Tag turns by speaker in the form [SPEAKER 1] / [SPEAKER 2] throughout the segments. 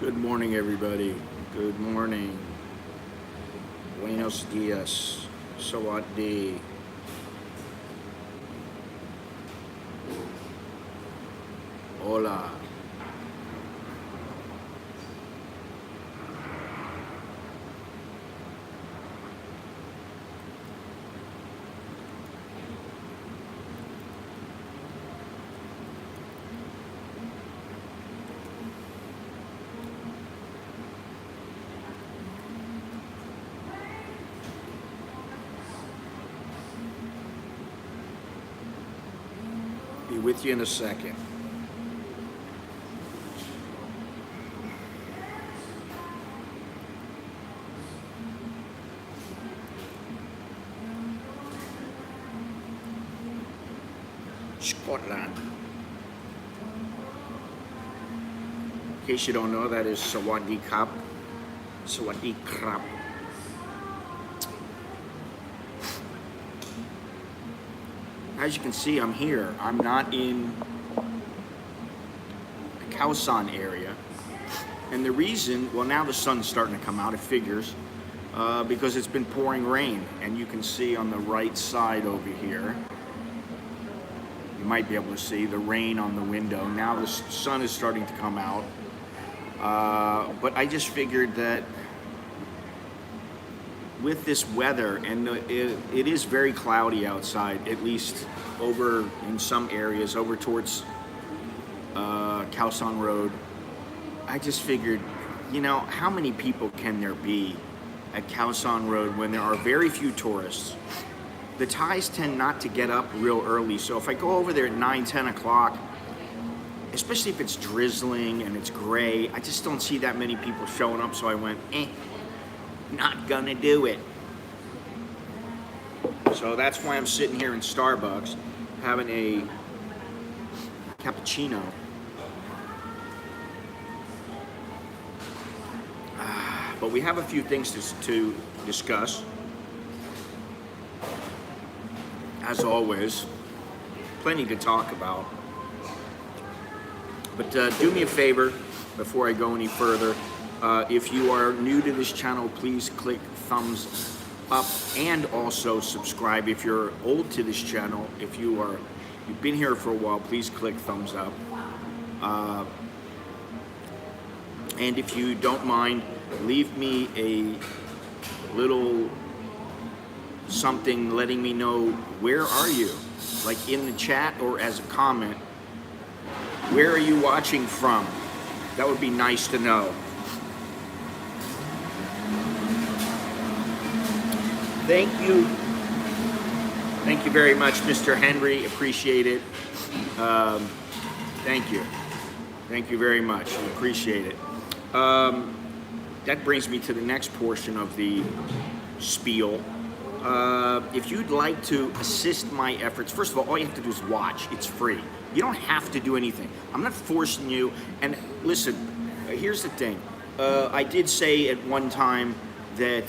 [SPEAKER 1] Good morning, everybody. Good morning. Buenos dias. Sawadee. Hola. Be with you in a second. Scotland. In case you don't know, that is Sawadee Krap. Sawadee Krap. As you can see, I'm here. I'm not in the Khao San area. And the reason, well, now the sun's starting to come out, it figures, because it's been pouring rain. And you can see on the right side over here, you might be able to see the rain on the window. Now the sun is starting to come out. But I just figured that with this weather, and it is very cloudy outside, at least over in some areas, over towards Khao San Road. I just figured, you know, how many people can there be at Khao San Road when there are very few tourists? The Thais tend not to get up real early, so if I go over there at 9, 10 o'clock, especially if it's drizzling and it's gray, I just don't see that many people showing up, so I went, not gonna do it. So that's why I'm sitting here in Starbucks having a cappuccino. But we have a few things to discuss. As always, plenty to talk about. But do me a favor before I go any further. If you are new to this channel, please click thumbs up and also subscribe. If you're old to this channel, if you've been here for a while, please click thumbs up. And if you don't mind, leave me a little something letting me know where are you, like in the chat or as a comment. Where are you watching from? That would be nice to know. Thank you. Thank you very much, Mr. Henry. Appreciate it. Thank you. Thank you very much. Appreciate it. That brings me to the next portion of the spiel. If you'd like to assist my efforts, first of all you have to do is watch. It's free. You don't have to do anything. I'm not forcing you. And listen, here's the thing. I did say at one time that,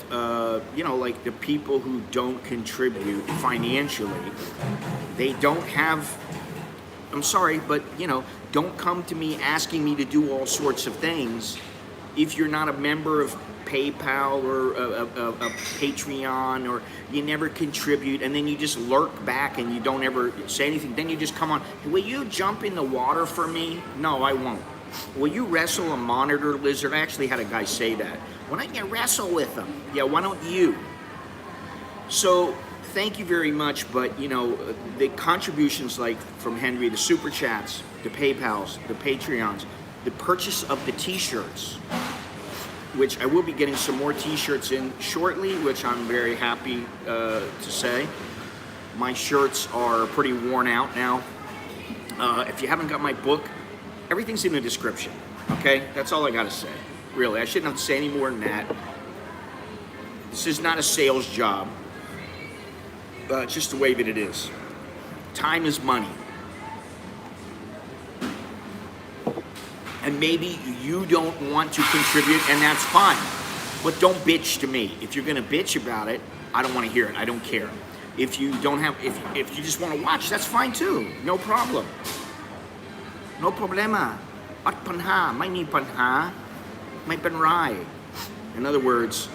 [SPEAKER 1] you know, like the people who don't contribute financially, they don't have, I'm sorry, but, you know, don't come to me asking me to do all sorts of things if you're not a member of PayPal or a Patreon, or you never contribute and then you just lurk back and you don't ever say anything. Then you just come on, will you jump in the water for me? No, I won't. Will you wrestle a monitor lizard? I actually had a guy say that. Why don't you wrestle with them? Yeah, why don't you? So thank you very much, but you know, the contributions like from Henry, the super chats, the PayPals, the Patreons, the purchase of the t-shirts, which I will be getting some more t-shirts in shortly, which I'm very happy to say. My shirts are pretty worn out now. If you haven't got my book, everything's in the description, okay? That's all I gotta say. Really, I shouldn't have to say any more than that. This is not a sales job. It's just the way that it is. Time is money. And maybe you don't want to contribute, and that's fine. But don't bitch to me. If you're gonna bitch about it, I don't wanna hear it, I don't care. If you don't have, if you just wanna watch, that's fine too, no problem. No problema. ปัญหาไม่มีปัญหา Mai pen rai. In other words,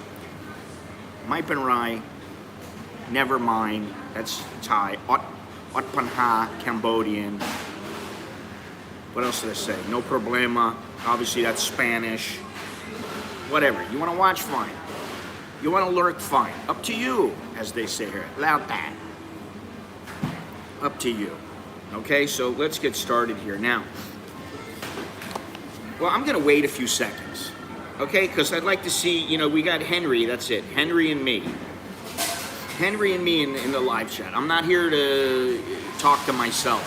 [SPEAKER 1] mai pen rai, never mind. That's Thai. Ot panha, Cambodian. What else did I say? No problema. Obviously, that's Spanish. Whatever. You want to watch, fine. You want to lurk, fine. Up to you, as they say here. Loud that. Up to you. Okay, so let's get started here. Now, well, I'm going to wait a few seconds. Okay, because I'd like to see, you know, we got Henry, that's it. Henry and me. Henry and me in the live chat. I'm not here to talk to myself.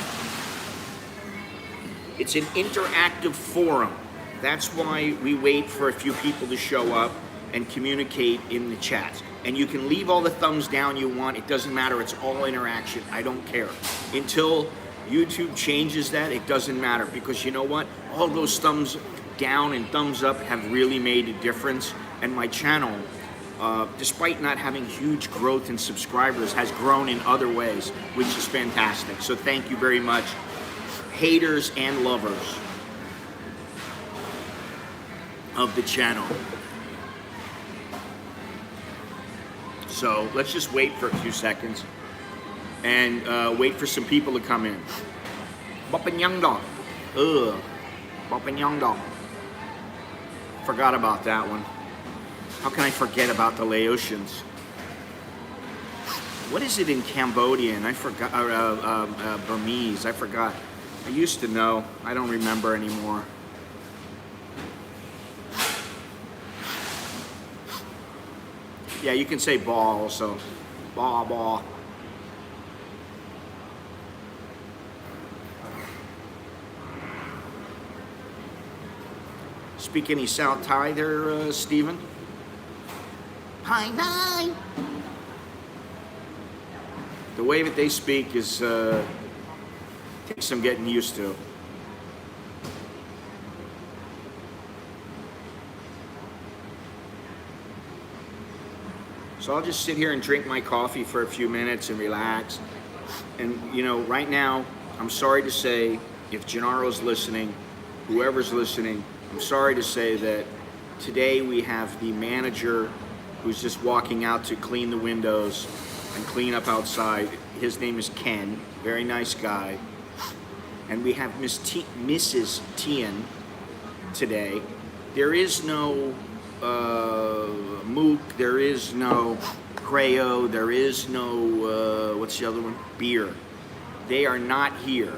[SPEAKER 1] It's an interactive forum. That's why we wait for a few people to show up and communicate in the chats. And you can leave all the thumbs down you want. It doesn't matter. It's all interaction. I don't care. Until YouTube changes that, it doesn't matter. Because you know what? All those thumbs down and thumbs up have really made a difference. And my channel, despite not having huge growth in subscribers, has grown in other ways, which is fantastic. So thank you very much, haters and lovers of the channel. So let's just wait for a few seconds and wait for some people to come in. Bopanyang dog. Bopanyang dog. Forgot about that one. How can I forget about the Laotians? What is it in Cambodian? I forgot. Burmese. I forgot. I used to know. I don't remember anymore. Yeah, you can say ball also. Ball, ball. Speak any South Thai there, Stephen? Hi, bye. The way that they speak is takes some getting used to. So I'll just sit here and drink my coffee for a few minutes and relax. And you know, right now, I'm sorry to say, if Gennaro's listening, whoever's listening, I'm sorry to say that today we have the manager who's just walking out to clean the windows and clean up outside. His name is Ken, very nice guy. And we have Mrs. Tien today. There is no Mook, there is no Creo, there is no, what's the other one? Beer. They are not here.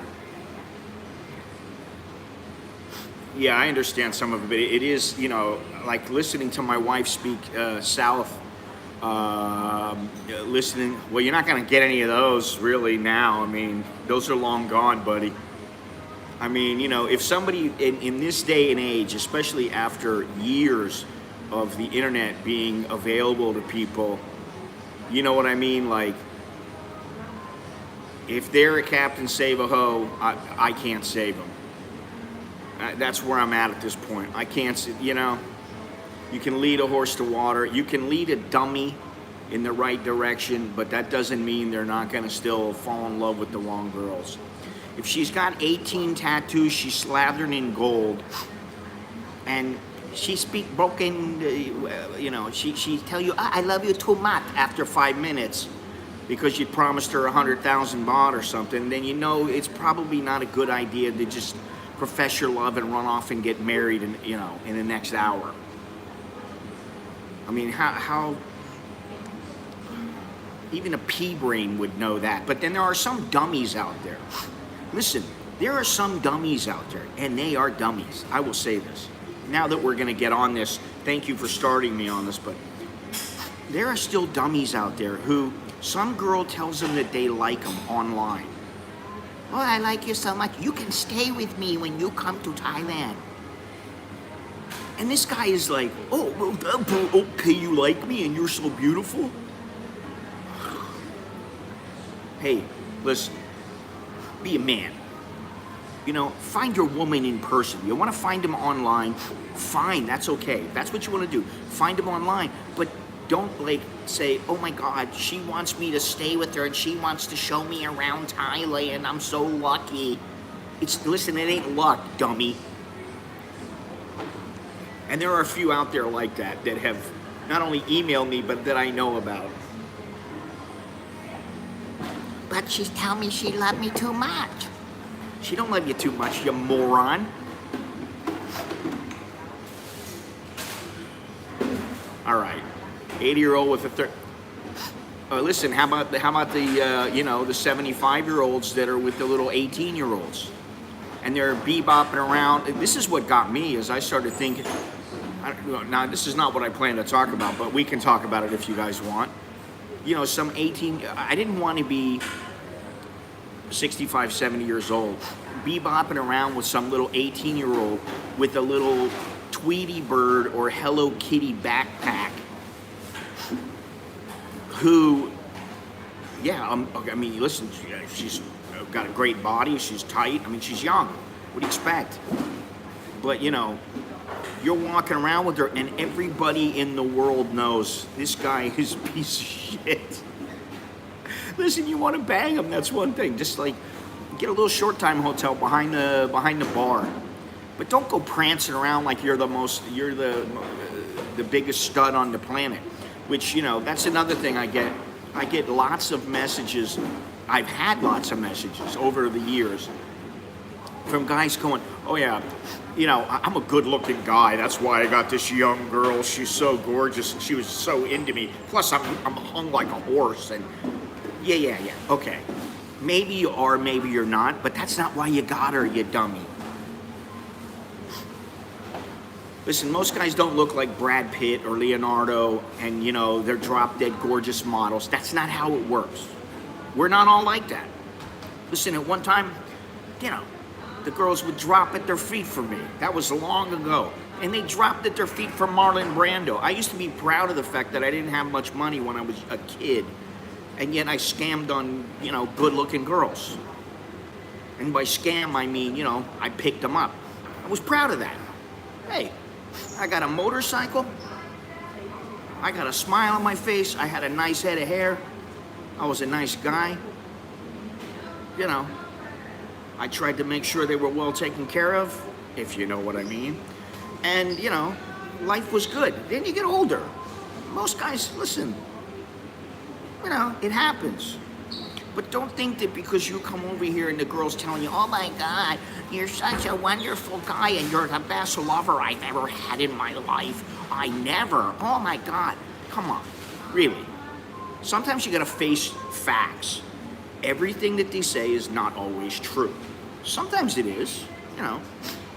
[SPEAKER 1] Yeah, I understand some of it, but it is, you know, like listening to my wife speak South, listening, well, you're not going to get any of those really now. I mean, those are long gone, buddy. I mean, you know, if somebody in this day and age, especially after years of the internet being available to people, you know what I mean? Like, if they're a Captain Save-A-Ho, I can't save them. That's where I'm at this point. I can't, you know, you can lead a horse to water. You can lead a dummy in the right direction, but that doesn't mean they're not going to still fall in love with the wrong girls. If she's got 18 tattoos, she's slathered in gold, and she speak broken, you know, she tell you, I love you too much after 5 minutes because you promised her 100,000 baht or something, then you know it's probably not a good idea to just profess your love and run off and get married in, you know, in the next hour. I mean, how even a pea brain would know that. But then there are some dummies out there. Listen, there are some dummies out there, and they are dummies. I will say this. Now that we're going to get on this, thank you for starting me on this, but there are still dummies out there who some girl tells them that they like them online. Oh, I like you so much. You can stay with me when you come to Thailand. And this guy is like, oh, well, okay, you like me and you're so beautiful? Hey, listen, be a man. You know, find your woman in person. You want to find them online, fine, that's okay. That's what you want to do. Find them online, but don't like say, oh my God, she wants me to stay with her and she wants to show me around Thailand. I'm so lucky. Listen, it ain't luck, dummy. And there are a few out there like that that have not only emailed me, but that I know about.
[SPEAKER 2] But she's telling me she loved me too much.
[SPEAKER 1] She don't love you too much, you moron. All right, 80-year-old with a listen, how about the you know, the 75-year-olds that are with the little 18-year-olds, and they're bebopping around. This is what got me, as I started thinking. Now, this is not what I plan to talk about, but we can talk about it if you guys want. You know, some 18. I didn't want to be 65, 70 years old, bebopping around with some little 18-year-old with a little Tweety Bird or Hello Kitty backpack. Who, yeah, I mean, listen, she's got a great body, she's tight, I mean, she's young. What do you expect? But, you know, you're walking around with her, and everybody in the world knows this guy is a piece of shit. Listen, you want to bang him, that's one thing. Just like, get a little short-time hotel behind the bar. But don't go prancing around like you're the biggest stud on the planet. Which, you know, that's another thing I get. I get lots of messages. I've had lots of messages over the years from guys going, oh yeah, you know, I'm a good-looking guy. That's why I got this young girl. She's so gorgeous. She was so into me. Plus, I'm hung like a horse. And yeah. Okay. Maybe you are, maybe you're not. But that's not why you got her, you dummy. Listen, most guys don't look like Brad Pitt or Leonardo, and, you know, they're drop-dead gorgeous models. That's not how it works. We're not all like that. Listen, at one time, you know, the girls would drop at their feet for me. That was long ago. And they dropped at their feet for Marlon Brando. I used to be proud of the fact that I didn't have much money when I was a kid, and yet I scammed on, you know, good-looking girls. And by scam, I mean, you know, I picked them up. I was proud of that. Hey, I got a motorcycle, I got a smile on my face, I had a nice head of hair, I was a nice guy, you know, I tried to make sure they were well taken care of, if you know what I mean, and, you know, life was good. Then you get older. Most guys, listen, you know, it happens. But don't think that because you come over here and the girl's telling you, oh my God, you're such a wonderful guy and you're the best lover I've ever had in my life. I never. Oh my God. Come on. Really. Sometimes you gotta face facts. Everything that they say is not always true. Sometimes it is, you know.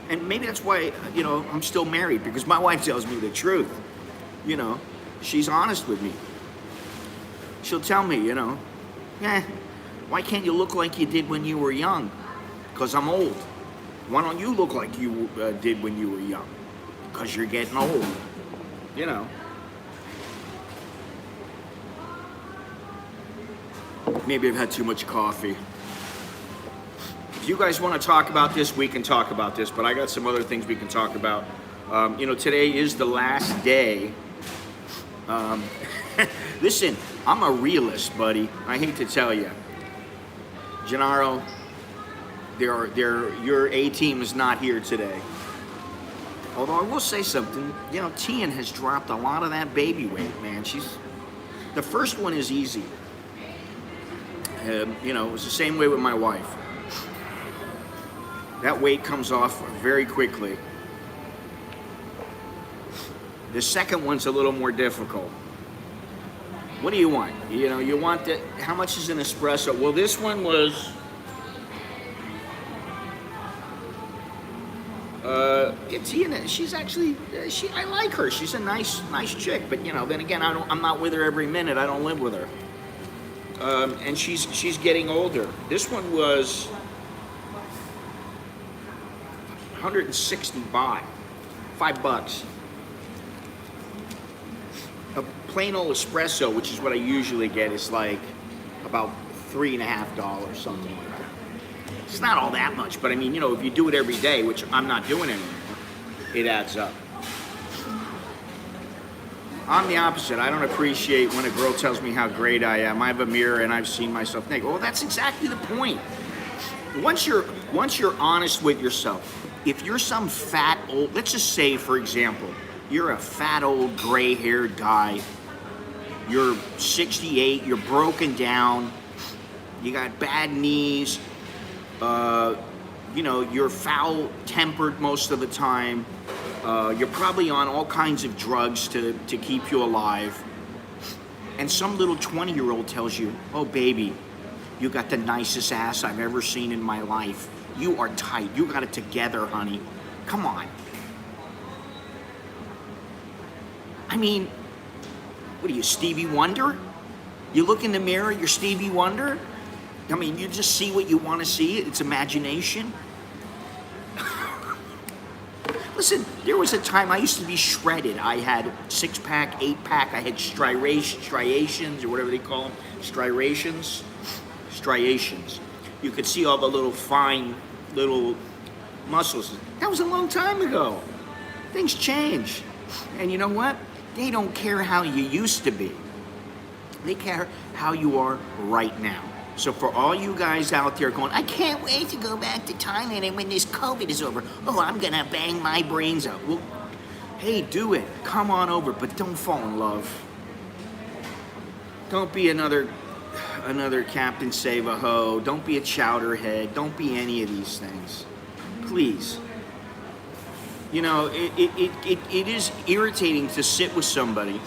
[SPEAKER 1] And maybe that's why, you know, I'm still married, because my wife tells me the truth. You know, she's honest with me. She'll tell me, you know, why can't you look like you did when you were young? Because I'm old. Why don't you look like you did when you were young? Because you're getting old. You know. Maybe I've had too much coffee. If you guys want to talk about this, we can talk about this, but I got some other things we can talk about. You know, today is the last day. Listen, I'm a realist, buddy. I hate to tell you. Gennaro, your A-team is not here today. Although I will say something, you know, Tian has dropped a lot of that baby weight, man. The first one is easy. You know, it was the same way with my wife. That weight comes off very quickly. The second one's a little more difficult. What do you want? You know, you want the, how much is an espresso? Well, this one was, Tina, she's actually, I like her. She's a nice chick, but you know, then again, I'm not with her every minute. I don't live with her. And she's getting older. This one was 160 baht, $5. A plain old espresso, which is what I usually get, is like about $3.50, something like that. It's not all that much, but I mean, you know, if you do it every day, which I'm not doing anymore, it adds up. I'm the opposite. I don't appreciate when a girl tells me how great I am. I have a mirror and I've seen myself naked. Well, that's exactly the point. Once you're honest with yourself, if you're some fat old, let's just say, for example, you're a fat old gray-haired guy, you're 68, you're broken down, you got bad knees, you're foul-tempered most of the time, you're probably on all kinds of drugs to keep you alive, and some little 20-year-old tells you, oh baby, you got the nicest ass I've ever seen in my life. You are tight. You got it together, honey. Come on. I mean, what are you, Stevie Wonder? You look in the mirror, you're Stevie Wonder? I mean, you just see what you want to see. It's imagination. Listen, there was a time I used to be shredded. I had 6-pack, 8-pack. I had striations, or whatever they call them. Striations. You could see all the little fine little muscles. That was a long time ago. Things change. And you know what? They don't care how you used to be. They care how you are right now. So for all you guys out there going, I can't wait to go back to Thailand and when this COVID is over, oh, I'm gonna bang my brains out. Well, hey, do it. Come on over, but don't fall in love. Don't be another Captain Save-A-Ho. Don't be a chowderhead. Don't be any of these things. Please. You know, it is irritating to sit with somebody.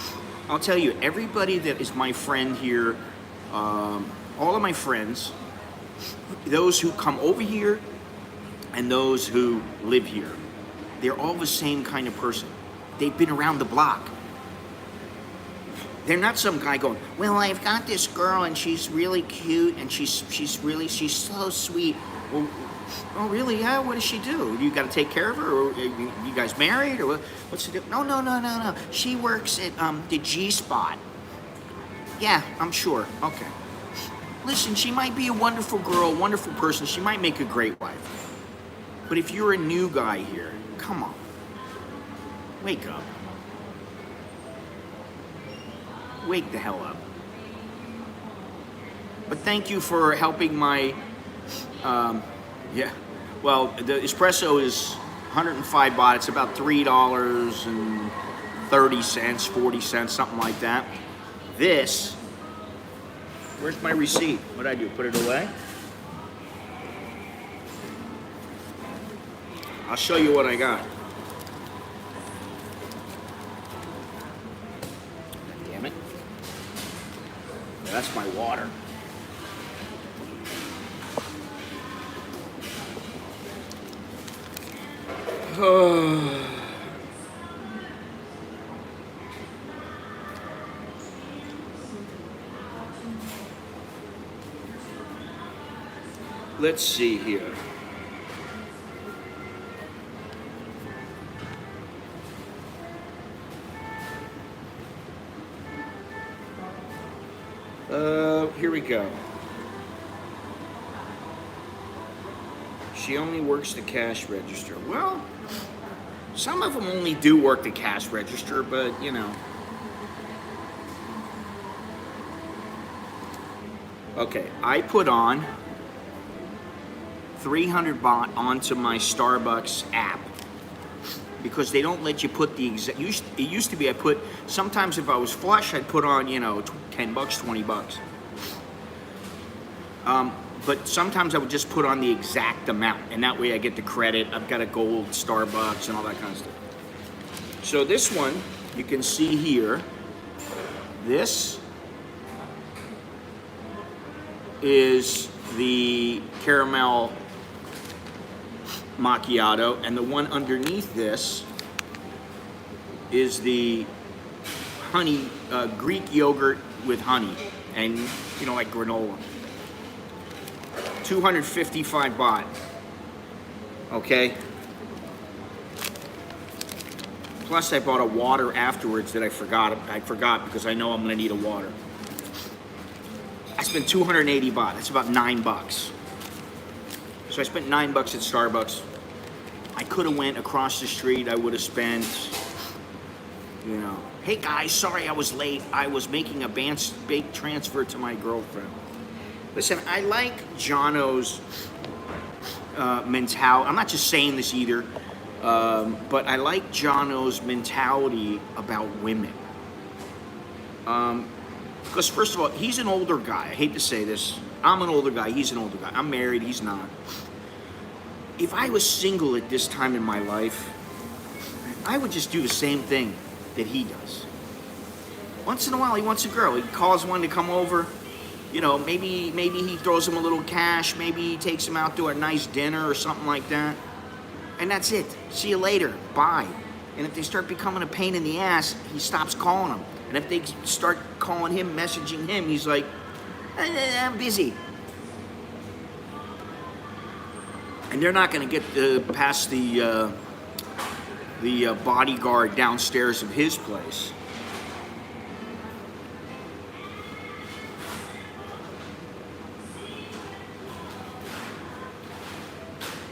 [SPEAKER 1] I'll tell you, everybody that is my friend here, all of my friends, those who come over here and those who live here, they're all the same kind of person. They've been around the block. They're not some guy going, well, I've got this girl and she's really cute and she's so sweet. Well, oh, really? Yeah, what does she do? You got to take care of her? Or you guys married? Or what's she do? No. She works at the G-Spot. Yeah, I'm sure. Okay. Listen, she might be a wonderful girl, wonderful person. She might make a great wife. But if you're a new guy here, come on. Wake up. Wake the hell up. But thank you for helping my, well, the espresso is 105 baht. It's about $3.30, 40 cents, something like that. This, where's my receipt? What'd I do, put it away? I'll show you what I got. Damn it. That's my water. Let's see here. Here we go. She only works the cash register. Well, some of them only do work the cash register, but you know. Okay, I put on 300 baht onto my Starbucks app because they don't let you put the exact. It used to be I put, sometimes if I was flush, I'd put on, you know, 10 bucks, 20 bucks. But sometimes I would just put on the exact amount, and that way I get the credit. I've got a gold Starbucks and all that kind of stuff. So this one, you can see here, this is the caramel macchiato, and the one underneath this is the honey, Greek yogurt with honey, and you know, like granola. 255 baht. Okay. Plus, I bought a water afterwards that I forgot because I know I'm gonna need a water. I spent 280 baht. That's about $9. So I spent $9 at Starbucks. I could have went across the street. I would have spent, you know, hey guys, sorry I was late. I was making a bank transfer to my girlfriend. Listen, I like Jono's mentality. I'm not just saying this either, but I like Jono's mentality about women. Because first of all, he's an older guy. I hate to say this. I'm an older guy. He's an older guy. I'm married. He's not. If I was single at this time in my life, I would just do the same thing that he does. Once in a while, he wants a girl. He calls one to come over. You know, maybe he throws him a little cash. Maybe he takes him out to a nice dinner or something like that. And that's it. See you later. Bye. And if they start becoming a pain in the ass, he stops calling them. And if they start calling him, messaging him, he's like, I'm busy. And they're not going to get past the bodyguard downstairs of his place.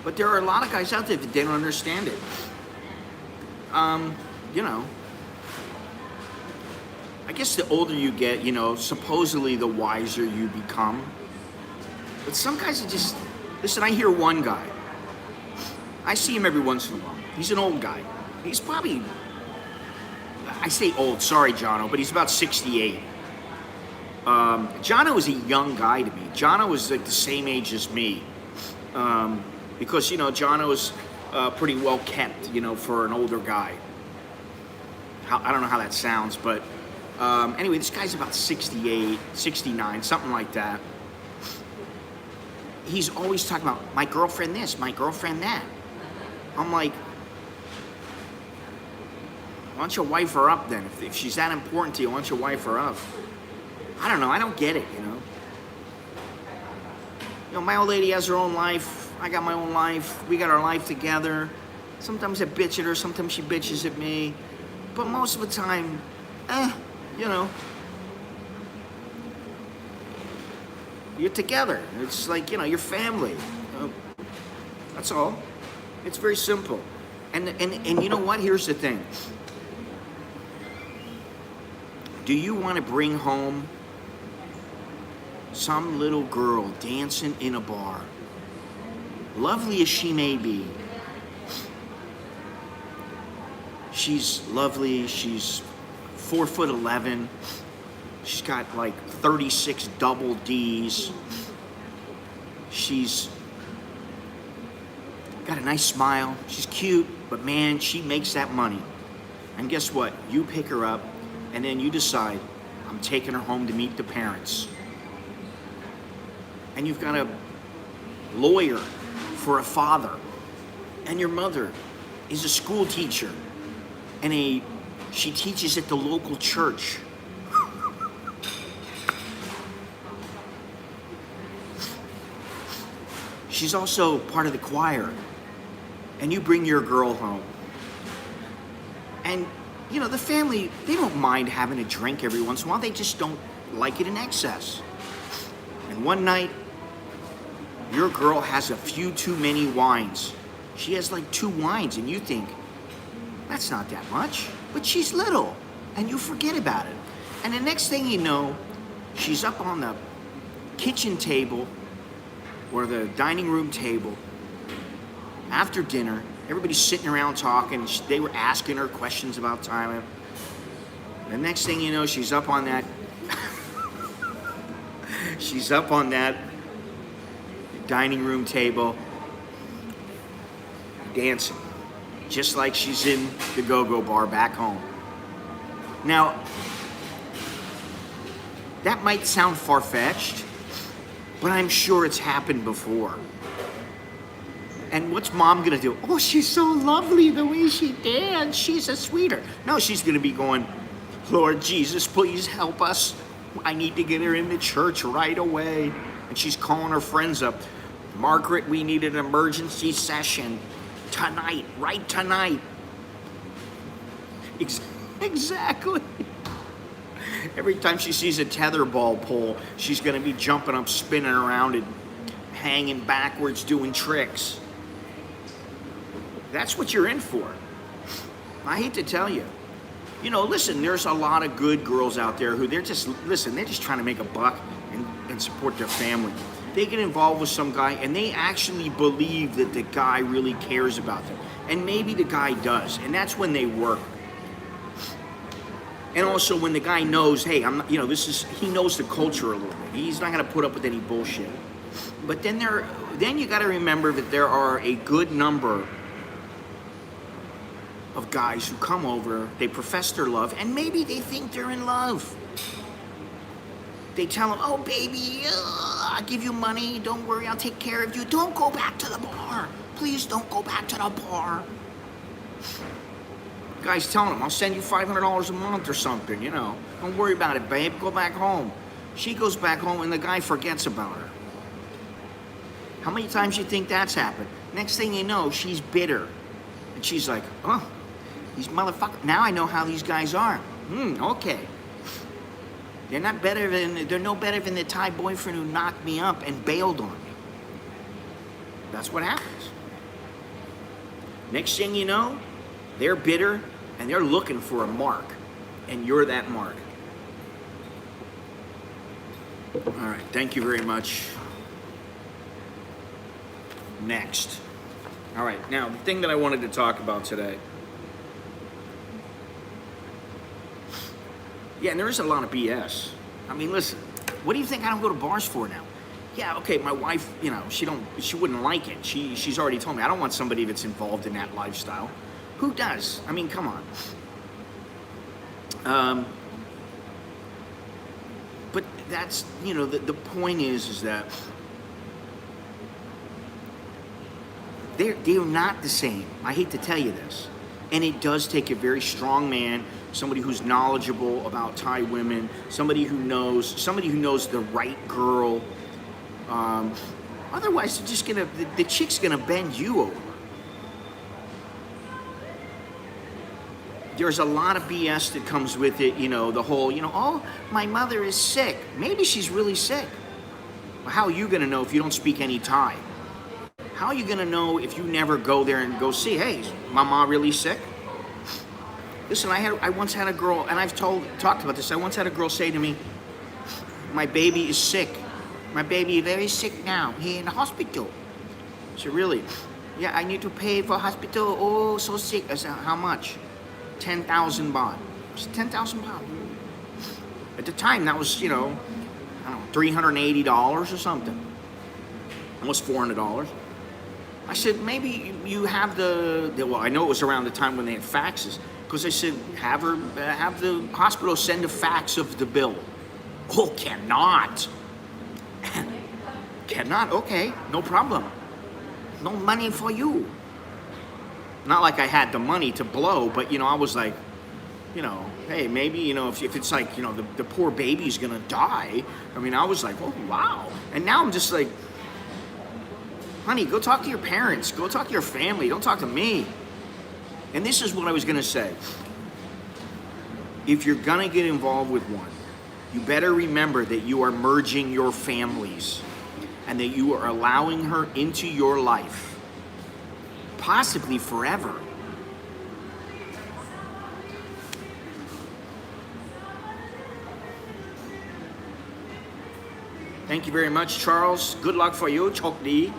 [SPEAKER 1] But there are a lot of guys out there that they don't understand it. You know, I guess the older you get, you know, supposedly the wiser you become. But some guys are just, listen, I hear one guy. I see him every once in a while. He's an old guy. He's probably, I say old, sorry, Jono, but he's about 68. Jono is a young guy to me. Jono is like the same age as me. Because, you know, Jono is pretty well kept, you know, for an older guy. I don't know how that sounds, but anyway, this guy's about 68, 69, something like that. He's always talking about, my girlfriend this, my girlfriend that. I'm like, why don't you wife her up then? If she's that important to you, why don't you wife her up? I don't know, I don't get it, you know. You know, my old lady has her own life. I got my own life. We got our life together. Sometimes I bitch at her. Sometimes she bitches at me. But most of the time, you know, you're together. It's like, you know, you're family. That's all. It's very simple. And you know what? Here's the thing. Do you want to bring home some little girl dancing in a bar, lovely as she may be? She's lovely. She's 4'11". She's got like 36 double D's. She's got a nice smile. She's cute, but man, she makes that money. And guess what? You pick her up, and then you decide, I'm taking her home to meet the parents. And you've got a lawyer for a father, and your mother is a school teacher, and she teaches at the local church. She's also part of the choir, and you bring your girl home. And, you know, the family, they don't mind having a drink every once in a while, they just don't like it in excess. And one night, your girl has a few too many wines. She has like 2 wines, and you think, that's not that much, but she's little, and you forget about it. And the next thing you know, she's up on the kitchen table or the dining room table after dinner. Everybody's sitting around talking. They were asking her questions about Thailand. The next thing you know, she's up on that she's up on that dining room table dancing, just like she's in the go-go bar back home. Now, that might sound far-fetched, but I'm sure it's happened before. And what's mom gonna do? Oh, she's so lovely the way she danced. She's a sweetheart. No, she's gonna be going, Lord Jesus, please help us. I need to get her into church right away. And she's calling her friends up. Margaret, we need an emergency session tonight, right tonight. Exactly. Every time she sees a tetherball pole, she's gonna be jumping up, spinning around and hanging backwards, doing tricks. That's what you're in for. I hate to tell you. You know, listen, there's a lot of good girls out there who they're just trying to make a buck and support their family. they get involved with some guy and they actually believe that the guy really cares about them. And maybe the guy does, and that's when they work. And also when the guy knows, hey, I'm not, you know, he knows the culture a little bit. He's not gonna put up with any bullshit. But then you gotta remember that there are a good number of guys who come over, they profess their love, and maybe they think they're in love. They tell them, oh baby, I'll give you money, don't worry, I'll take care of you. Don't go back to the bar. Please don't go back to the bar. Guy's telling him, I'll send you $500 a month or something, you know. Don't worry about it, babe, go back home. She goes back home and the guy forgets about her. How many times do you think that's happened? Next thing you know, she's bitter. And she's like, oh, these motherfuckers, now I know how these guys are. Okay. They're no better than the Thai boyfriend who knocked me up and bailed on me. That's what happens. Next thing you know, they're bitter and they're looking for a mark, and you're that mark. All right, thank you very much. Next. All right, now the thing that I wanted to talk about today. Yeah, and there is a lot of BS. I mean, listen, what do you think I don't go to bars for now? Yeah, okay, my wife, you know, she wouldn't like it. She's already told me, I don't want somebody that's involved in that lifestyle. Who does? I mean, come on. But that's, you know, the point is that they're not the same. I hate to tell you this. And it does take a very strong man, somebody who's knowledgeable about Thai women, somebody who knows the right girl. Otherwise, they're just the chick's gonna bend you over. There's a lot of BS that comes with it, you know, the whole, you know, oh, my mother is sick. Maybe she's really sick. Well, how are you gonna know if you don't speak any Thai? How are you gonna know if you never go there and go see, hey, is my mom really sick? Listen, I once had a girl, and I've talked about this, I once had a girl say to me, my baby is sick. My baby is very sick now, here in the hospital. I said, really? Yeah, I need to pay for hospital, oh, so sick. I said, how much? 10,000 baht. I said, 10,000 baht. At the time, that was, you know, I don't know, $380 or something. Almost $400. I said, maybe you have well, I know it was around the time when they had faxes, because I said, have the hospital send a fax of the bill. Oh, cannot. Cannot, okay, no problem. No money for you. Not like I had the money to blow, but, you know, I was like, you know, hey, maybe, you know, if it's like, you know, the poor baby's gonna die. I mean, I was like, oh, wow. And now I'm just like, honey, go talk to your parents. Go talk to your family. Don't talk to me. And this is what I was gonna say. If you're gonna get involved with one, you better remember that you are merging your families and that you are allowing her into your life. Possibly forever. Thank you very much, Charles. Good luck for you. Chok di.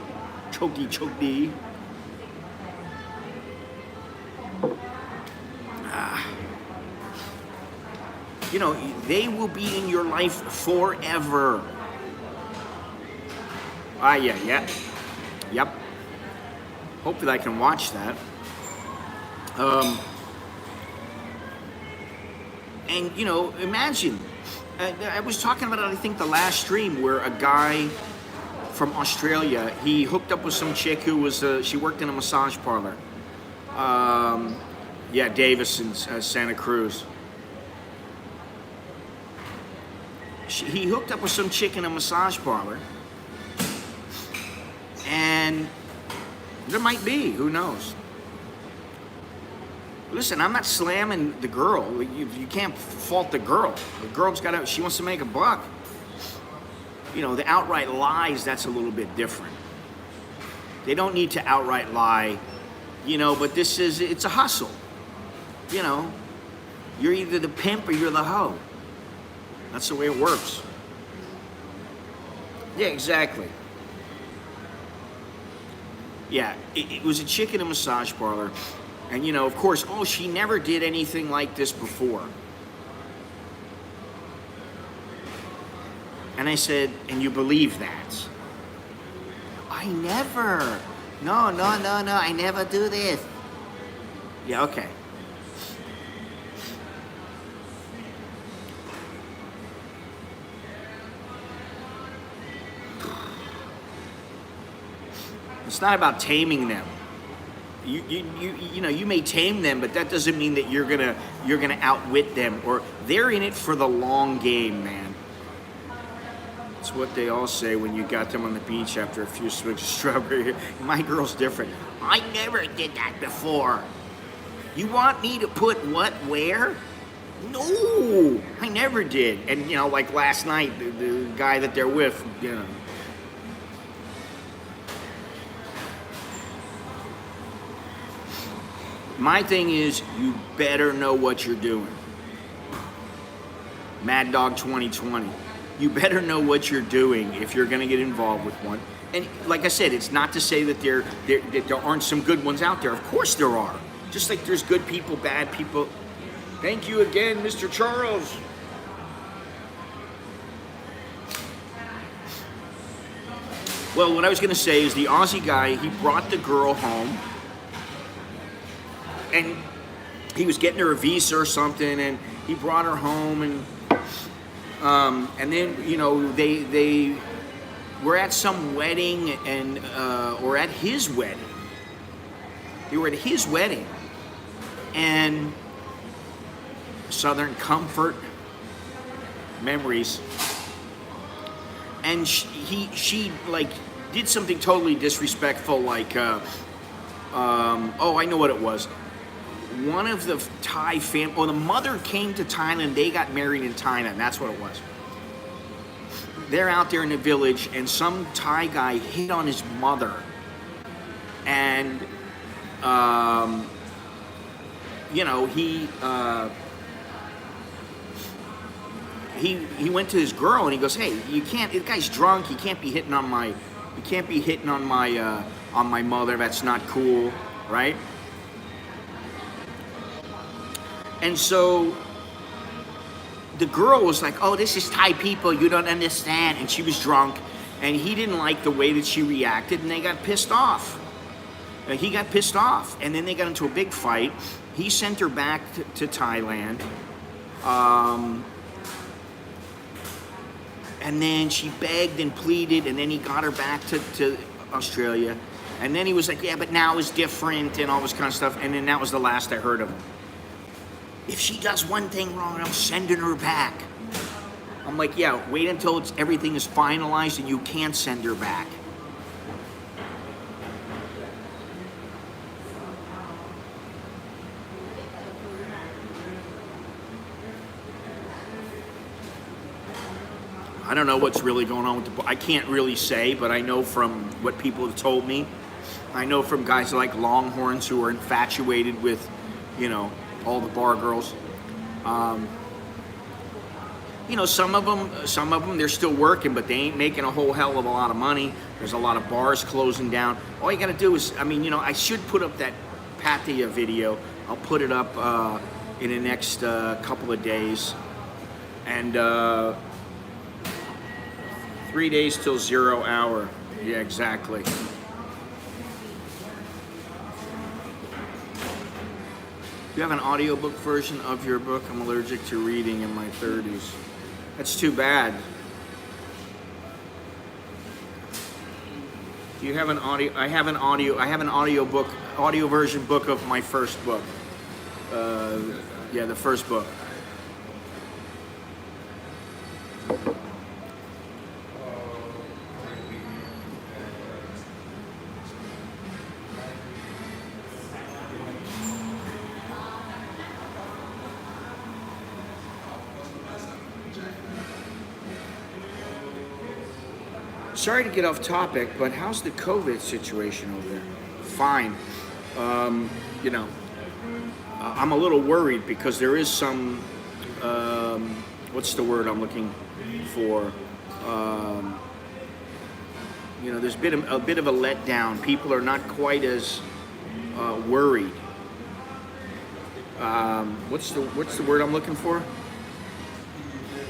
[SPEAKER 1] Chok di, chok di. You know, they will be in your life forever. Yeah. Yep. Hopefully I can watch that. And, you know, imagine, I was talking about it, I think, the last stream, where a guy from Australia, he hooked up with some chick who was, she worked in a massage parlor. Yeah, Davis in Santa Cruz. He hooked up with some chick in a massage parlor. And there might be, who knows? Listen, I'm not slamming the girl. You can't fault the girl. The girl's she wants to make a buck. You know, the outright lies, that's a little bit different. They don't need to outright lie, you know, but it's a hustle. You know, you're either the pimp or you're the hoe. That's the way it works. Yeah, exactly. Yeah, it was a chick in a massage parlor. And, you know, of course, oh, she never did anything like this before. And I said, and you believe that? I never.
[SPEAKER 2] No, I never do this.
[SPEAKER 1] Yeah, okay. It's not about taming them. You know, you may tame them, but that doesn't mean that you're gonna outwit them, or they're in it for the long game, man. It's what they all say when you got them on the beach after a few swigs of strawberry. My girl's different.
[SPEAKER 2] I never did that before.
[SPEAKER 1] You want me to put what where? No, I never did. And you know, like last night, the guy that they're with, you know. My thing is, you better know what you're doing. Mad Dog 2020. You better know what you're doing if you're going to get involved with one. And like I said, it's not to say that there aren't some good ones out there. Of course there are. Just like there's good people, bad people. Thank you again, Mr. Charles. Well, what I was going to say is the Aussie guy, he brought the girl home. And he was getting her a visa or something, and he brought her home, and then, you know, they were at some wedding, and or at his wedding. They were at his wedding, and Southern comfort, memories, and she like did something totally disrespectful, like oh, I know what it was. One of the Thai the mother came to Thailand. They got married in Thailand. That's what it was. They're out there in the village, and some Thai guy hit on his mother, and you know, he went to his girl and he goes, "Hey, you can't. The guy's drunk. He can't be hitting on my. You can't be hitting on my mother. That's not cool, right?" And so the girl was like, "Oh, this is Thai people, you don't understand." And she was drunk, and he didn't like the way that she reacted, and they got pissed off. He got pissed off, and then they got into a big fight. He sent her back to Thailand. And then she begged and pleaded, and then he got her back to Australia. And then he was like, "Yeah, but now it's different," and all this kind of stuff. And then that was the last I heard of him. If she does one thing wrong, I'm sending her back. I'm like, yeah, wait until everything is finalized and you can't send her back. I don't know what's really going on with the book. I can't really say, but I know from what people have told me. I know from guys like Longhorns who are infatuated with, you know, all the bar girls. You know, some of them, they're still working, but they ain't making a whole hell of a lot of money. There's a lot of bars closing down. All you got to do is, I mean, you know, I should put up that Pattaya video. I'll put it up in the next couple of days. And 3 days till 0 hour. Yeah, exactly. You have an audiobook version of your book? I'm allergic to reading in my 30s. That's too bad. Do you have an audio? I have an audio version book of my first book. Yeah, the first book. Sorry to get off topic, but how's the COVID situation over there? Fine. You know, I'm a little worried because there is some, what's the word I'm looking for? You know, there's been a bit of a letdown. People are not quite as worried. What's the word I'm looking for?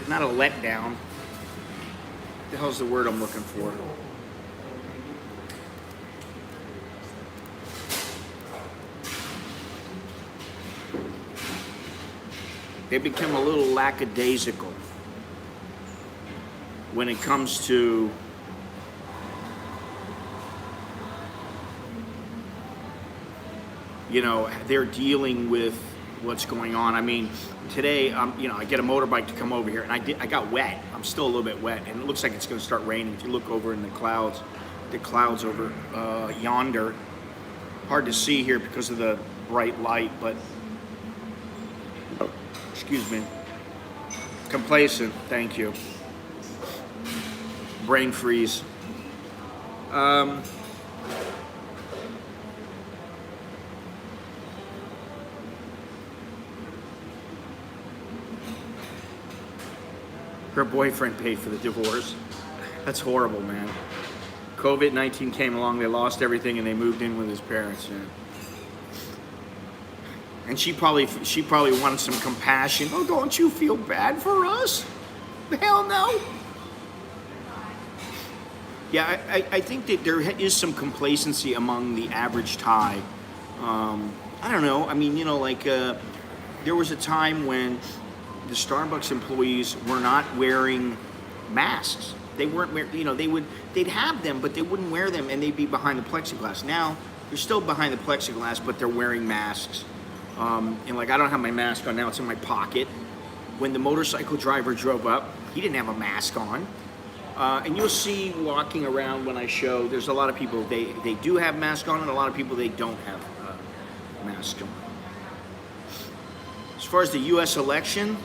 [SPEAKER 1] Not a letdown. What the hell's the word I'm looking for? They become a little lackadaisical when it comes to they're dealing with what's going on. I mean, today, I get a motorbike to come over here, and I got wet. I'm still a little bit wet, and it looks like it's going to start raining. If you look over in the clouds over yonder, hard to see here because of the bright light, but excuse me, complacent. Thank you. Brain freeze. Her boyfriend paid for the divorce. That's horrible, man. COVID-19 came along, they lost everything, and they moved in with his parents. Yeah. And she probably wanted some compassion. Oh, don't you feel bad for us? Hell no. Yeah, I think that there is some complacency among the average Thai. I don't know. I mean, there was a time when the Starbucks employees were not wearing masks. They weren't wearing, they'd have them, but they wouldn't wear them, and they'd be behind the plexiglass. Now, they're still behind the plexiglass, but they're wearing masks. And I don't have my mask on now, it's in my pocket. When the motorcycle driver drove up, he didn't have a mask on. And you'll see walking around when I show, there's a lot of people, they do have masks on, and a lot of people, they don't have masks on. As far as the U.S. election,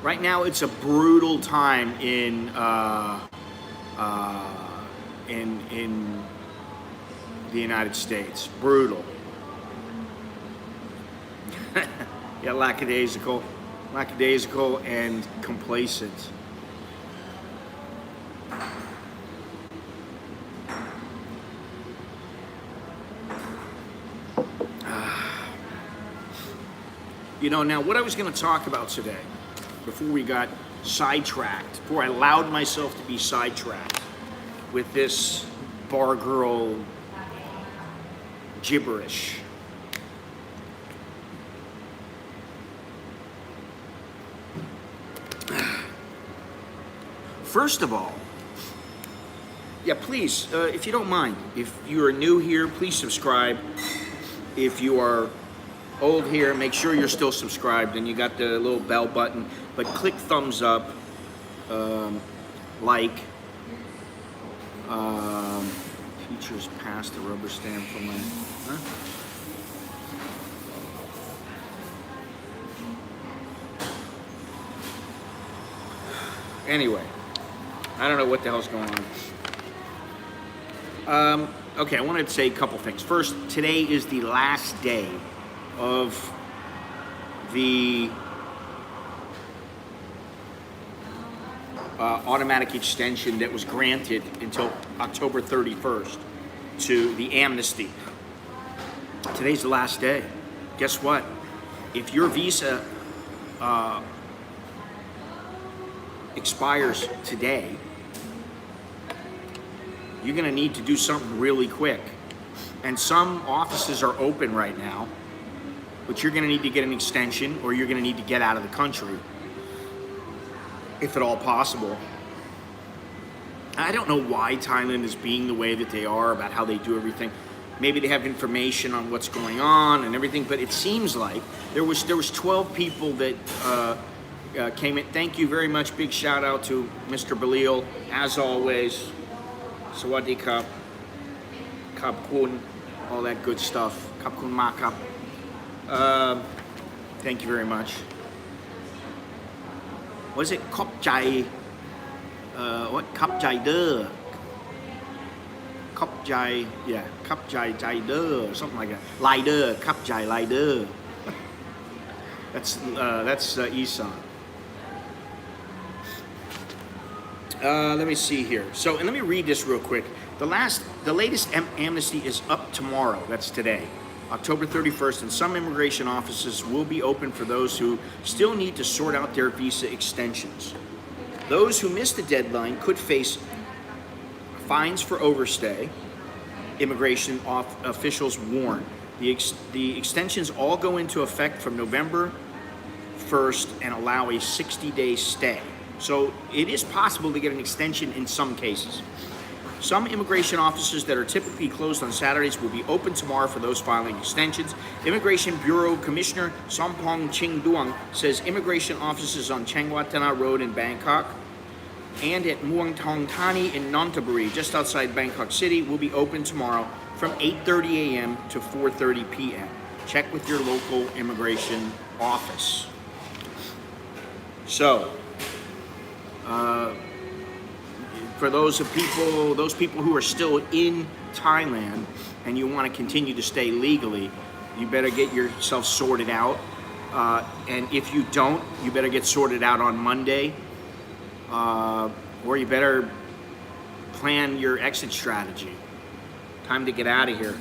[SPEAKER 1] right now it's a brutal time in the United States. Brutal. Yeah, lackadaisical and complacent. Now what I was going to talk about today, before we got sidetracked, before I allowed myself to be sidetracked with this bar girl gibberish. First of all, yeah, please, if you don't mind, if you are new here, please subscribe. If you are old here, make sure you're still subscribed and you got the little bell button, but click thumbs up, teachers passed the rubber stamp from my, Anyway, I don't know what the hell's going on. Okay, I wanted to say a couple things. First, today is the last day of the automatic extension that was granted until October 31st to the amnesty. Today's the last day. Guess what? If your visa expires today, you're going to need to do something really quick. And some offices are open right now, but you're going to need to get an extension, or you're going to need to get out of the country, if at all possible. I don't know why Thailand is being the way that they are about how they do everything. Maybe they have information on what's going on and everything, but it seems like there was 12 people that came in. Thank you very much. Big shout out to Mr. Balil, as always. Sawadee Cup, Kap Kun, all that good stuff. Kap Kun Ma Kap. Thank you very much. What is it? Kop Jai. What? Kap Jai Der. Kop Jai. Yeah. Kap Jai Jai Der. Something like that. Lider. Kap Jai Lider. That's Isan. Let me see here. So, and let me read this real quick. The latest amnesty is up tomorrow. That's today, October 31st, and some immigration offices will be open for those who still need to sort out their visa extensions. Those who missed the deadline could face fines for overstay. Immigration officials warn. The extensions all go into effect from November 1st and allow a 60-day stay. So it is possible to get an extension in some cases. Some immigration offices that are typically closed on Saturdays will be open tomorrow for those filing extensions. Immigration Bureau Commissioner Sompong Chingduang says immigration offices on Changwatana Road in Bangkok and at Muang Thong Thani in Nonthaburi, just outside Bangkok City, will be open tomorrow from 8:30 a.m. to 4:30 p.m. Check with your local immigration office. So, for those people who are still in Thailand and you want to continue to stay legally, you better get yourself sorted out. And if you don't, you better get sorted out on Monday, or you better plan your exit strategy. Time to get out of here.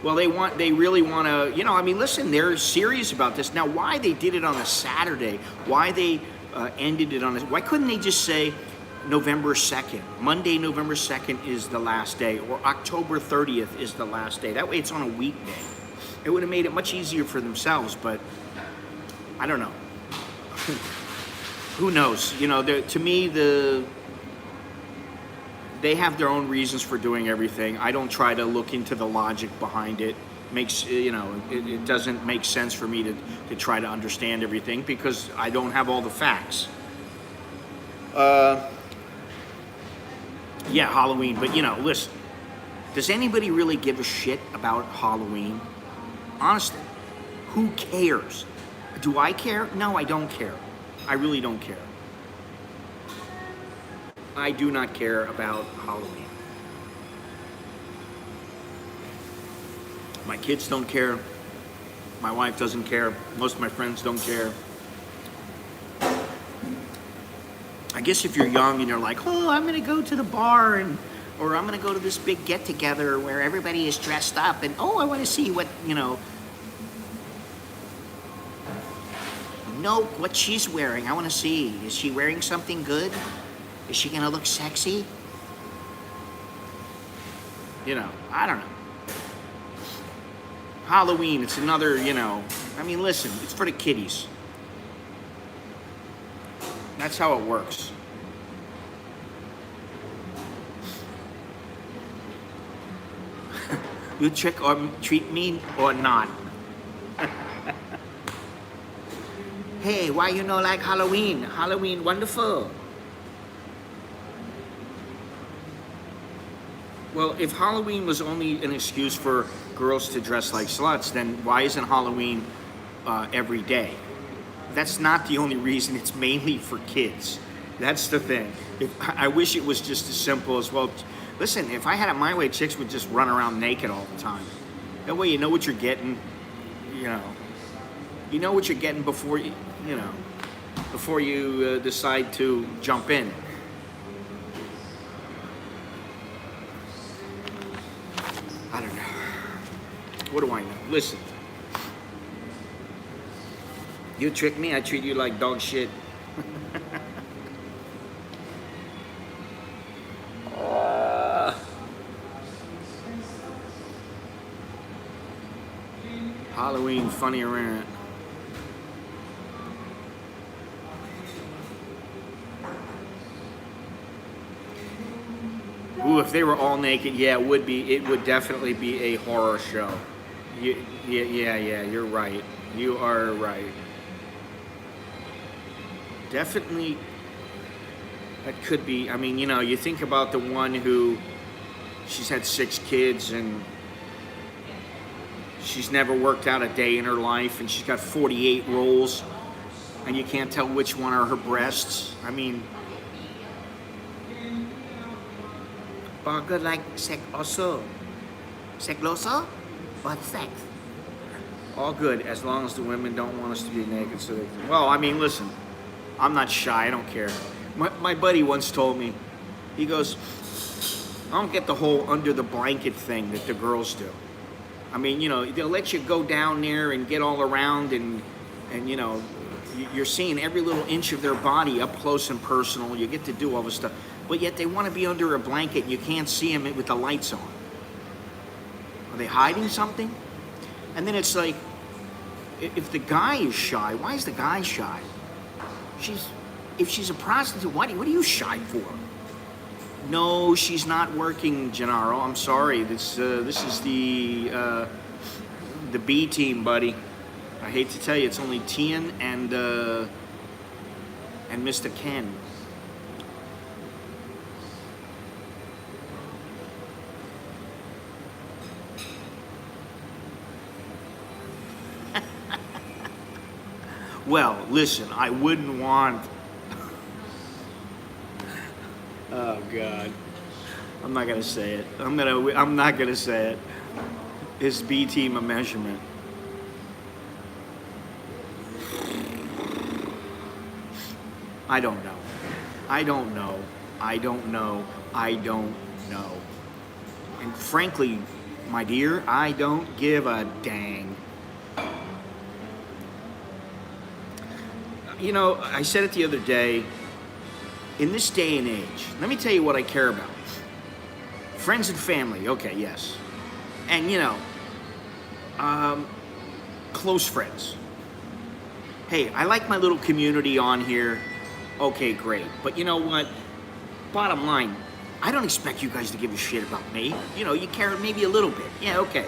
[SPEAKER 1] Well, they really want to, I mean, listen, they're serious about this. Now, why they did it on a Saturday, why they ended it on why couldn't they just say November 2nd? Monday, November 2nd is the last day, or October 30th is the last day. That way it's on a weekday. It would have made it much easier for themselves, but I don't know. Who knows? To me, they have their own reasons for doing everything. I don't try to look into the logic behind it. It doesn't make sense for me to try to understand everything because I don't have all the facts. Yeah, Halloween, but listen, does anybody really give a shit about Halloween? Honestly, who cares? Do I care? No, I don't care. I really don't care. I do not care about Halloween. My kids don't care. My wife doesn't care. Most of my friends don't care. I guess if you're young and you're like, oh, I'm gonna go to the bar or I'm gonna go to this big get together where everybody is dressed up and I want to see what what she's wearing. I want to see. Is she wearing something good? Is she gonna look sexy? I don't know. Halloween, it's another, I mean, listen, it's for the kiddies. That's how it works. You trick or treat me or not? Hey, why you like Halloween? Halloween wonderful. Well, if Halloween was only an excuse for girls to dress like sluts, then why isn't Halloween every day? That's not the only reason. It's mainly for kids. That's the thing. I wish it was just as simple as, well, listen, if I had it my way, chicks would just run around naked all the time. That way you know what you're getting, You know what you're getting before you decide to jump in. I don't know. What do I know? Listen. You trick me, I treat you like dog shit. Halloween funny rant. Ooh, if they were all naked, yeah, it would be. It would definitely be a horror show. Yeah, you're right. You are right. Definitely, that could be. I mean, you think about the one who, she's had 6 kids and she's never worked out a day in her life and she's got 48 rolls and you can't tell which one are her breasts. I mean,
[SPEAKER 2] Burger like sex also. Sex also? What sex?
[SPEAKER 1] all good as long as the women don't want us to be naked. Well, I mean, listen, I'm not shy. I don't care. My buddy once told me, he goes, I don't get the whole under the blanket thing that the girls do. I mean, you know, they'll let you go down there and get all around and you know, you're seeing every little inch of their body up close and personal. You get to do all this stuff. But yet they want to be under a blanket and you can't see them with the lights on. Are they hiding something? And then it's like, if the guy is shy, why is the guy shy? If she's a prostitute, what are you shy for? No, she's not working, Gennaro. I'm sorry. This is the B team, buddy. I hate to tell you, it's only Tian and Mr. Ken. Well, listen, I wouldn't want. Oh God, I'm not gonna say it. I'm not gonna say it. Is B team a measurement? I don't know. I don't know. I don't know. I don't know. And frankly, my dear, I don't give a dang. You know, I said it the other day, in this day and age, let me tell you what I care about. Friends and family, okay, yes. And, you know, close friends. Hey, I like my little community on here. Okay, great. But you know what? Bottom line, I don't expect you guys to give a shit about me. You know, you care maybe a little bit. Yeah, okay.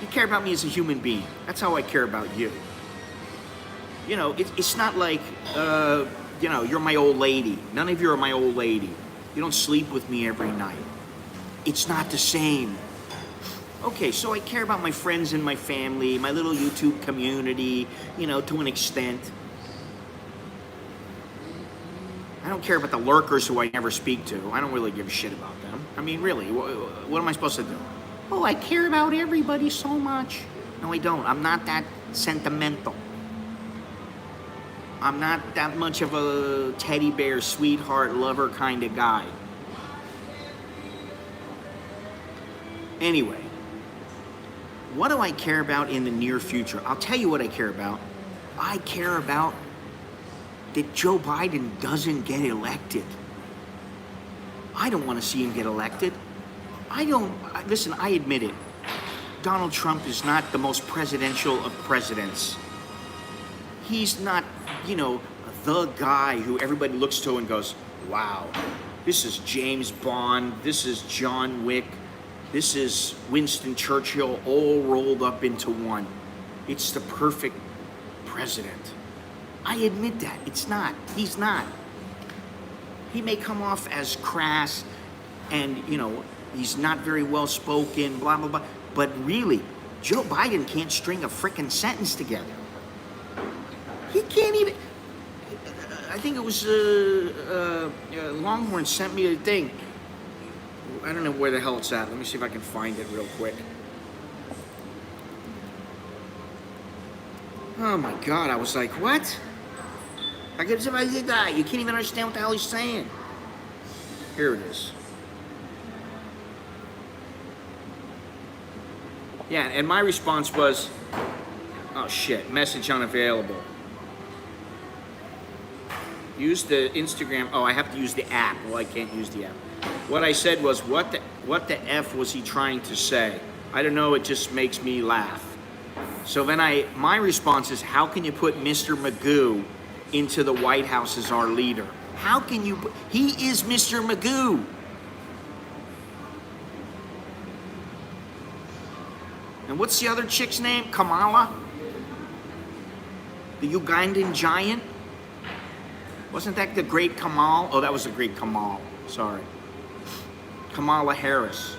[SPEAKER 1] You care about me as a human being. That's how I care about you. You know, it's not like, you know, you're my old lady. None of you are my old lady. You don't sleep with me every night. It's not the same. Okay, so I care about my friends and my family, my little YouTube community, you know, to an extent. I don't care about the lurkers who I never speak to. I don't really give a shit about them. I mean, really, what am I supposed to do? Oh, I care about everybody so much. No, I don't. I'm not that sentimental. I'm not that much of a teddy bear, sweetheart, lover kind of guy. Anyway, what do I care about in the near future? I'll tell you what I care about. I care about that Joe Biden doesn't get elected. I don't want to see him get elected. Listen, I admit it. Donald Trump is not the most presidential of presidents. He's not, you know, the guy who everybody looks to and goes, wow, this is James Bond, this is John Wick, this is Winston Churchill all rolled up into one. It's the perfect president. I admit that. It's not. He's not. He may come off as crass and, you know, he's not very well spoken, blah, blah, blah. But really, Joe Biden can't string a frickin' sentence together. He can't even. I think it was Longhorn sent me a thing. I don't know where the hell it's at. Let me see if I can find it real quick. Oh my God! I was like, what? I get somebody did that. You can't even understand what the hell he's saying. Here it is. Yeah, and my response was, oh shit, message unavailable. Use the Instagram. Oh, I have to use the app. Well, I can't use the app. What I said was, what the F was he trying to say? I don't know, it just makes me laugh. So then my response is, how can you put Mr. Magoo into the White House as our leader? How can you, he is Mr. Magoo. And what's the other chick's name? Kamala? The Ugandan giant? Wasn't that the great Kamal? Oh, that was the great Kamal. Sorry. Kamala Harris.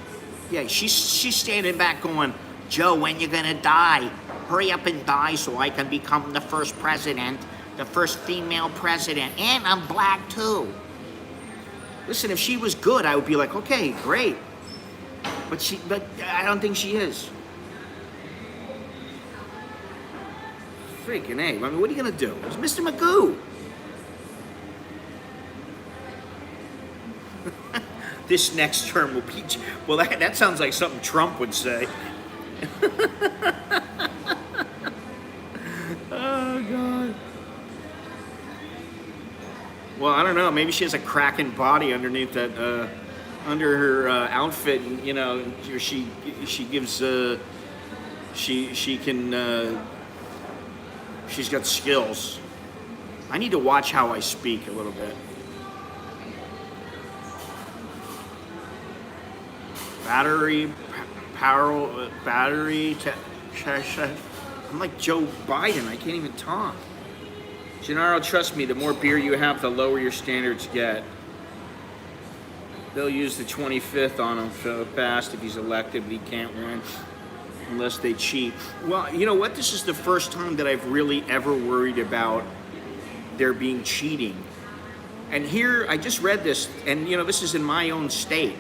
[SPEAKER 1] Yeah, she's standing back going, Joe, when you gonna die? Hurry up and die so I can become the first president, the first female president, and I'm black too. Listen, if she was good, I would be like, okay, great. But I don't think she is. Freaking A. I mean, what are you gonna do? It's Mr. Magoo. This next term will be, well, that sounds like something Trump would say. Oh, God. Well, I don't know. Maybe she has a cracking body underneath that, under her outfit, and she gives, she can, she's got skills. I need to watch how I speak a little bit. Battery, power, battery. I'm like Joe Biden. I can't even talk. Gennaro, trust me, the more beer you have, the lower your standards get. They'll use the 25th on him fast if he's elected, but he can't win unless they cheat. Well, you know what? This is the first time that I've really ever worried about there being cheating. And here, I just read this, and this is in my own state.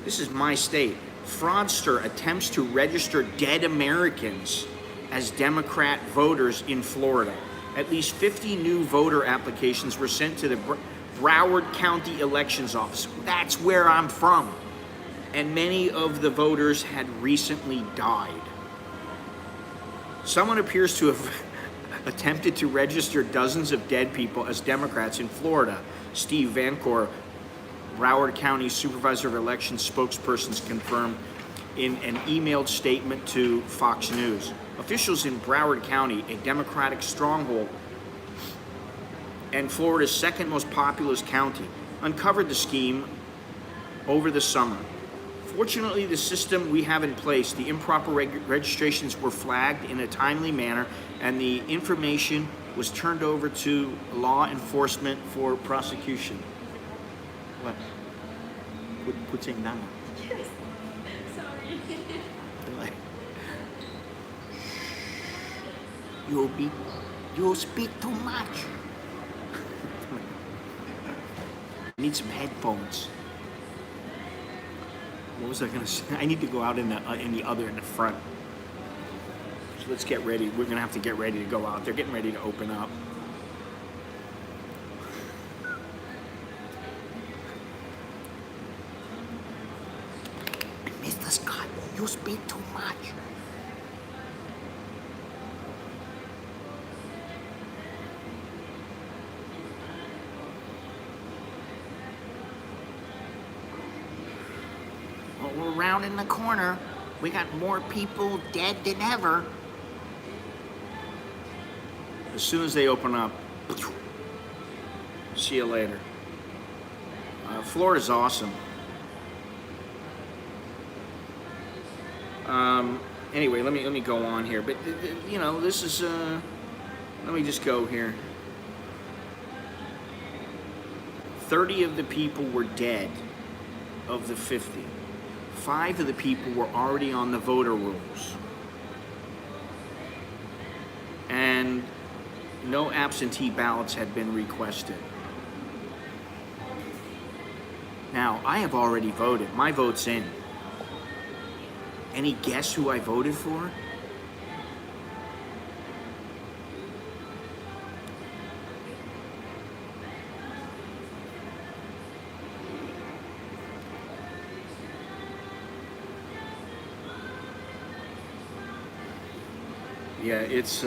[SPEAKER 1] This is my state. Fraudster attempts to register dead Americans as Democrat voters in Florida. At least 50 new voter applications were sent to the Broward County Elections Office. That's where I'm from. And many of the voters had recently died. Someone appears to have attempted to register dozens of dead people as Democrats in Florida. Steve Vancor, Broward County Supervisor of Elections spokespersons, confirmed in an emailed statement to Fox News. Officials in Broward County, a Democratic stronghold and Florida's second most populous county, uncovered the scheme over the summer. Fortunately, the system we have in place, the improper registrations were flagged in a timely manner, and the information was turned over to law enforcement for prosecution. What? Putting down.
[SPEAKER 3] Yes. Sorry.
[SPEAKER 2] You speak too much.
[SPEAKER 1] I need some headphones. What was I gonna say? I need to go out in the front. So let's get ready. We're gonna have to get ready to go out. They're getting ready to open up.
[SPEAKER 2] Mr. Scott, you speak too much. Well, we're rounding the corner. We got more people dead than ever.
[SPEAKER 1] As soon as they open up, see you later. Florida's awesome. Anyway, let me go on here. But this is. Let me just go here. 30 of the people were dead of the 50. 5 of the people were already on the voter rolls. And no absentee ballots had been requested. Now, I have already voted. My vote's in. Any guess who I voted for? Yeah, it's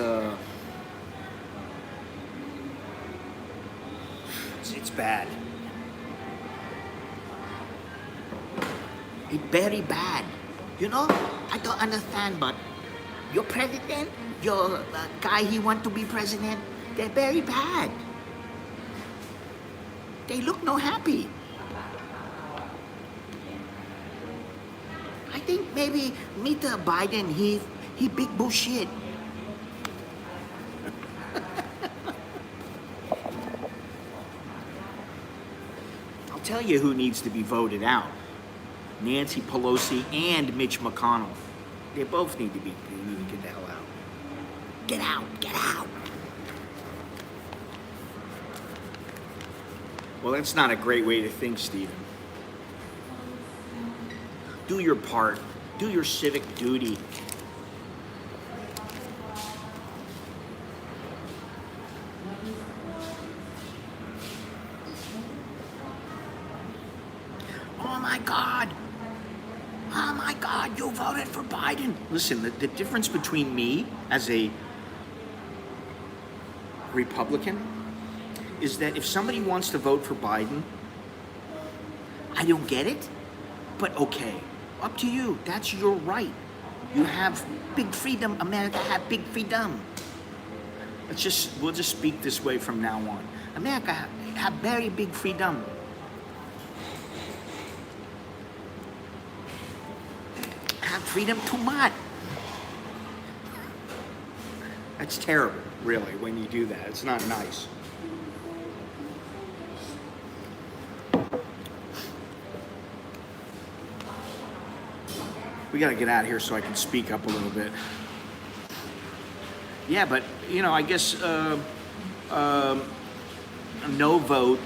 [SPEAKER 1] bad.
[SPEAKER 2] It's very bad. I don't understand, but your president, your guy he want to be president, they're very bad. They look no happy. I think maybe Mr. Biden, he big bullshit.
[SPEAKER 1] I'll tell you who needs to be voted out. Nancy Pelosi and Mitch McConnell. They both need to get the hell out.
[SPEAKER 2] Get out, get out.
[SPEAKER 1] Well, that's not a great way to think, Stephen. Do your part. Do your civic duty.
[SPEAKER 2] oh my God. Oh my God, you voted for Biden.
[SPEAKER 1] Listen, the difference between me as a Republican is that if somebody wants to vote for Biden, I don't get it, but okay, up to you. That's your right. You have big freedom. America have big freedom. We'll just speak this way from now on. America have very big freedom.
[SPEAKER 2] Have freedom too much.
[SPEAKER 1] That's terrible, really, when you do that. It's not nice. We gotta get out of here so I can speak up a little bit. Yeah, but, you know, I guess a no vote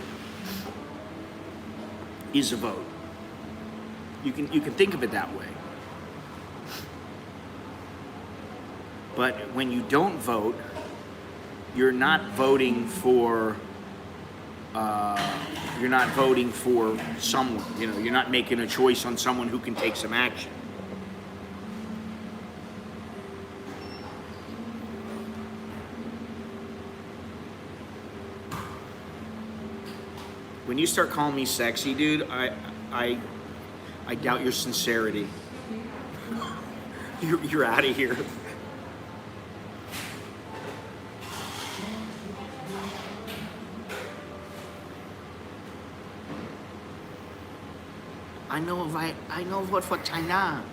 [SPEAKER 1] is a vote. You can think of it that way. But when you don't vote, you're not voting for someone. You know, you're not making a choice on someone who can take some action. When you start calling me sexy, dude, I doubt your sincerity. You're out of here.
[SPEAKER 2] I know vote for China.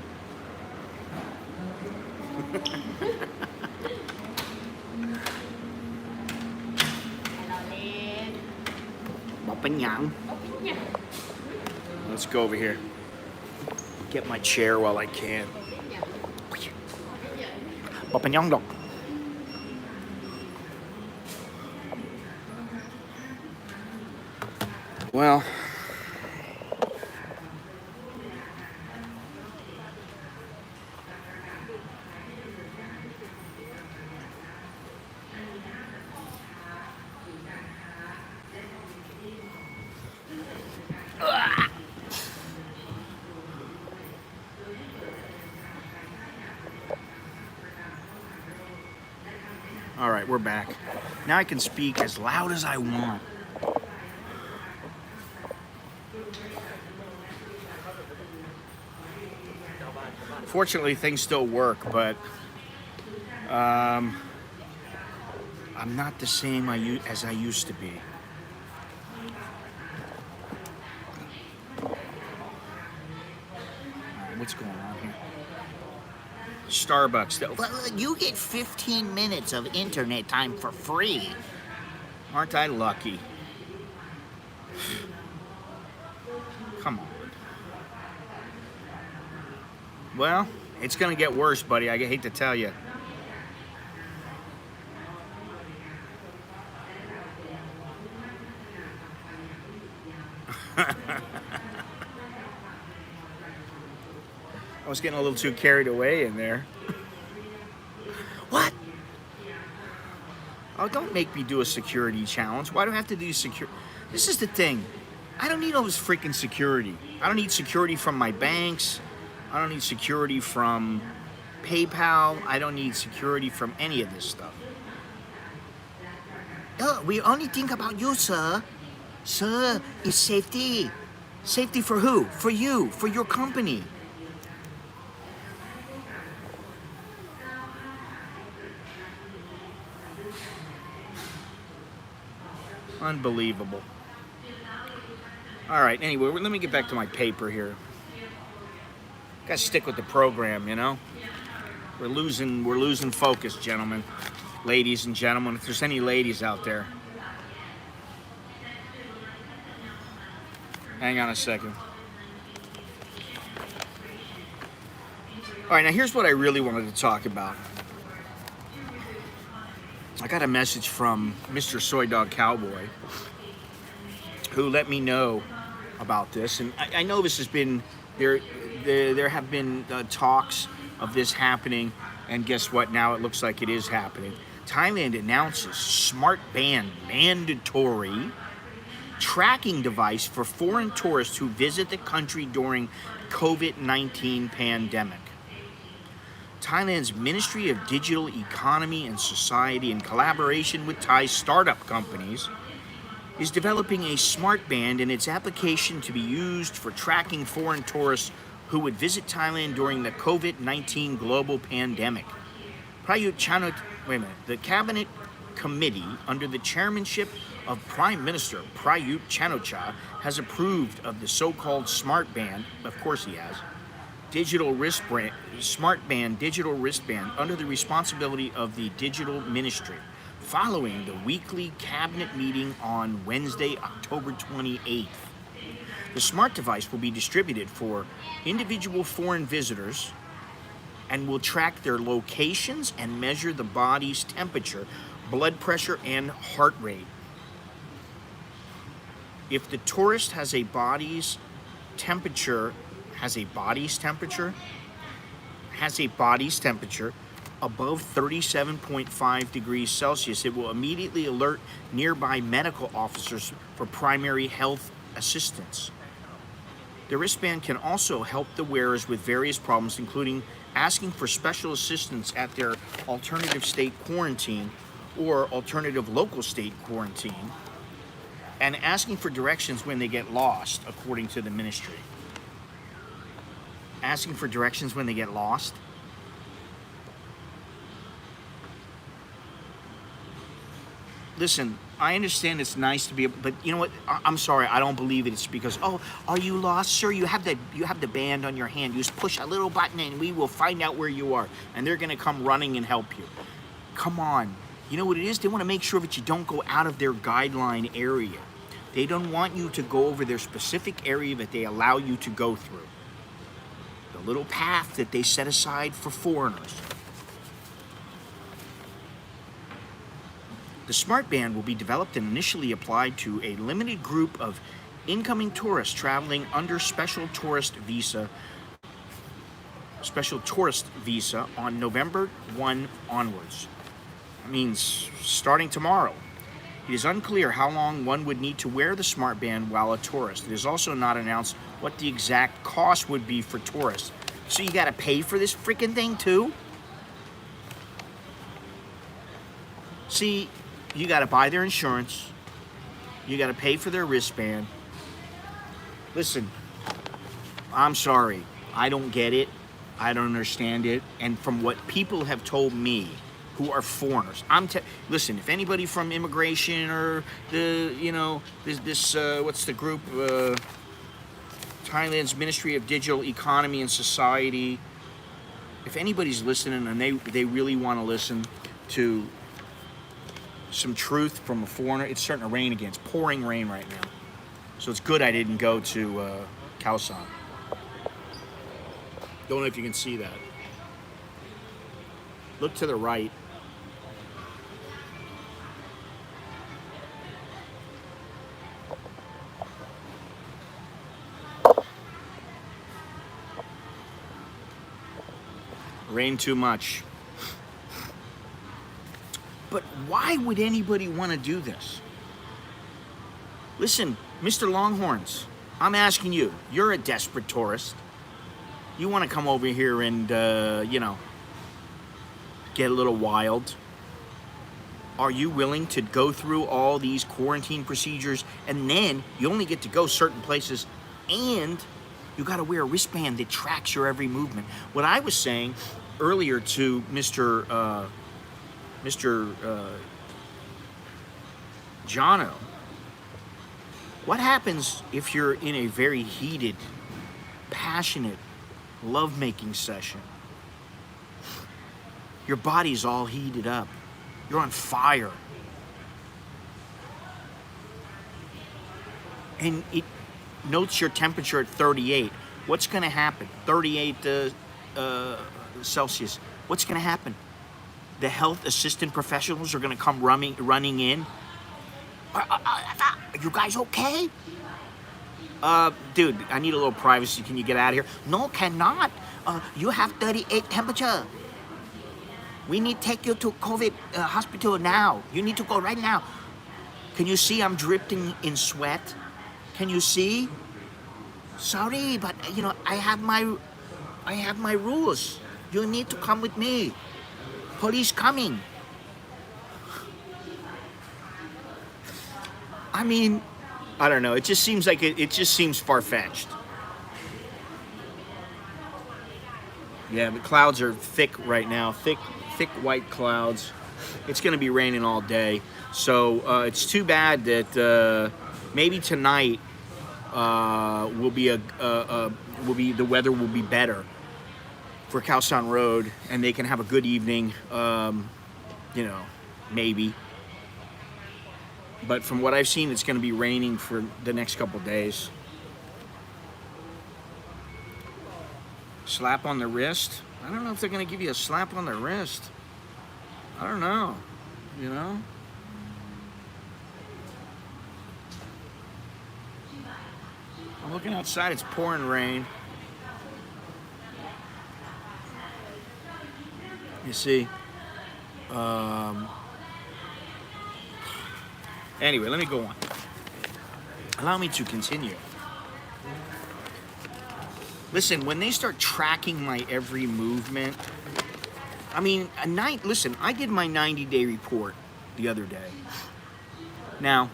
[SPEAKER 1] Let's go over here. Get my chair while I can. Well, all right, we're back. Now I can speak as loud as I want. Fortunately, things still work, but I'm not the same as I used to be. What's going on here? Starbucks.
[SPEAKER 2] Well, you get 15 minutes of internet time for free.
[SPEAKER 1] Aren't I lucky? Come on. Well, it's gonna get worse, buddy. I hate to tell you. I was getting a little too carried away in there.
[SPEAKER 2] What?
[SPEAKER 1] Oh, don't make me do a security challenge. Why do I have to do security? This is the thing. I don't need all this freaking security. I don't need security from my banks. I don't need security from PayPal. I don't need security from any of this stuff.
[SPEAKER 2] We only think about you, sir. Sir, it's safety. Safety for who? For you, for your company.
[SPEAKER 1] Unbelievable. All right, anyway, let me get back to my paper here. Gotta stick with the program, you know? We're losing focus, gentlemen. Ladies and gentlemen, if there's any ladies out there. Hang on a second. All right, now here's what I really wanted to talk about. I got a message from Mr. Soy Dog Cowboy who let me know about this, and I know this has been there have been talks of this happening, and guess what? Now it looks like it is happening. Thailand announces smart ban mandatory tracking device for foreign tourists who visit the country during COVID-19 pandemic. Thailand's Ministry of Digital Economy and Society, in collaboration with Thai startup companies, is developing a smart band and its application to be used for tracking foreign tourists who would visit Thailand during the COVID-19 global pandemic. The Cabinet Committee, under the chairmanship of Prime Minister Prayut Chan-o-cha, has approved of the so-called smart band, of course he has, smart band digital wristband under the responsibility of the Digital Ministry, following the weekly cabinet meeting on Wednesday, October 28th. The smart device will be distributed for individual foreign visitors and will track their locations and measure the body's temperature, blood pressure, and heart rate. If the tourist has a body's temperature above 37.5 degrees Celsius, it will immediately alert nearby medical officers for primary health assistance. The wristband can also help the wearers with various problems, including asking for special assistance at their alternative state quarantine or alternative local state quarantine, and asking for directions when they get lost, according to the ministry. Asking for directions when they get lost? Listen, I understand it's nice to be able, but you know what? I'm sorry, I don't believe it. It's because, oh, are you lost, sir? You have the band on your hand. You just push a little button and we will find out where you are. And they're gonna come running and help you. Come on. You know what it is? They want to make sure that you don't go out of their guideline area. They don't want you to go over their specific area that they allow you to go through. The little path that they set aside for foreigners. The smart band will be developed and initially applied to a limited group of incoming tourists traveling under special tourist visa on November 1 onwards. That means starting tomorrow. It is unclear how long one would need to wear the smart band while a tourist. It is also not announced what the exact cost would be for tourists. So you gotta pay for this freaking thing too? See, you gotta buy their insurance. You gotta pay for their wristband. Listen, I'm sorry. I don't get it. I don't understand it. And from what people have told me, who are foreigners, listen, if anybody from immigration or what's the group, Thailand's Ministry of Digital Economy and Society, if anybody's listening and they really want to listen to some truth from a foreigner, it's starting to rain again. It's pouring rain right now. So it's good I didn't go to Khao San. Don't know if you can see that. Look to the right. Rain too much. But why would anybody want to do this? Listen, Mr. Longhorns, I'm asking you, you're a desperate tourist. You want to come over here and, get a little wild. Are you willing to go through all these quarantine procedures and then you only get to go certain places and you got to wear a wristband that tracks your every movement? What I was saying earlier to Mr. Jono, what happens if you're in a very heated, passionate, lovemaking session? Your body's all heated up. You're on fire. And it notes your temperature at 38. What's going to happen? 38 Celsius. What's going to happen? The health assistant professionals are going to come running in. Are you guys okay? Dude, I need a little privacy. Can you get out of here? No, cannot. You have 38 temperature. We need to take you to COVID hospital now. You need to go right now.
[SPEAKER 2] Can you see I'm dripping in sweat? Can you see? Sorry, but I have my rules. You need to come with me. Police coming.
[SPEAKER 1] I mean, I don't know. It just seems like it just seems far-fetched. Yeah, the clouds are thick right now. Thick white clouds. It's going to be raining all day. So it's too bad that maybe tonight the weather will be better for Khao San Road, and they can have a good evening. Maybe. But from what I've seen, it's going to be raining for the next couple days. Slap on the wrist? I don't know if they're going to give you a slap on the wrist. I don't know. I'm looking outside. It's pouring rain. You see? Anyway, let me go on. Allow me to continue. Listen, when they start tracking my every movement, I mean, listen, I did my 90-day report the other day. Now,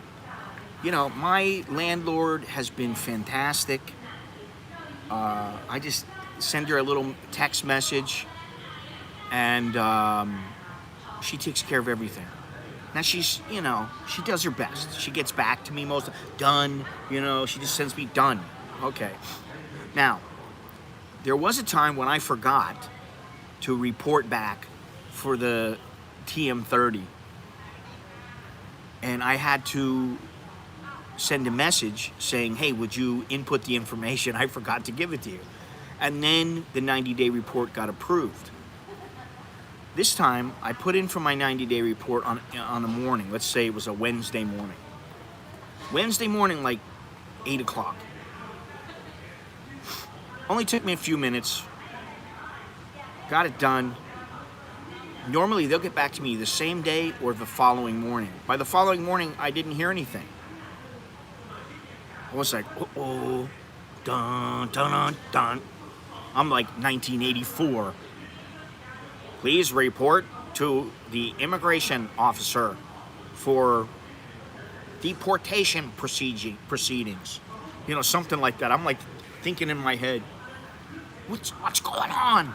[SPEAKER 1] my landlord has been fantastic. I just send her a little text message, and she takes care of everything. Now she's, she does her best. She gets back to me done, she just sends me done. Okay. Now, there was a time when I forgot to report back for the TM30. And I had to send a message saying, hey, would you input the information? I forgot to give it to you. And then the 90-day report got approved. This time, I put in for my 90-day report on a morning. Let's say it was a Wednesday morning. Wednesday morning, like 8 o'clock. Only took me a few minutes. Got it done. Normally, they'll get back to me the same day or the following morning. By the following morning, I didn't hear anything. I was like, uh-oh, dun, dun, dun, dun. I'm like 1984. Please report to the immigration officer for deportation proceedings. Something like that. I'm like thinking in my head, what's going on?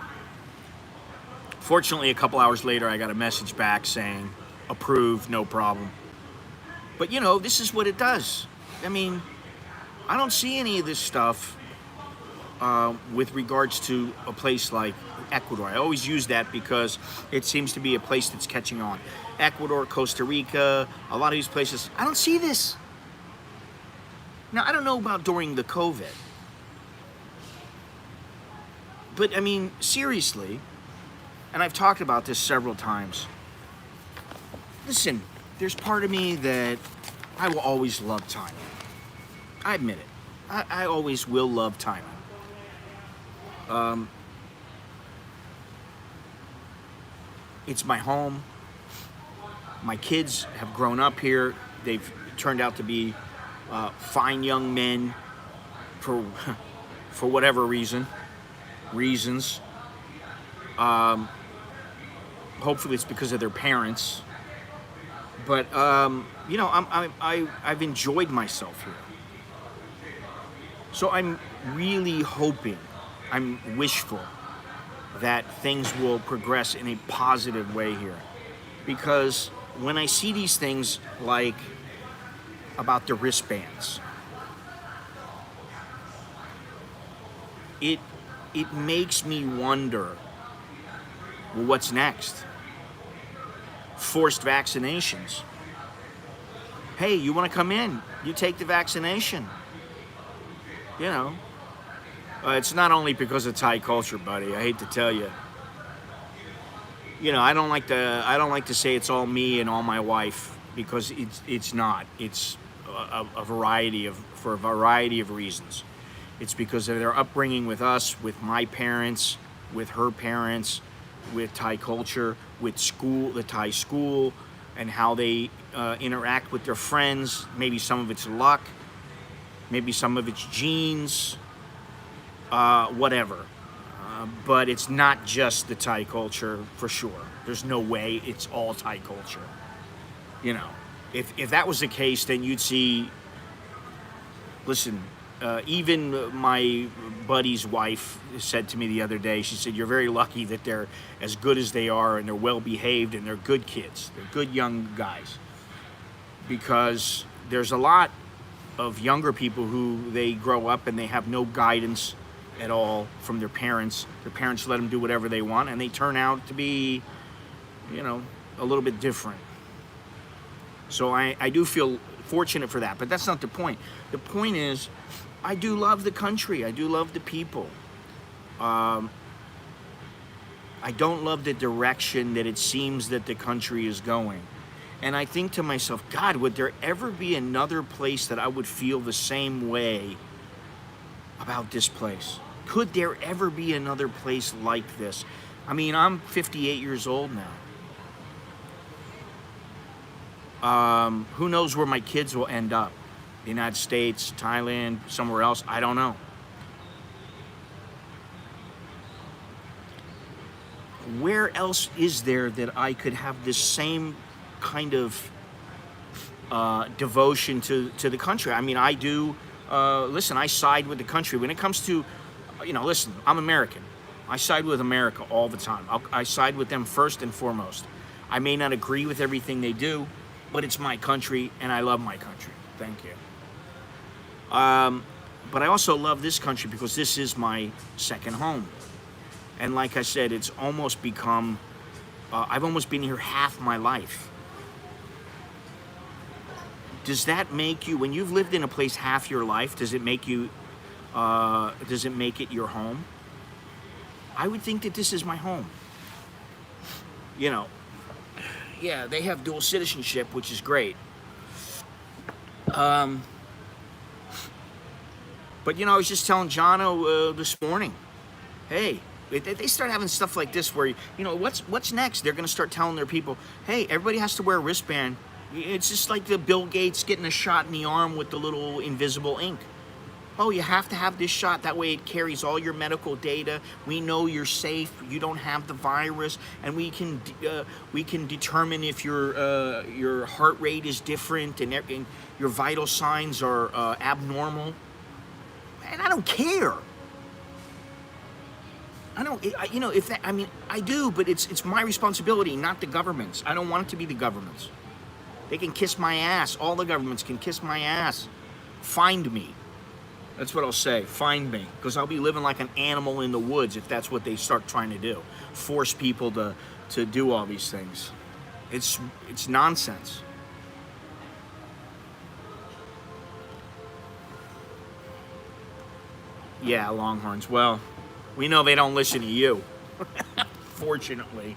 [SPEAKER 1] Fortunately, a couple hours later, I got a message back saying, approved, no problem. But this is what it does. I mean, I don't see any of this stuff with regards to a place like Ecuador. I always use that because it seems to be a place that's catching on. Ecuador, Costa Rica, a lot of these places, I don't see this. Now, I don't know about during the COVID. But, I mean, seriously, and I've talked about this several times. Listen, there's part of me that I will always love Thailand. I admit it. I always will love Thailand. It's my home. My kids have grown up here. They've turned out to be fine young men for whatever reasons. Hopefully it's because of their parents. But I've enjoyed myself here. So I'm really hoping, I'm wishful that things will progress in a positive way here. Because when I see these things like about the wristbands, it makes me wonder, well, what's next? Forced vaccinations. Hey, you want to come in? You take the vaccination. It's not only because of Thai culture, buddy. I hate to tell you. I don't like to say it's all me and all my wife, because it's not. It's for a variety of reasons. It's because of their upbringing with us, with my parents, with her parents, with Thai culture, with school, the Thai school, and how they interact with their friends. Maybe some of it's luck, maybe some of it's genes, whatever. But it's not just the Thai culture, for sure. There's no way it's all Thai culture. You know, if that was the case, then you'd see, listen, even my buddy's wife said to me the other day, she said, you're very lucky that they're as good as they are and they're well behaved and they're good kids. They're good young guys. Because there's a lot of younger people who they grow up and they have no guidance at all from their parents. Their parents let them do whatever they want and they turn out to be, you know, a little bit different. So I do feel fortunate for that, but that's not the point. The point is, I do love the country. I do love the people. I don't love the direction that it seems that the country is going. And I think to myself, God, would there ever be another place that I would feel the same way about this place? Could there ever be another place like this? I mean, I'm 58 years old now. Who knows where my kids will end up? The United States, Thailand, somewhere else, I don't know. Where else is there that I could have this same kind of devotion to the country? I mean, I do, listen, I side with the country. When it comes to, you know, listen, I'm American. I side with America all the time. I side with them first and foremost. I may not agree with everything they do, but it's my country and I love my country. Thank you. But I also love this country because this is my second home. And like I said, it's almost become, I've almost been here half my life. Does that make you, when you've lived in a place half your life, does it make you, does it make it your home? I would think that this is my home. You know, yeah, they have dual citizenship, which is great. But, you know, I was just telling Jono this morning, hey, they start having stuff like this where, you know, what's next? They're going to start telling their people, hey, everybody has to wear a wristband. It's just like the Bill Gates getting a shot in the arm with the little invisible ink. Oh, you have to have this shot. That way it carries all your medical data. We know you're safe. You don't have the virus. And we can determine if your heart rate is different and your vital signs are abnormal. And I don't care. I don't, you know, if that, I mean, I do, but it's my responsibility, not the government's. I don't want it to be the government's. They can kiss my ass. All the governments can kiss my ass. Find me. That's what I'll say. Find me. Because I'll be living like an animal in the woods if that's what they start trying to do. Force people to do all these things. It's nonsense. Yeah, Longhorns. Well, we know they don't listen to you. Fortunately.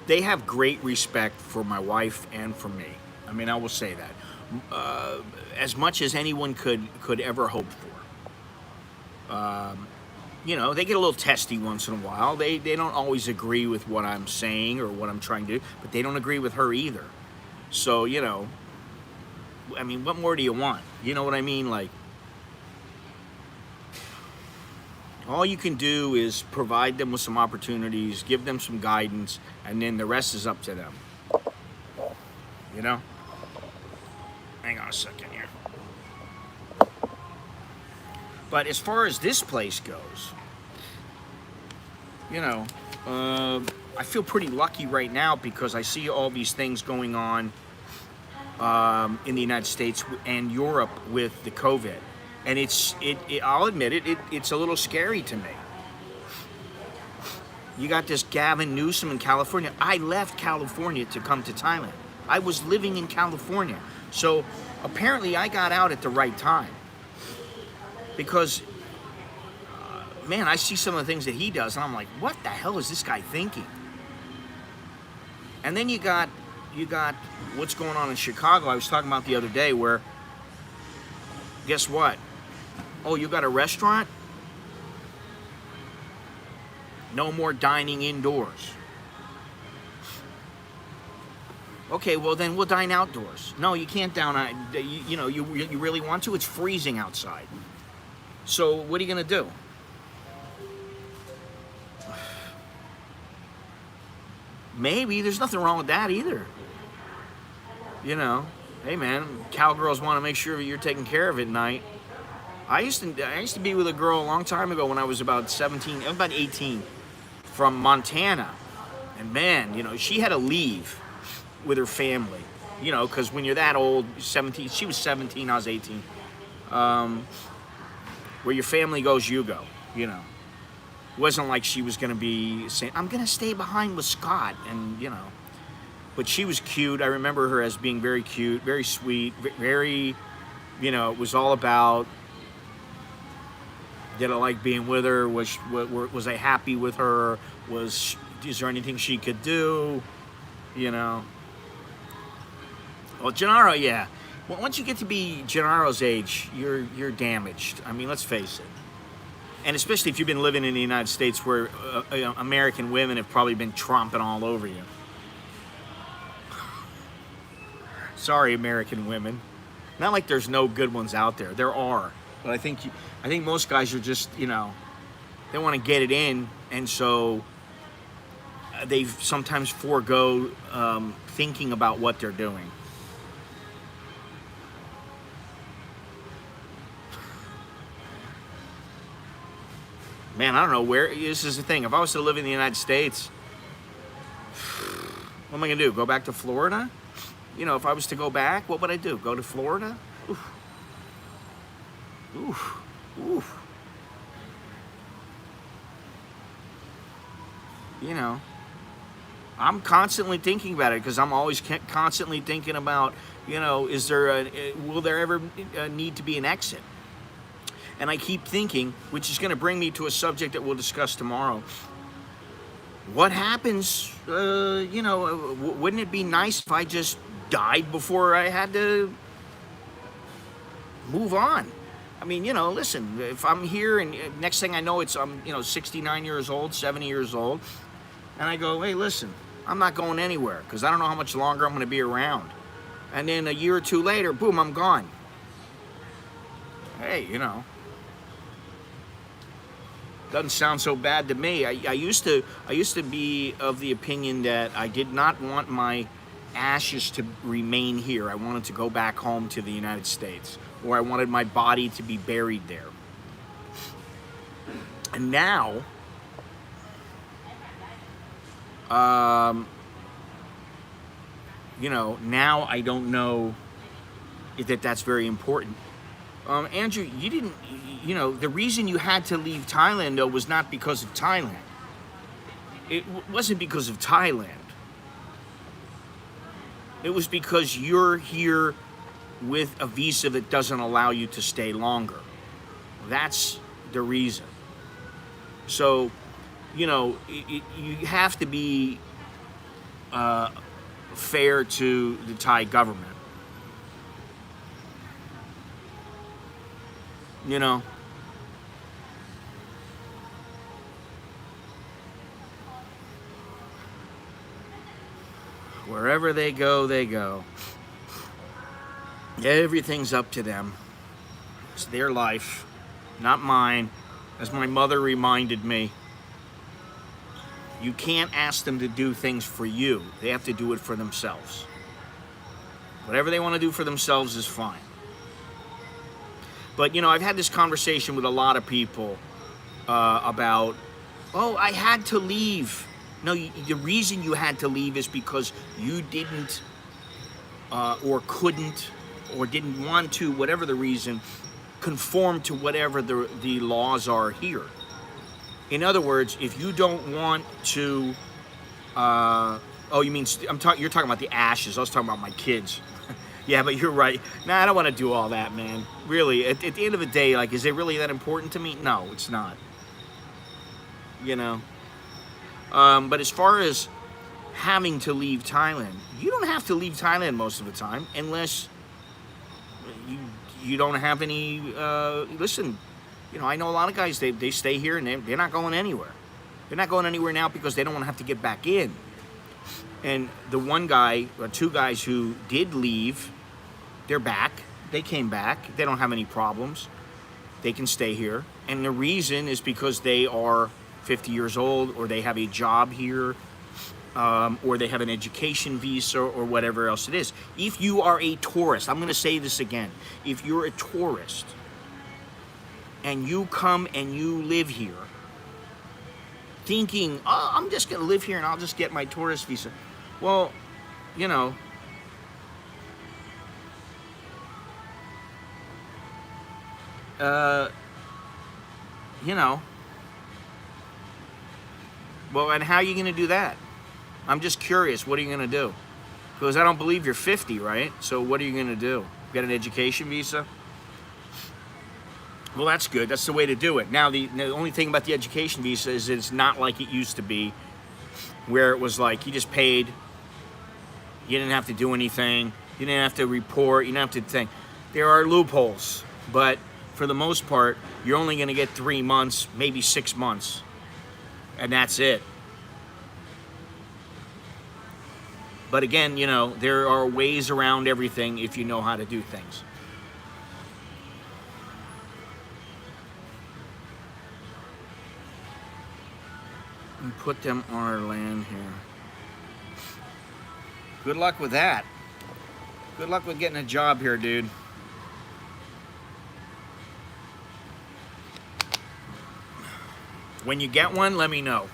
[SPEAKER 1] They have great respect for my wife and for me. I mean, I will say that. As much as anyone could ever hope for. You know, they get a little testy once in a while. They don't always agree with what I'm saying or what I'm trying to do, but they don't agree with her either. So, you know, I mean, what more do you want? You know what I mean? Like, all you can do is provide them with some opportunities, give them some guidance, and then the rest is up to them. You know? Hang on a second here. But as far as this place goes, you know, I feel pretty lucky right now because I see all these things going on in the United States and Europe with the COVID. And I'll admit it's a little scary to me. You got this Gavin Newsom in California. I left California to come to Thailand. I was living in California. So apparently I got out at the right time. Because, man, I see some of the things that he does, and I'm like, what the hell is this guy thinking? And then you got what's going on in Chicago. I was talking about the other day where, guess what? Oh, you got a restaurant? No more dining indoors. Okay, well then we'll dine outdoors. No, you can't you really want to? It's freezing outside. So what are you gonna do? Maybe there's nothing wrong with that either. You know, hey man, cowgirls want to make sure you're taking care of it at night. I used to be with a girl a long time ago when I was about 17, about 18, from Montana, and man, you know, she had to leave with her family. You know, because when you're that old, 17, she was 17, I was 18. Where your family goes, you go. You know. It wasn't like she was going to be saying, I'm going to stay behind with Scott, and, you know. But she was cute. I remember her as being very cute, very sweet, very, you know, it was all about, did I like being with her? Was I happy with her? Is there anything she could do? You know. Well, Gennaro, yeah. Well, once you get to be Gennaro's age, you're damaged. I mean, let's face it. And especially if you've been living in the United States where American women have probably been tromping all over you. Sorry, American women. Not like there's no good ones out there. There are. But I think most guys are just, you know, they want to get it in. And so they sometimes forego thinking about what they're doing. Man, I don't know where, this is the thing. If I was to live in the United States, what am I going to do? Go back to Florida? You know, if I was to go back, what would I do? Go to Florida? Oof. Oof. Oof. You know, I'm constantly thinking about it because I'm always constantly thinking about, you know, will there ever need to be an exit? And I keep thinking, which is going to bring me to a subject that we'll discuss tomorrow. What happens, you know, wouldn't it be nice if I just died before I had to move on? I mean, you know, listen, if I'm here and next thing I know, I'm, you know, 69 years old, 70 years old, and I go, hey, listen, I'm not going anywhere because I don't know how much longer I'm going to be around. And then a year or two later, boom, I'm gone. Hey, you know. Doesn't sound so bad to me. I used to be of the opinion that I did not want my ashes to remain here. I wanted to go back home to the United States, or I wanted my body to be buried there. And now, you know, now I don't know that that's very important. Andrew, you didn't, you know, the reason you had to leave Thailand, though, was not because of Thailand. It wasn't because of Thailand. It was because you're here with a visa that doesn't allow you to stay longer. That's the reason. So, you know, you have to be fair to the Thai government. You know, wherever they go, they go. Everything's up to them. It's their life, not mine. As my mother reminded me, you can't ask them to do things for you. They have to do it for themselves. Whatever they want to do for themselves is fine. But, you know, I've had this conversation with a lot of people about, oh, I had to leave. No, the reason you had to leave is because you didn't or couldn't or didn't want to, whatever the reason, conform to whatever the laws are here. In other words, if you don't want to, oh, you mean, you're talking about the ashes. I was talking about my kids. Yeah, but you're right. Nah, I don't want to do all that, man. Really, at the end of the day, like, is it really that important to me? No, it's not. You know? But as far as having to leave Thailand, you don't have to leave Thailand most of the time unless you don't have any, listen, you know, I know a lot of guys, they stay here and they're not going anywhere. They're not going anywhere now because they don't want to have to get back in. And the one guy, or two guys who did leave, they're back. They came back. They don't have any problems. They can stay here. And the reason is because they are 50 years old, or they have a job here, or they have an education visa, or whatever else it is. If you are a tourist, I'm going to say this again. If you're a tourist and you come and you live here thinking, oh, I'm just going to live here and I'll just get my tourist visa. Well, you know, well, and how are you going to do that? I'm just curious. What are you going to do? Because I don't believe you're 50, right? So what are you going to do? Get an education visa? Well, that's good. That's the way to do it. Now, the only thing about the education visa is it's not like it used to be, where it was like you just paid, you didn't have to do anything, you didn't have to report, you didn't have to think. There are loopholes, but for the most part, you're only going to get 3 months, maybe 6 months, and that's it. But again, you know, there are ways around everything if you know how to do things. And put them on our land here. Good luck with that. Good luck with getting a job here, dude. When you get one, let me know.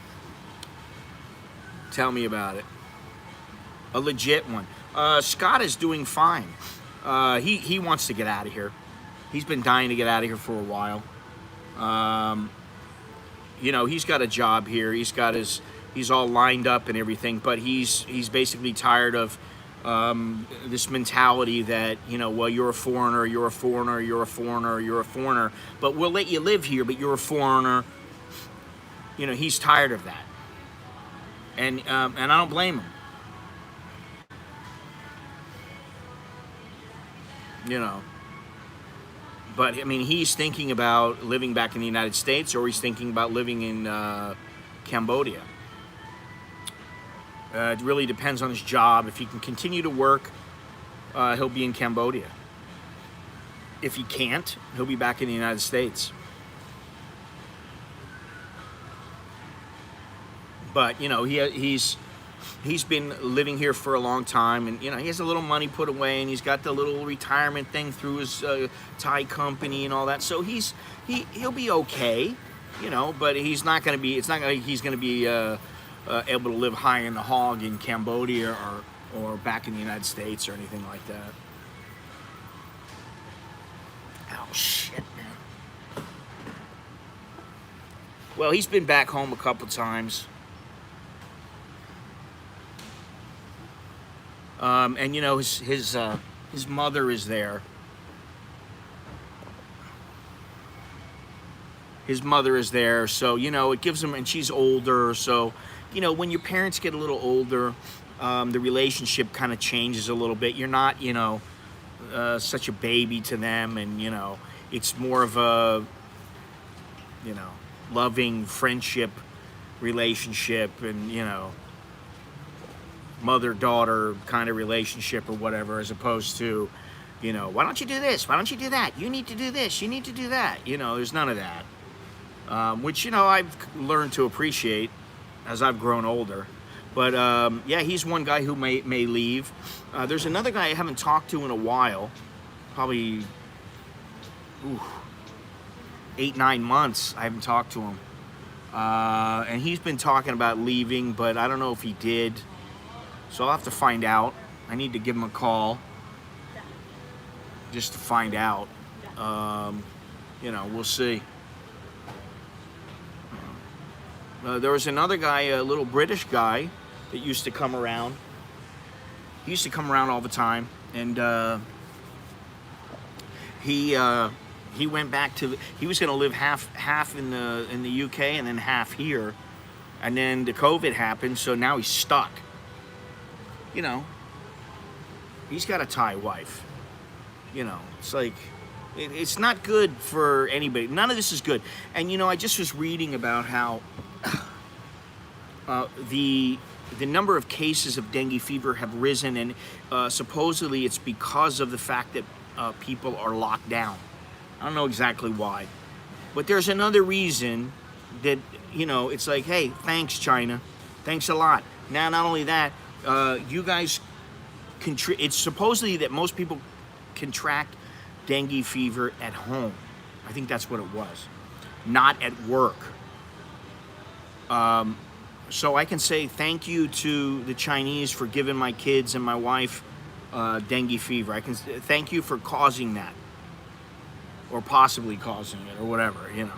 [SPEAKER 1] Tell me about it. A legit one. Scott is doing fine. He wants to get out of here. He's been dying to get out of here for a while. You know, he's got a job here. He's all lined up and everything, but he's basically tired of this mentality that, you know, well, you're a foreigner, you're a foreigner, you're a foreigner, you're a foreigner, but we'll let you live here, but you're a foreigner. You know, he's tired of that. And I don't blame him. You know, but I mean, he's thinking about living back in the United States, or he's thinking about living in Cambodia. It really depends on his job. If he can continue to work, he'll be in Cambodia. If he can't, he'll be back in the United States. But you know, he's been living here for a long time, and you know, he has a little money put away, and he's got the little retirement thing through his Thai company and all that. So he'll be okay, you know. But he's not going to be. It's not like he's going to be able to live high in the hog in Cambodia or back in the United States or anything like that. Oh shit, man. Well, he's been back home a couple times. And you know, his mother is there. His mother is there, so you know, it gives him, and she's older, so you know, when your parents get a little older, the relationship kind of changes a little bit. You're not, you know, such a baby to them, and you know, it's more of a, you know, loving friendship relationship, and you know, mother-daughter kind of relationship or whatever, as opposed to, you know, why don't you do this? Why don't you do that? You need to do this. You need to do that. You know, there's none of that. Which, you know, I've learned to appreciate as I've grown older. But, yeah, he's one guy who may leave. There's another guy I haven't talked to in a while. Probably 8-9 months I haven't talked to him. And he's been talking about leaving, but I don't know if he did. So I'll have to find out. I need to give him a call just to find out. You know, we'll see. There was another guy, a little British guy, that used to come around. He used to come around all the time, and he went back to. He was going to live half in the UK and then half here, and then the COVID happened, so now he's stuck. You know, he's got a Thai wife. You know, it's like, it's not good for anybody. None of this is good. And, you know, I just was reading about how the number of cases of dengue fever have risen, and supposedly it's because of the fact that people are locked down. I don't know exactly why, but there's another reason that, you know, it's like, hey, thanks China, thanks a lot. Now, not only that, you guys it's supposedly that most people contract dengue fever at home. I think that's what it was, not at work. So I can say thank you to the Chinese for giving my kids and my wife dengue fever. I can thank you for causing that, or possibly causing it, or whatever, you know.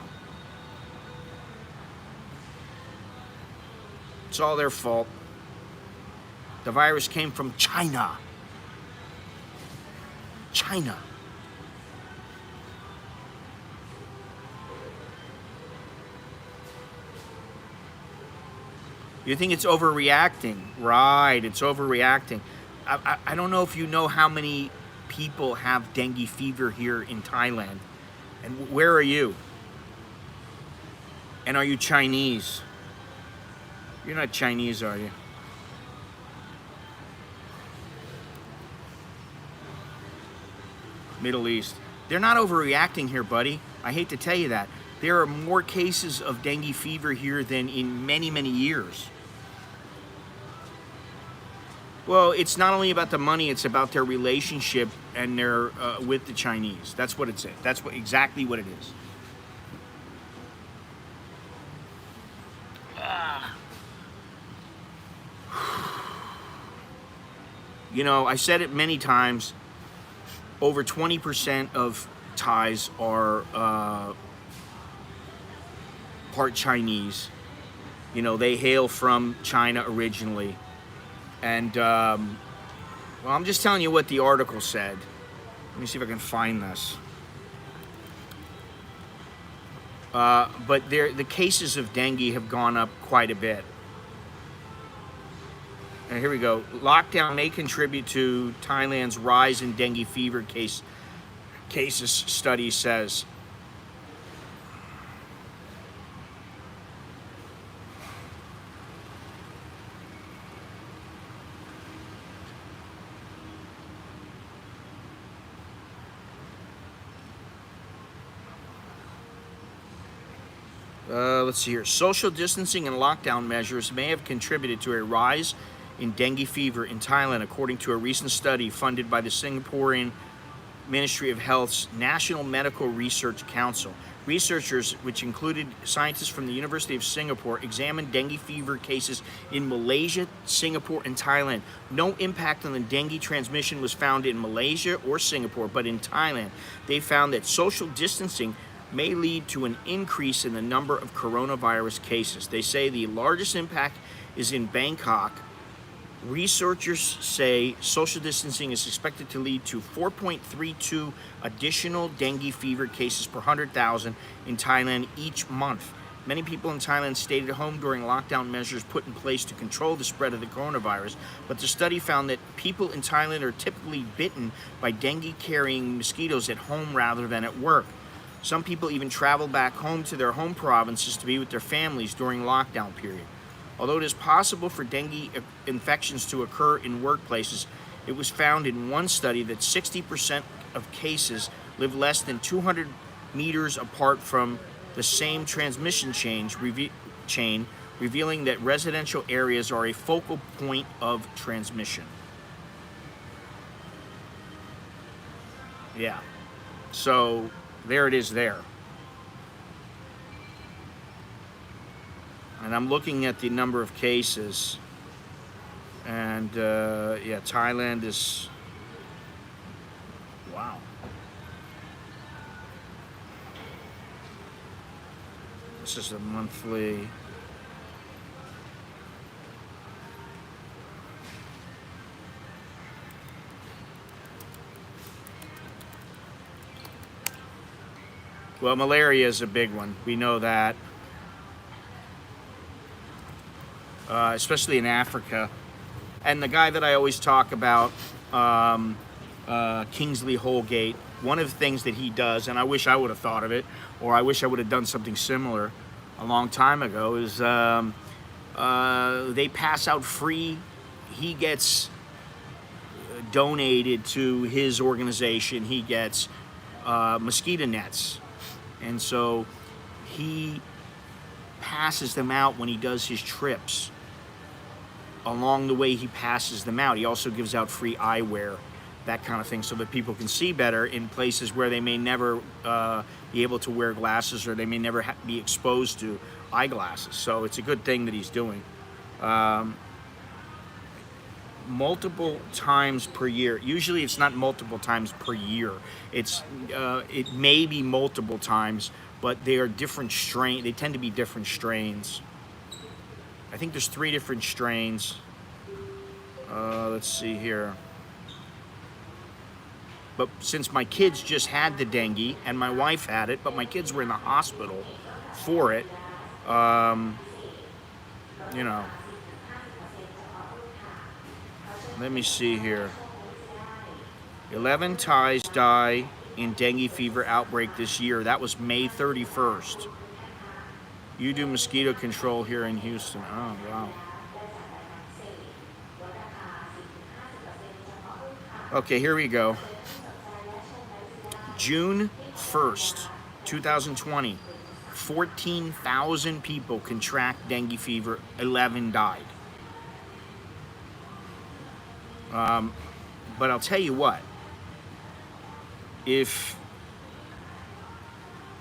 [SPEAKER 1] It's all their fault. The virus came from China. China. You think it's overreacting? Right, it's overreacting. I don't know if you know how many people have dengue fever here in Thailand. And where are you? And are you Chinese? You're not Chinese, are you? Middle East. They're not overreacting here, buddy. I hate to tell you that. There are more cases of dengue fever here than in many, many years. Well, it's not only about the money, it's about their relationship and their with the Chinese. That's what it's. That's exactly what it is. You know, I said it many times. Over 20% of Thais are part Chinese. You know, they hail from China originally. And, well, I'm just telling you what the article said. Let me see if I can find this. But the cases of dengue have gone up quite a bit. And here we go. Lockdown may contribute to Thailand's rise in dengue fever cases, study says. Let's see here. Social distancing and lockdown measures may have contributed to a rise in dengue fever in Thailand, according to a recent study funded by the Singaporean Ministry of Health's National Medical Research Council. Researchers, which included scientists from the University of Singapore, examined dengue fever cases in Malaysia, Singapore, and Thailand. No impact on the dengue transmission was found in Malaysia or Singapore, but in Thailand, they found that social distancing may lead to an increase in the number of coronavirus cases. They say the largest impact is in Bangkok. Researchers say social distancing is expected to lead to 4.32 additional dengue fever cases per 100,000 in Thailand each month. Many people in Thailand stayed at home during lockdown measures put in place to control the spread of the coronavirus, but the study found that people in Thailand are typically bitten by dengue-carrying mosquitoes at home rather than at work. Some people even travel back home to their home provinces to be with their families during lockdown period. Although it is possible for dengue infections to occur in workplaces, it was found in one study that 60% of cases live less than 200 meters apart from the same transmission chain, revealing that residential areas are a focal point of transmission. Yeah, so there it is there. And I'm looking at the number of cases, and yeah, Thailand is, wow. This is a monthly. Well, malaria is a big one. We know that. Especially in Africa. And the guy that I always talk about, Kingsley Holgate, one of the things that he does, and I wish I would have thought of it, or I wish I would have done something similar a long time ago, is They pass out free. He gets donated to his organization. He gets mosquito nets, and so he passes them out when he does his trips. Along the way he passes them out, he also gives out free eyewear, that kind of thing, so that people can see better in places where they may never be able to wear glasses, or they may never be exposed to eyeglasses. So it's a good thing that he's doing. Multiple times per year. Usually it's not multiple times per year. It may be multiple times, but they are different strain. They tend to be different strains. I think there's 3 different strains. Let's see here. But since my kids just had the dengue and my wife had it, but my kids were in the hospital for it, you know. Let me see here. 11 Thais die in dengue fever outbreak this year. That was May 31st. You do mosquito control here in Houston. Oh, wow. Okay, here we go. June 1st, 2020. 14,000 people contract dengue fever. 11 died. But I'll tell you what, if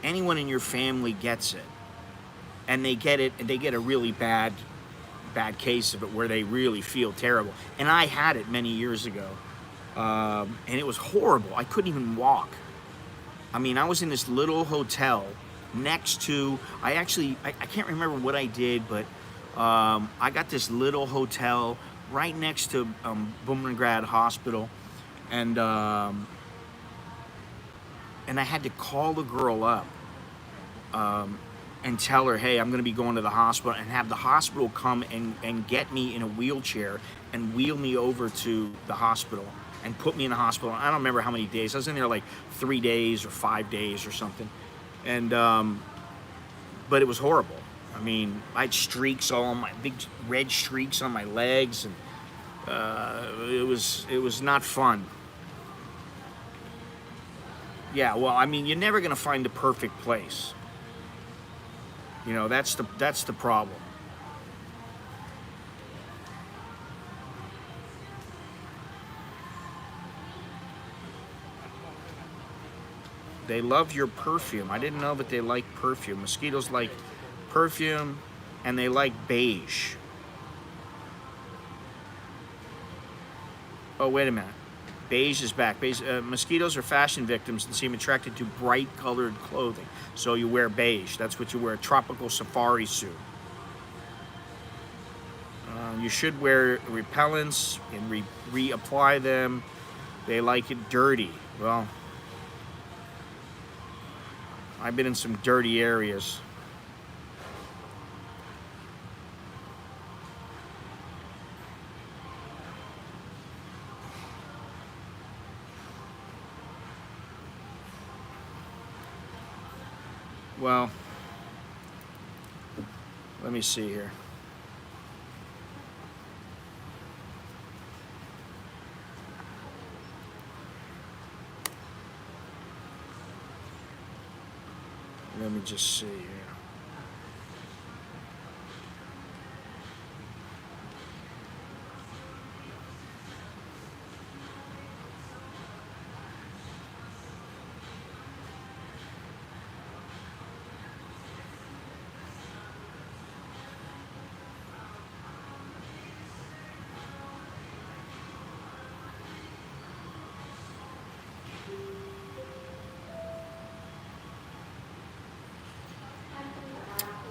[SPEAKER 1] anyone in your family gets it, and they get it, and they get a really bad case of it where they really feel terrible, and I had it many years ago, and it was horrible. I couldn't even walk. I mean, I was in this little hotel next to, I can't remember what I did, but I got this little hotel right next to Bumrungrad Hospital, and I had to call the girl up and tell her, hey, I'm going to be going to the hospital, and have the hospital come and get me in a wheelchair and wheel me over to the hospital and put me in the hospital. I don't remember how many days. I was in there like 3 days or 5 days or something, and but it was horrible. I mean, I had streaks all on my, big red streaks on my legs, and it was not fun. Yeah, well, I mean, you're never gonna find the perfect place. You know, that's the problem. They love your perfume. I didn't know that they like perfume. Mosquitoes like perfume, and they like beige. Oh, wait a minute. Beige is back. Beige, mosquitoes are fashion victims and seem attracted to bright colored clothing. So you wear beige. That's what you wear, a tropical safari suit. You should wear repellents and reapply them. They like it dirty. Well, I've been in some dirty areas. Well, let me see here. Let me just see here.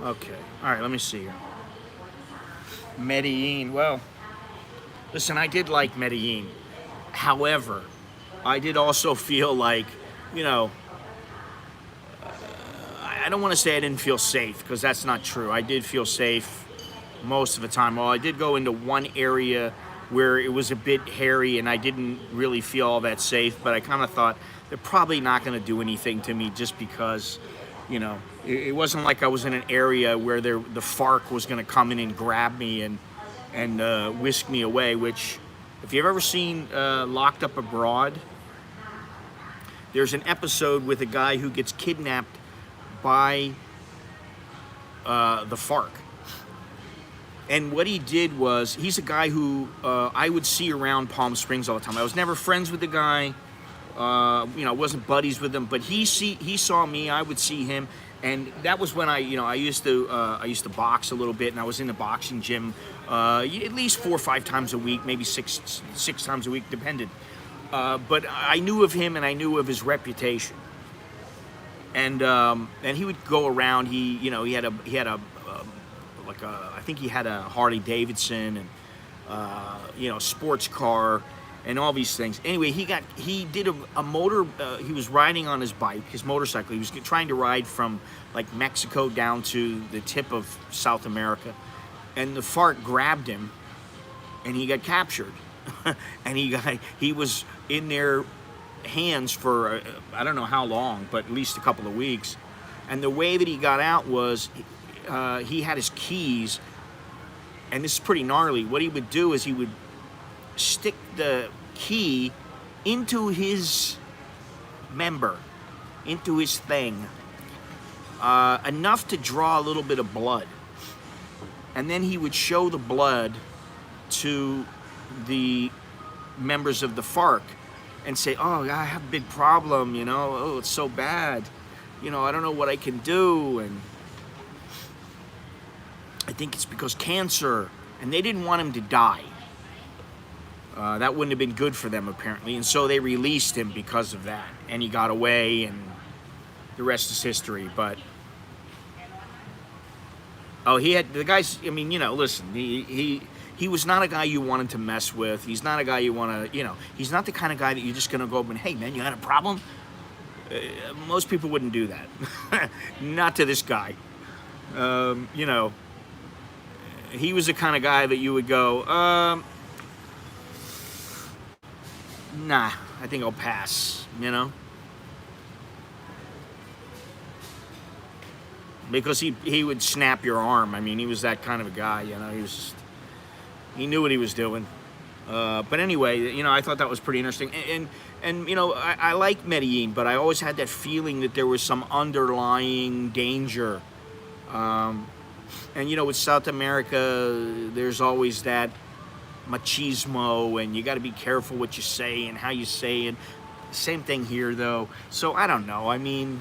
[SPEAKER 1] Okay, all right, let me see here. Medellin, well, listen, I did like Medellin. However, I did also feel like, you know, I don't want to say I didn't feel safe, because that's not true. I did feel safe most of the time. Well, I did go into one area where it was a bit hairy and I didn't really feel all that safe, but I kind of thought they're probably not going to do anything to me just because You know, it wasn't like I was in an area where the FARC was going to come in and grab me and whisk me away. Which, if you've ever seen Locked Up Abroad, there's an episode with a guy who gets kidnapped by the FARC. And what he did was, he's a guy who I would see around Palm Springs all the time. I was never friends with the guy. You know, I wasn't buddies with him, but he saw me. I would see him, and that was when I used to box a little bit, and I was in the boxing gym at least 4 or 5 times a week, maybe six times a week, depended. But I knew of him, and I knew of his reputation. And he would go around. He had a I think he had a Harley Davidson and sports car and all these things. Anyway, he did a motor. He was riding on his bike, his motorcycle. He was trying to ride from like Mexico down to the tip of South America, and the FARC grabbed him, and he got captured, and he was in their hands for I don't know how long, but at least a couple of weeks. And the way that he got out was he had his keys, and this is pretty gnarly. What he would do is he would stick the key into his member, into his thing, enough to draw a little bit of blood, and then he would show the blood to the members of the FARC and say, "Oh, I have a big problem, oh, it's so bad, I don't know what I can do, and I think it's because cancer," and they didn't want him to die. That wouldn't have been good for them, apparently, and so they released him because of that, and he got away, and the rest is history. But he had the guys. I mean, listen, he was not a guy you wanted to mess with. He's not a guy you want to, he's not the kind of guy that you're just gonna go up and, "Hey, man, you got a problem?" Most people wouldn't do that. Not to this guy. He was the kind of guy that you would go, "Nah, I think I'll pass," because he would snap your arm. I mean, he was that kind of a guy, he knew what he was doing. But anyway, I thought that was pretty interesting. And I like Medellin, but I always had that feeling that there was some underlying danger. And with South America, there's always that machismo, and you got to be careful what you say and how you say it. Same thing here, though. So I don't know. I mean,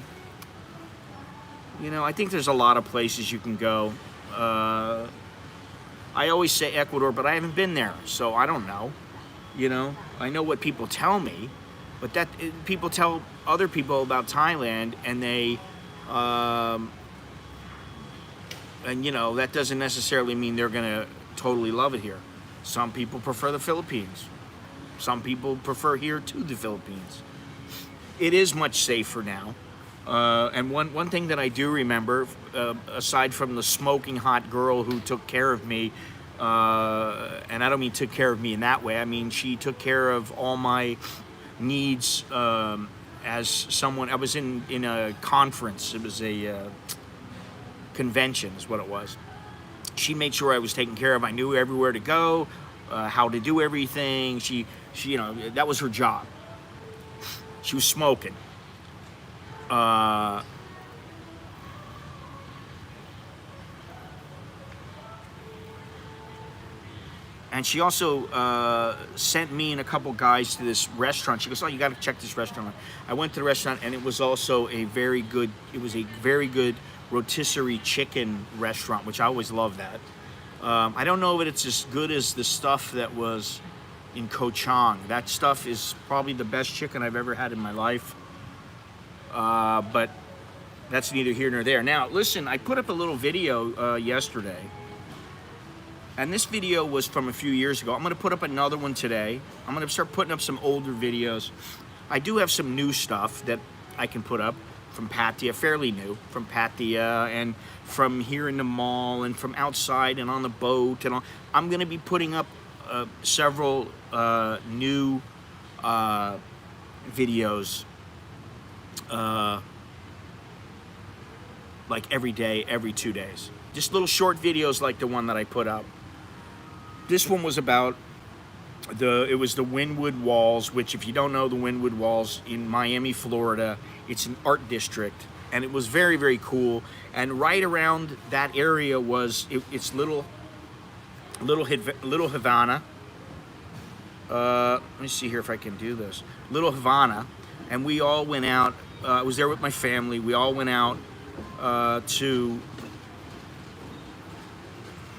[SPEAKER 1] I think there's a lot of places you can go. I always say Ecuador, but I haven't been there, so I don't know. I know what people tell me, but people tell other people about Thailand, and they that doesn't necessarily mean they're gonna totally love it here. Some people prefer the Philippines. Some people prefer here to the Philippines. It is much safer now. And one thing that I do remember, aside from the smoking hot girl who took care of me, and I don't mean took care of me in that way, I mean she took care of all my needs as someone. I was in a conference. It was a convention is what it was. She made sure I was taken care of. I knew everywhere to go, how to do everything. She that was her job. She was smoking. And she also sent me and a couple guys to this restaurant. She goes, "Oh, you got to check this restaurant out." I went to the restaurant, and it was also a very good rotisserie chicken restaurant, which I always love that. I don't know if it's as good as the stuff that was in Koh Chang. That stuff is probably the best chicken I've ever had in my life. But that's neither here nor there. Now, listen, I put up a little video yesterday, and this video was from a few years ago. I'm going to put up another one today. I'm going to start putting up some older videos. I do have some new stuff that I can put up from Pattaya, fairly new, from Pattaya, and from here in the mall, and from outside, and on the boat, and all. I'm going to be putting up several new videos like every day, every 2 days. Just little short videos like the one that I put up. This one was about it was the Wynwood Walls, which if you don't know the Wynwood Walls in Miami, Florida, it's an art district, and it was very, very cool. And right around that area was it's little Havana. Let me see here if I can do this. Little Havana, and we all went out. I was there with my family. We all went out to.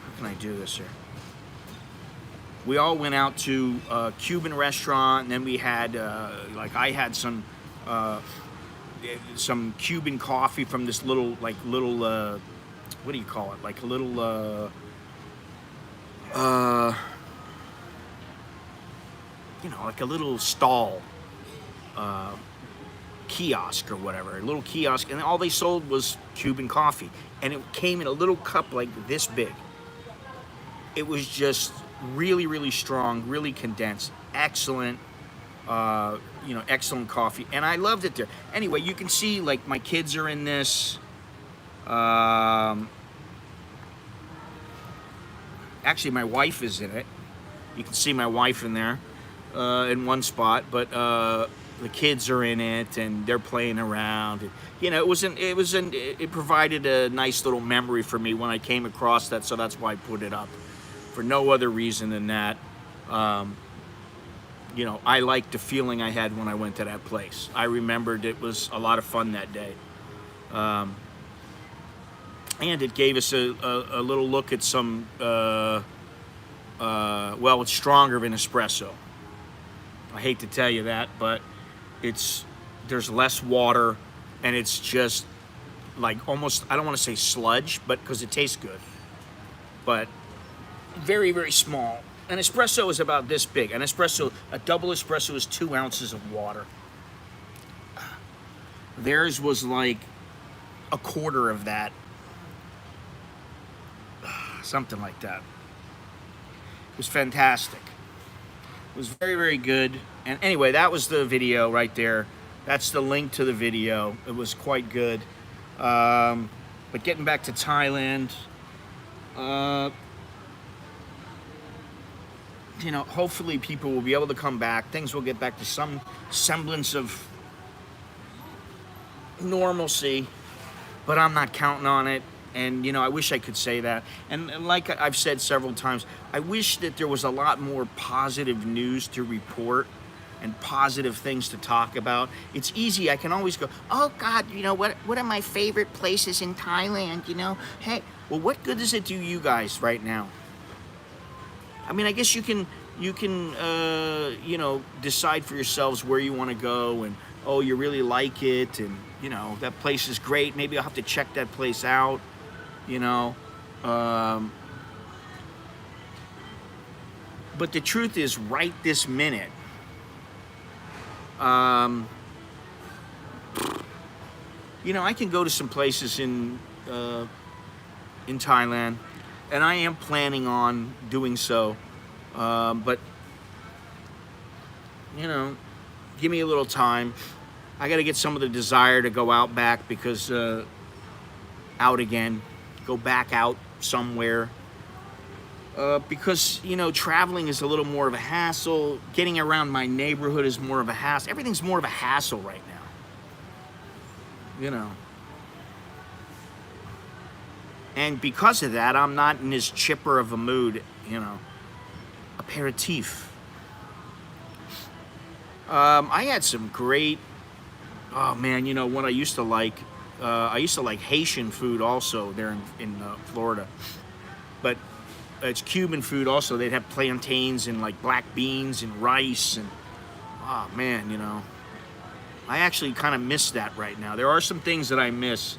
[SPEAKER 1] How can I do this here? We all went out to a Cuban restaurant, and then we had, like, I had some Cuban coffee from this little, what do you call it? Like a little, like a little stall, kiosk or whatever, a little kiosk, and all they sold was Cuban coffee, and it came in a little cup like this big. It was just really, really strong, really condensed, excellent, excellent coffee, and I loved it there. Anyway, you can see, like, my kids are in this. Actually, my wife is in it. You can see my wife in there, in one spot, but the kids are in it, and they're playing around. It provided a nice little memory for me when I came across that, so that's why I put it up. For no other reason than that, I liked the feeling I had when I went to that place. I remembered it was a lot of fun that day. And it gave us a little look at some, it's stronger than espresso. I hate to tell you that, but there's less water, and it's just like almost, I don't want to say sludge, but because it tastes good. But very, very small. An espresso is about this big. A double espresso is 2 ounces of water. Theirs was like a quarter of that. Something like that. It was fantastic. It was very, very good. And anyway, that was the video right there. That's the link to the video. It was quite good. But getting back to Thailand, hopefully people will be able to come back. Things will get back to some semblance of normalcy, but I'm not counting on it. And, I wish I could say that. And like I've said several times, I wish that there was a lot more positive news to report and positive things to talk about. It's easy. I can always go, oh, God, what are my favorite places in Thailand, Hey, well, what good does it do you guys right now? I mean, I guess you can decide for yourselves where you want to go, and, oh, you really like it, and, that place is great. Maybe I'll have to check that place out, But the truth is, right this minute, I can go to some places in Thailand, and I am planning on doing so. But give me a little time. I got to get some of the desire to go out back, because go back out somewhere. Because traveling is a little more of a hassle. Getting around my neighborhood is more of a hassle. Everything's more of a hassle right now. And because of that, I'm not in as chipper of a mood, Aperitif. I had some great, what I used to like. I used to like Haitian food also there in Florida. But it's Cuban food also. They'd have plantains and like black beans and rice. And, I actually kind of miss that right now. There are some things that I miss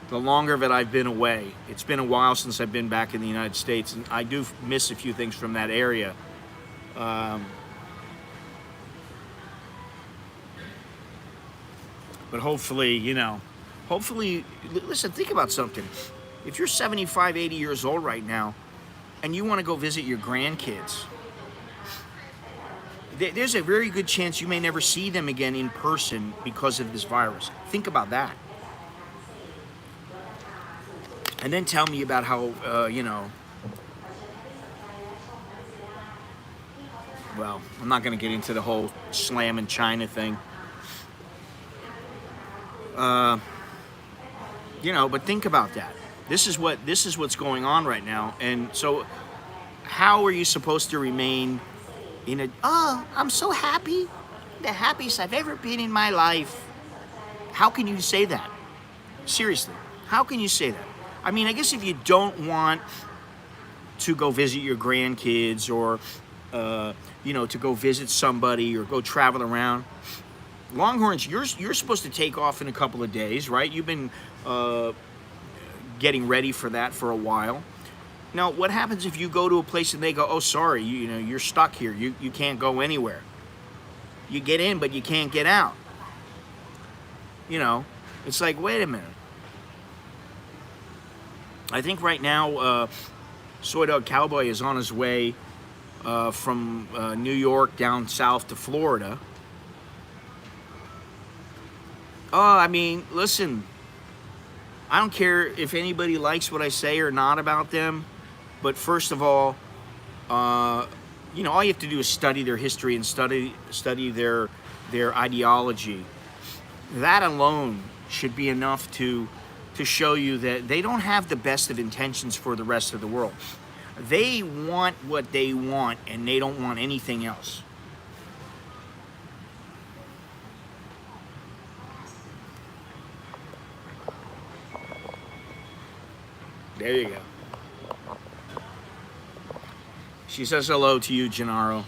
[SPEAKER 1] the longer that I've been away. It's been a while since I've been back in the United States, and I do miss a few things from that area. But hopefully, listen, think about something. If you're 75, 80 years old right now, and you want to go visit your grandkids, there's a very good chance you may never see them again in person because of this virus. Think about that. And then tell me about how, you know, well, I'm not going to get into the whole slamming China thing. You know, but think about that. This is what's going on right now. And so how are you supposed to remain in a, oh, I'm so happy, the happiest I've ever been in my life. How can you say that? Seriously, how can you say that? I mean, I guess if you don't want to go visit your grandkids or, you know, to go visit somebody or go travel around, Longhorns, you're supposed to take off in a couple of days, right? You've been getting ready for that for a while. Now, what happens if you go to a place and they go, oh, sorry, you know, you're stuck here. You can't go anywhere. You get in, but you can't get out. You know, it's like, wait a minute. I think right now, Soy Dog Cowboy is on his way from New York down south to Florida. Oh, I mean, listen, I don't care if anybody likes what I say or not about them, but first of all, you know, all you have to do is study their history and study their ideology. That alone should be enough to show you that they don't have the best of intentions for the rest of the world. They want what they want, and they don't want anything else. There you go. She says hello to you, Gennaro.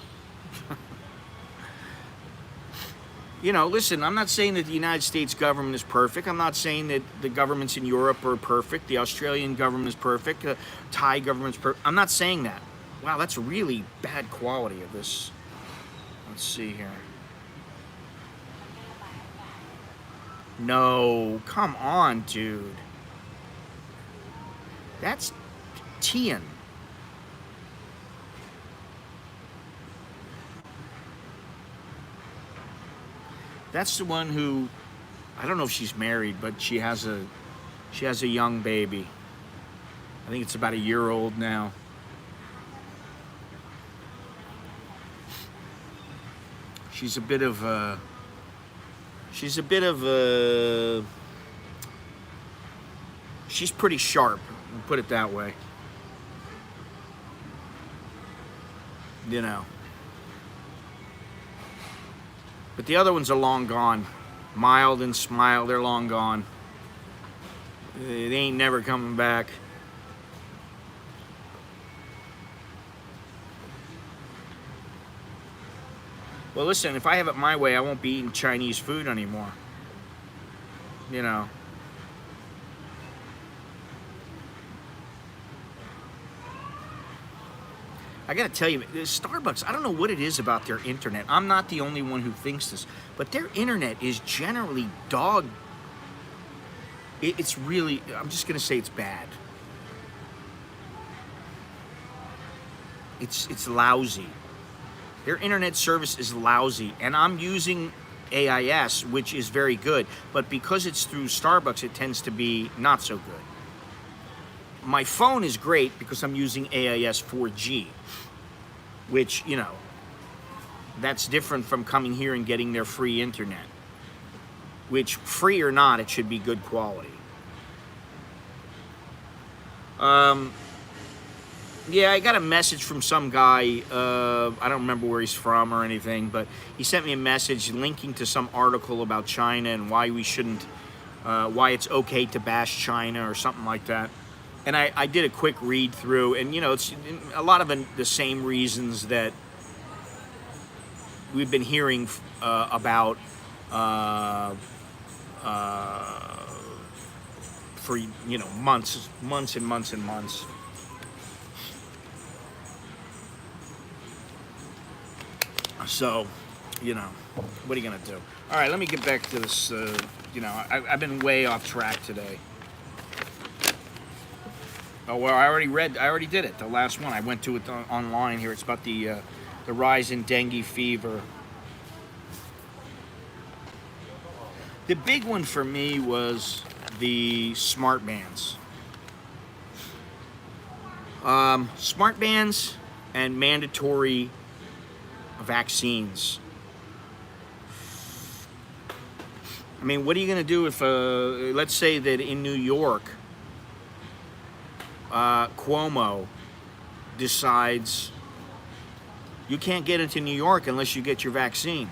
[SPEAKER 1] You know, listen, I'm not saying that the United States government is perfect. I'm not saying that the governments in Europe are perfect. The Australian government is perfect. The Thai government's perfect. I'm not saying that. Wow, that's really bad quality of this. Let's see here. No, come on, dude. That's Tian. That's the one who, I don't know if she's married, but she has a young baby. I think it's about a year old now. She's pretty sharp, we'll put it that way. You know. But the other ones are long gone. Mild and Smile, they're long gone. They ain't never coming back. Well, listen, if I have it my way, I won't be eating Chinese food anymore. You know. I gotta tell you, Starbucks, I don't know what it is about their internet. I'm not the only one who thinks this, but their internet is generally dog. It's really, I'm just gonna say it's bad. It's lousy. Their internet service is lousy, and I'm using AIS, which is very good, but because it's through Starbucks, it tends to be not so good. My phone is great because I'm using AIS 4G, which, you know, that's different from coming here and getting their free internet, which, free or not, it should be good quality. Yeah, I got a message from some guy, I don't remember where he's from or anything, but he sent me a message linking to some article about China and why we shouldn't, why it's okay to bash China or something like that. And I did a quick read through, and, you know, it's a lot of the same reasons that we've been hearing about for, you know, months and months and months. So, you know, what are you gonna do? All right, let me get back to this. You know, I've been way off track today. Oh well, I already did it. The last one I went to it online here. It's about the rise in dengue fever. The big one for me was the smart bands. Smart bans and mandatory vaccines. I mean, what are you going to do if, let's say that in New York, Cuomo decides you can't get into New York unless you get your vaccine.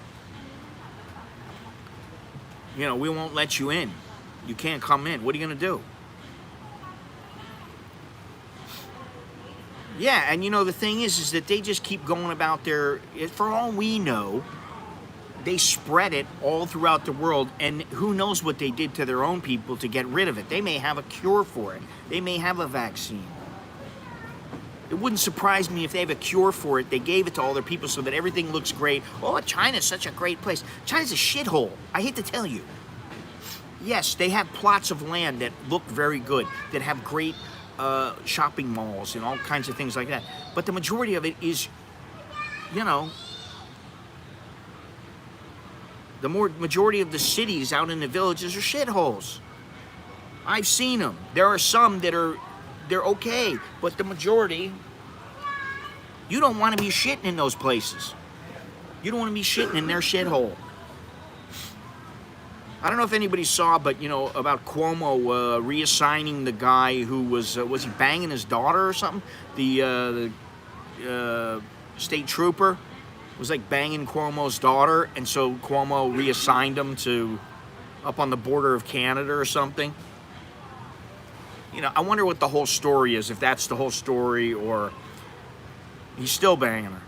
[SPEAKER 1] You know, we won't let you in. You can't come in. What are you going to do? Yeah, and you know, the thing is that they just keep going about their, for all we know, they spread it all throughout the world, and who knows what they did to their own people to get rid of it. They may have a cure for it. They may have a vaccine. It wouldn't surprise me if they have a cure for it. They gave it to all their people so that everything looks great. Oh, China's such a great place. China's a shithole. I hate to tell you. Yes, they have plots of land that look very good, that have great shopping malls and all kinds of things like that. But the majority of it is, you know, the majority of the cities out in the villages are shitholes. I've seen them. There are some that they're okay, but the majority, you don't want to be shitting in those places. You don't want to be shitting in their shithole. I don't know if anybody saw, but you know, about Cuomo reassigning the guy who was he banging his daughter or something? The state trooper was like banging Cuomo's daughter, and so Cuomo reassigned him to up on the border of Canada or something. You know, I wonder what the whole story is, if that's the whole story, or he's still banging her.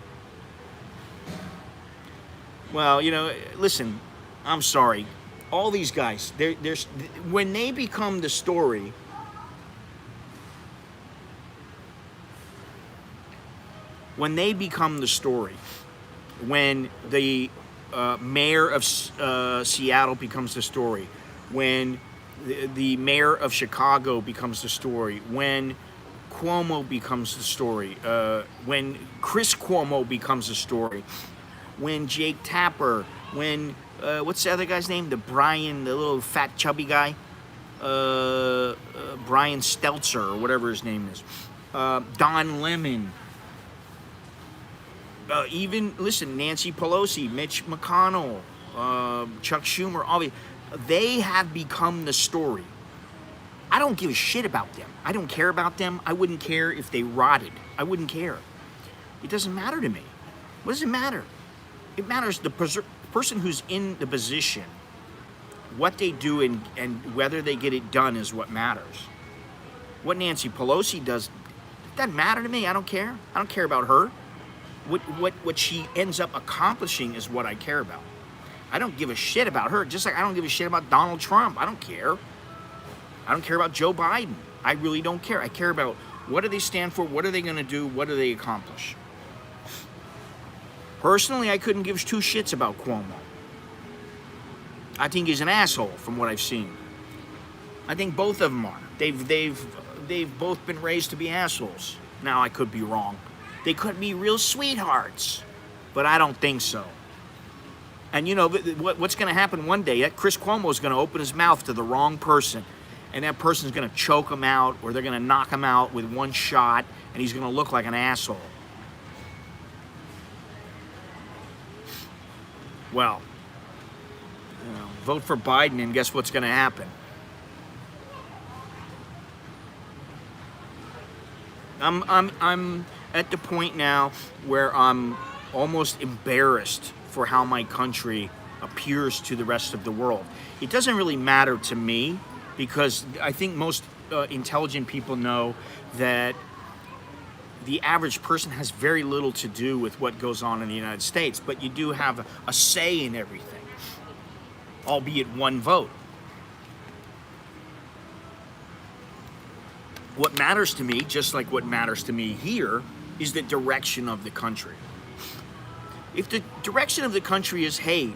[SPEAKER 1] Well, you know, listen, I'm sorry. All these guys, there's when they become the story, when the mayor of Seattle becomes the story, when the mayor of Chicago becomes the story, when Cuomo becomes the story, when Chris Cuomo becomes the story, when Jake Tapper, when what's the other guy's name? The little fat chubby guy, Brian Stelter or whatever his name is, Don Lemon. Even listen, Nancy Pelosi, Mitch McConnell, Chuck Schumer, all they have become the story. I don't give a shit about them. I don't care about them. I wouldn't care if they rotted. I wouldn't care. It doesn't matter to me. What does it matter? It matters the person who's in the position, what they do and whether they get it done is what matters. What Nancy Pelosi does doesn't matter to me. I don't care. I don't care about her. What she ends up accomplishing is what I care about. I don't give a shit about her, just like I don't give a shit about Donald Trump. I don't care. I don't care about Joe Biden. I really don't care. I care about what do they stand for, what are they going to do, what do they accomplish. Personally, I couldn't give two shits about Cuomo. I think he's an asshole from what I've seen. I think both of them are. They've both been raised to be assholes. Now, I could be wrong. They could be real sweethearts, but I don't think so. And you know, what's going to happen one day, that Chris Cuomo is going to open his mouth to the wrong person, and that person's going to choke him out, or they're going to knock him out with one shot, and he's going to look like an asshole. Well, you know, vote for Biden, and guess what's going to happen? I'm at the point now where I'm almost embarrassed for how my country appears to the rest of the world. It doesn't really matter to me because I think most intelligent people know that the average person has very little to do with what goes on in the United States, but you do have a say in everything, albeit one vote. What matters to me, just like what matters to me here, is the direction of the country. If the direction of the country is, hey,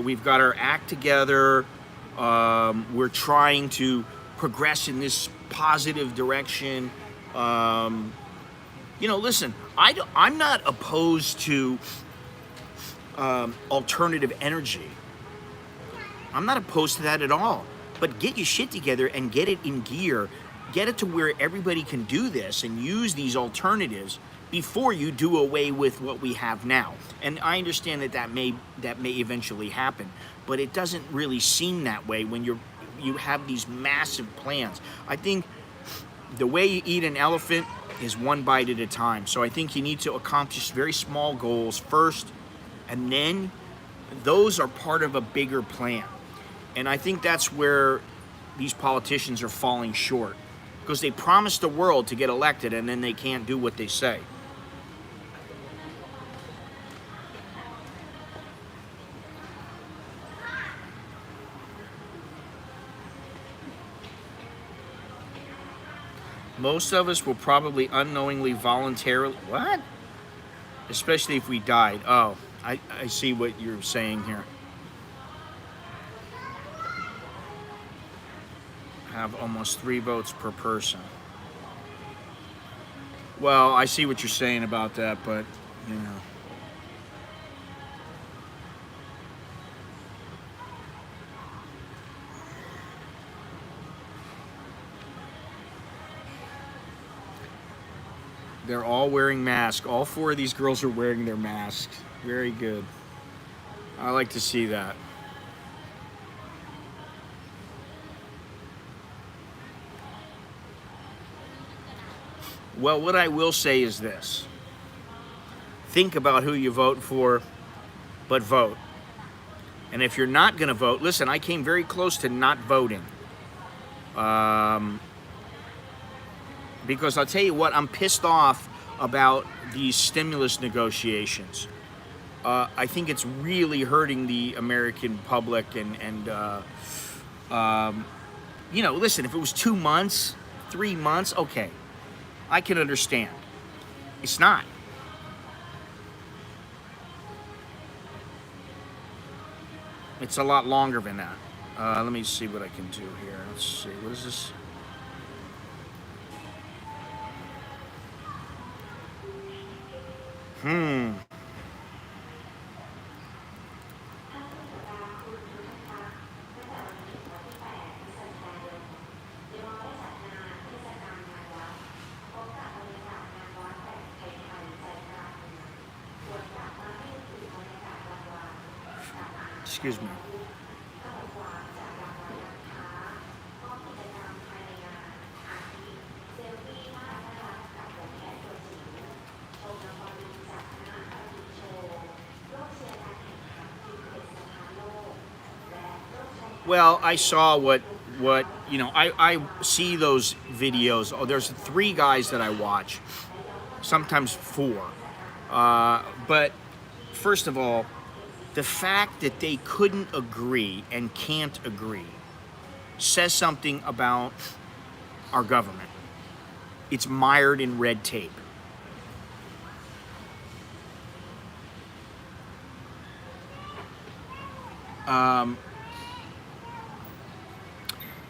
[SPEAKER 1] we've got our act together, we're trying to progress in this positive direction, you know, listen, I'm not opposed to alternative energy. I'm not opposed to that at all. But get your shit together and get it in gear.
[SPEAKER 2] get it to where everybody can do this and use these alternatives before you do away with what we have now. And I understand that may eventually happen, but it doesn't really seem that way when you have these massive plans. I think the way you eat an elephant is one bite at a time. So I think you need to accomplish very small goals first, and then those are part of a bigger plan. And I think that's where these politicians are falling short, because they promise the world to get elected and then they can't do what they say. Most of us will probably unknowingly, voluntarily, what? Especially if we died. Oh, I see what you're saying here. Have almost 3 votes per person. Well, I see what you're saying about that, but, you know. They're all wearing masks. All 4 of these girls are wearing their masks. Very good. I like to see that. Well, what I will say is this. Think about who you vote for, but vote. And if you're not going to vote, listen, I came very close to not voting. Because I'll tell you what, I'm pissed off about these stimulus negotiations. I think it's really hurting the American public, and you know, listen, if it was 2 months, 3 months, okay, I can understand. It's not. It's a lot longer than that. Let me see what I can do here. Let's see, what is this? Excuse me. Well, I saw what you know, I see those videos. Oh, there's 3 guys that I watch, sometimes 4. But first of all, the fact that they couldn't agree and can't agree says something about our government. It's mired in red tape.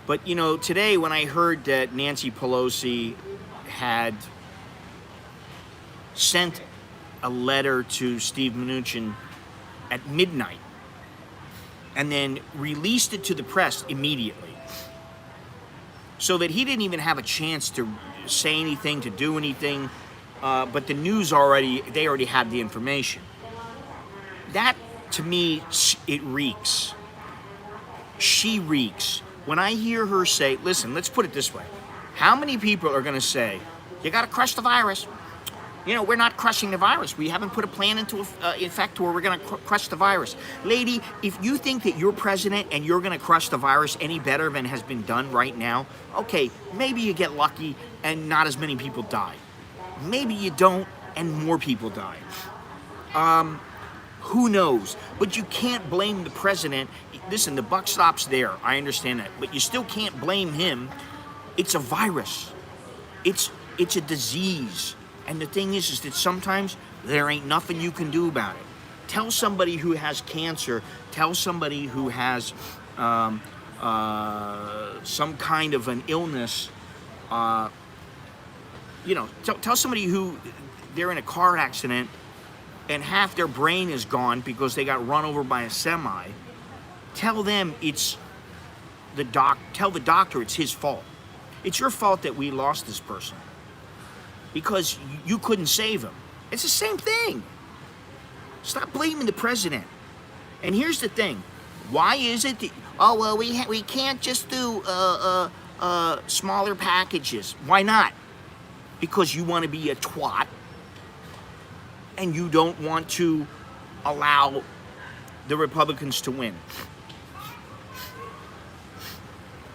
[SPEAKER 2] But, you know, today when I heard that Nancy Pelosi had sent a letter to Steve Mnuchin at midnight and then released it to the press immediately, so that he didn't even have a chance to say anything, to do anything, but the news they already had the information. That, to me, it reeks. She reeks. When I hear her say, listen, let's put it this way. How many people are going to say, you got to crush the virus? You know, we're not crushing the virus. We haven't put a plan into effect where we're going to crush the virus. Lady, if you think that you're president and you're going to crush the virus any better than has been done right now, okay, maybe you get lucky and not as many people die. Maybe you don't and more people die. Who knows? But you can't blame the president. Listen, the buck stops there. I understand that. But you still can't blame him. It's a virus. It's a disease. And the thing is that sometimes there ain't nothing you can do about it. Tell somebody who has cancer, tell somebody who has some kind of an illness, you know, tell somebody who they're in a car accident and half their brain is gone because they got run over by a semi. Tell them tell the doctor it's his fault. It's your fault that we lost this person because you couldn't save him. It's the same thing. Stop blaming the president. And here's the thing. Why is it that, oh, well, we can't just do smaller packages. Why not? Because you want to be a twat and you don't want to allow the Republicans to win.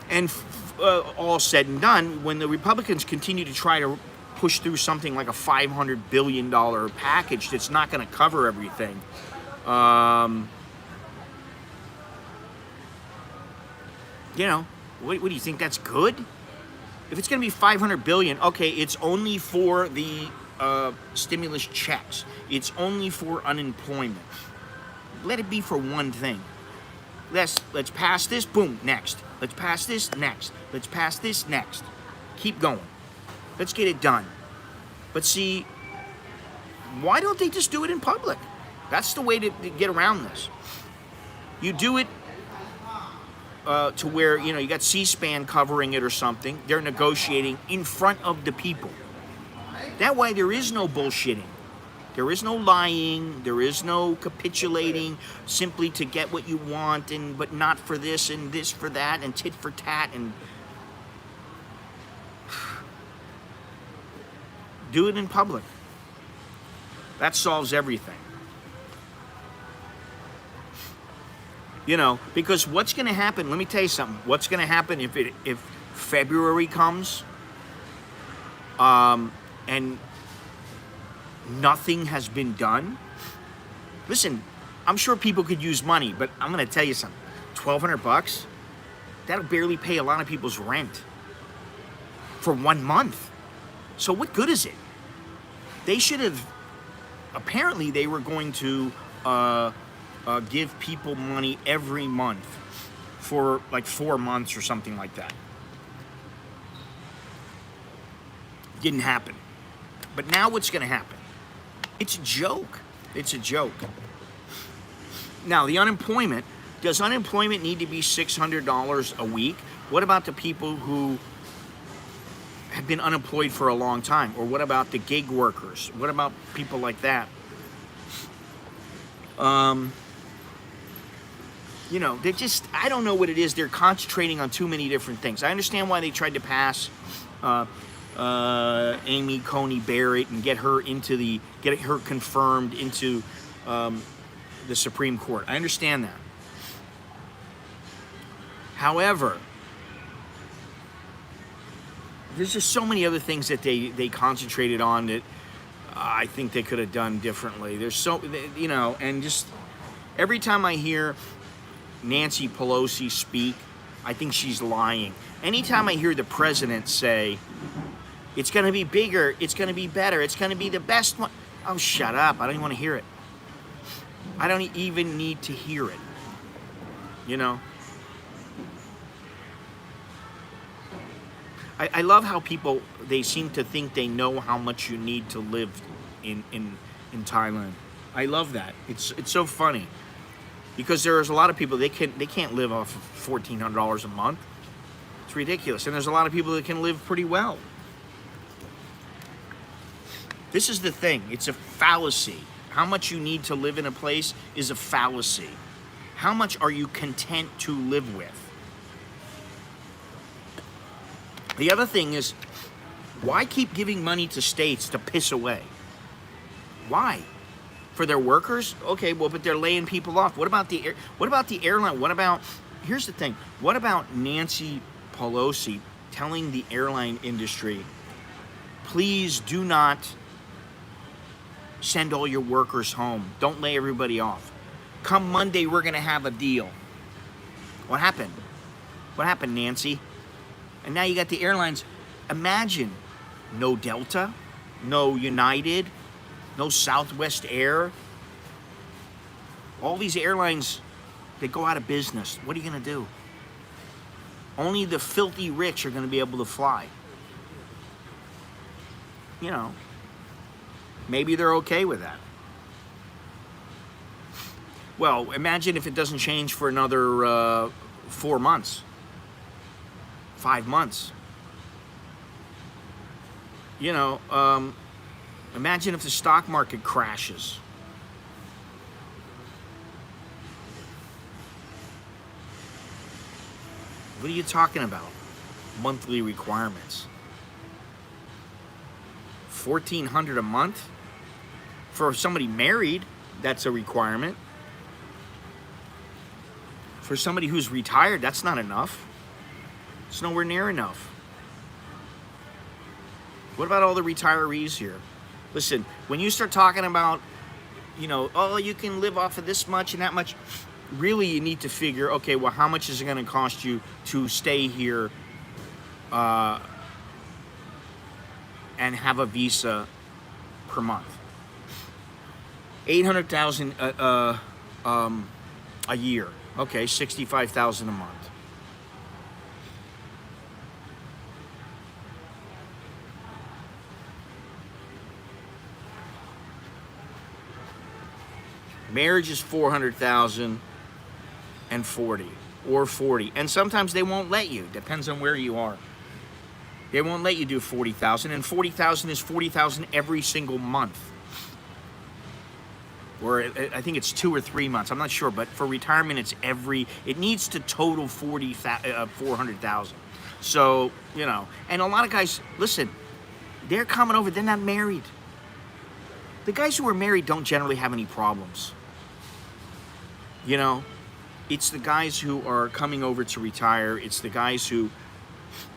[SPEAKER 2] And all said and done, when the Republicans continue to try to push through something like a $500 billion package that's not going to cover everything, you know, what do you think, that's good? If it's going to be $500 billion, okay, it's only for the stimulus checks. It's only for unemployment. Let it be for one thing. Let's pass this, boom, next. Let's pass this, next. Let's pass this, next. Keep going. Let's get it done. But see, why don't they just do it in public? That's the way to get around this. You do it to where, you know, you got C-SPAN covering it or something. They're negotiating in front of the people. That way there is no bullshitting. There is no lying. There is no capitulating simply to get what you want, but not for this and this for that and tit for tat. And do it in public. That solves everything. You know, because what's going to happen, let me tell you something. What's going to happen if February comes and nothing has been done? Listen, I'm sure people could use money, but I'm going to tell you something. $1,200, that'll barely pay a lot of people's rent for 1 month. So what good is it? They should have, apparently they were going to give people money every month for like 4 months or something like that. Didn't happen. But now what's going to happen? It's a joke. It's a joke. Now, the unemployment, does unemployment need to be $600 a week? What about the people who have been unemployed for a long time? Or what about the gig workers? What about people like that? You know, they just, I don't know what it is. They're concentrating on too many different things. I understand why they tried to pass Amy Coney Barrett and get her confirmed into the Supreme Court. I understand that. However, there's just so many other things that they concentrated on that I think they could have done differently. There's so, you know, and just every time I hear Nancy Pelosi speak, I think she's lying. Anytime I hear the president say, it's going to be bigger, it's going to be better, it's going to be the best one. Oh, shut up. I don't even want to hear it. I don't even need to hear it. You know? I love how people, they seem to think they know how much you need to live in Thailand. I love that. It's so funny. Because there's a lot of people, they can't live off of $1,400 a month. It's ridiculous. And there's a lot of people that can live pretty well. This is the thing. It's a fallacy. How much you need to live in a place is a fallacy. How much are you content to live with? The other thing is, why keep giving money to states to piss away? Why? For their workers? Okay, well, but they're laying people off. What about the airline? What about, here's the thing. What about Nancy Pelosi telling the airline industry, please do not send all your workers home. Don't lay everybody off. Come Monday, we're going to have a deal. What happened? What happened, Nancy? And now you got the airlines. Imagine no Delta, no United, no Southwest Air. All these airlines, they go out of business. What are you going to do? Only the filthy rich are going to be able to fly. You know, maybe they're okay with that. Well, imagine if it doesn't change for another 4 months, 5 months.
[SPEAKER 1] You know, imagine if the stock market crashes. What are you talking about? Monthly requirements. $1,400 a month? For somebody married, that's a requirement. For somebody who's retired, that's not enough. It's nowhere near enough. What about all the retirees here? Listen, when you start talking about, you know, oh, you can live off of this much and that much, really you need to figure, okay, well, how much is it going to cost you to stay here and have a visa per month? $800,000 a year. Okay, $65,000 a month. Marriage is $400,000 and 40 or 40, and sometimes they won't let you. Depends on where you are. They won't let you do 40,000, and 40,000 is 40,000 every single month, or I think it's 2 or 3 months. I'm not sure, but for retirement, it's every. It needs to total 400,000. So you know, and a lot of guys, listen, they're coming over. They're not married. The guys who are married don't generally have any problems. You know, it's the guys who are coming over to retire. It's the guys who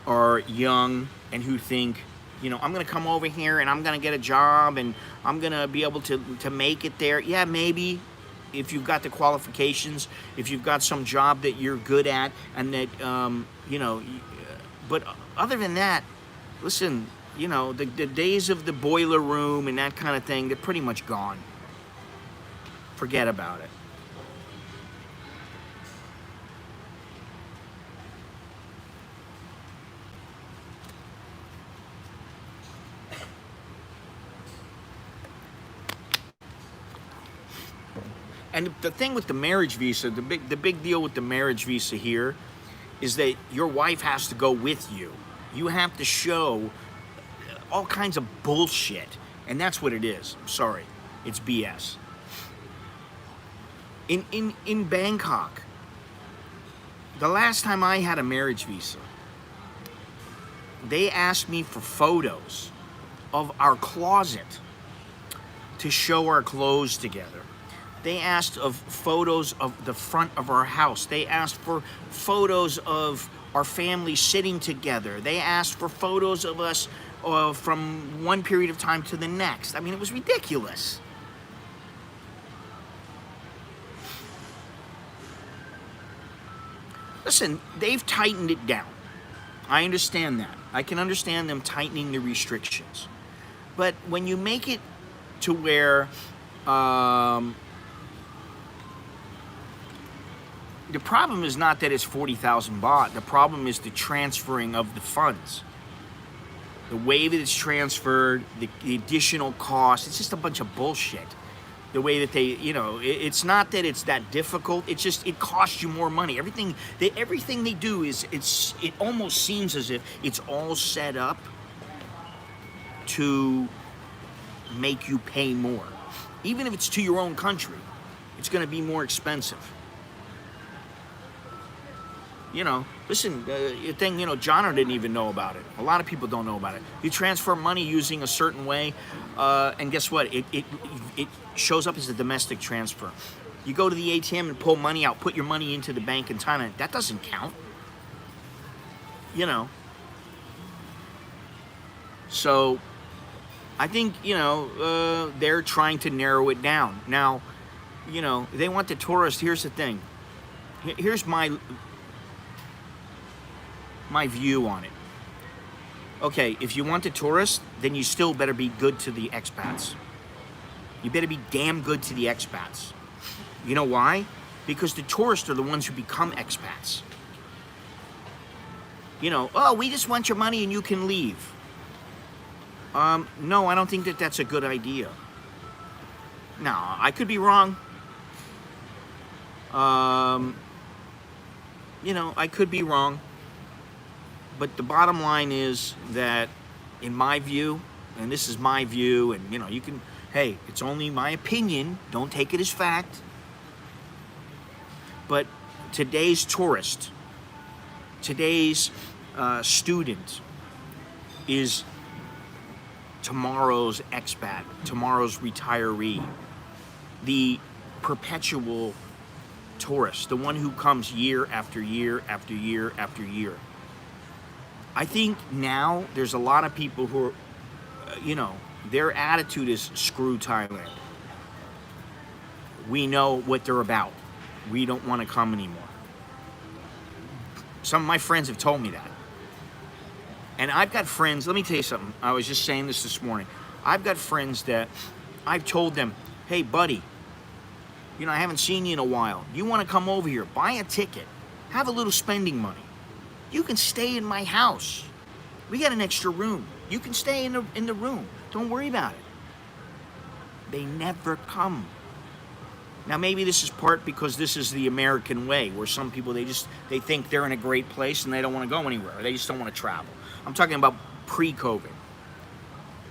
[SPEAKER 1] are young and who think, you know, I'm going to come over here and I'm going to get a job and I'm going to be able to make it there. Yeah, maybe if you've got the qualifications, if you've got some job that you're good at and that, you know, but other than that, listen, you know, the days of the boiler room and that kind of thing, they're pretty much gone. Forget about it. And the thing with the marriage visa, the big deal with the marriage visa here is that your wife has to go with you. You have to show all kinds of bullshit, and that's what it is. I'm sorry, it's BS. In Bangkok, the last time I had a marriage visa, they asked me for photos of our closet to show our clothes together. They asked of photos of the front of our house. They asked for photos of our family sitting together. They asked for photos of us from one period of time to the next. I mean, it was ridiculous. Listen, they've tightened it down. I understand that. I can understand them tightening the restrictions. But when you make it to where the problem is not that it's 40,000 baht. The problem is the transferring of the funds. The way that it's transferred, the additional cost, it's just a bunch of bullshit. The way that they, you know, it's not that it's that difficult. It's just, it costs you more money. Everything they do is, it almost seems as if it's all set up to make you pay more. Even if it's to your own country, it's going to be more expensive. You know, listen, thing, you know, Jono didn't even know about it. A lot of people don't know about it. You transfer money using a certain way, and guess what? It shows up as a domestic transfer. You go to the ATM and pull money out, put your money into the bank in Thailand. That doesn't count. You know. So, I think, you know, they're trying to narrow it down. Now, you know, they want the tourist. Here's the thing. Here's my view on it. Okay, if you want a tourist, then you still better be good to the expats. You better be damn good to the expats. You know why? Because the tourists are the ones who become expats. You know, oh, we just want your money and you can leave. No, I don't think that that's a good idea. No, I could be wrong. You know, I could be wrong. But the bottom line is that, in my view,
[SPEAKER 2] and this is my view, and you know, you can, hey, it's only my opinion, don't take it as fact. But today's tourist, today's student is tomorrow's expat, tomorrow's retiree, the perpetual tourist, the one who comes year after year after year after year. I think now there's a lot of people who are, you know, their attitude is screw Thailand. We know what they're about. We don't want to come anymore. Some of my friends have told me that. And I've got friends, let me tell you something. I was just saying this morning. I've got friends that I've told them, hey, buddy, you know, I haven't seen you in a while. You want to come over here, buy a ticket, have a little spending money. You can stay in my house. We got an extra room. You can stay in the room. Don't worry about it. They never come. Now, maybe this is part because this is the American way, where some people, they think they're in a great place and they don't want to go anywhere. They just don't want to travel. I'm talking about pre-COVID.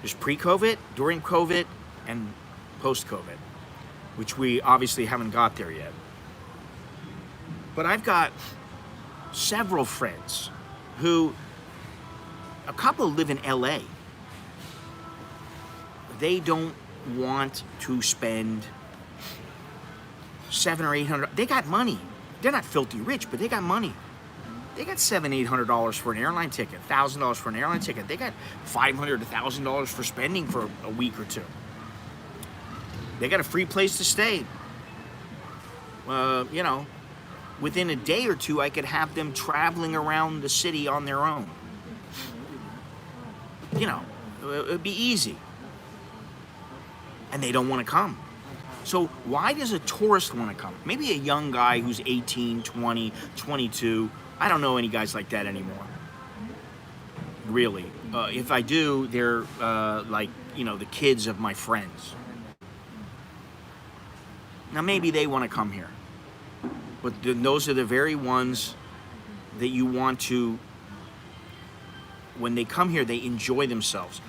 [SPEAKER 2] There's pre-COVID, during COVID, and post-COVID, which we obviously haven't got there yet. But I've got several friends who, a couple live in LA. They don't want to spend $700 or $800. They got money. They're not filthy rich, but they got money. They got $700, $800 for an airline ticket, $1,000 for an airline ticket. They got $500 to $1,000 for spending for a week or two. They got a free place to stay. You know, within a day or two, I could have them traveling around the city on their own. You know, it'd be easy. And they don't want to come. So why does a tourist want to come? Maybe a young guy who's 18, 20, 22. I don't know any guys like that anymore. Really. If I do, they're like, you know, the kids of my friends. Now maybe they want to come here. But those are the very ones that you want to, when they come here, they enjoy themselves.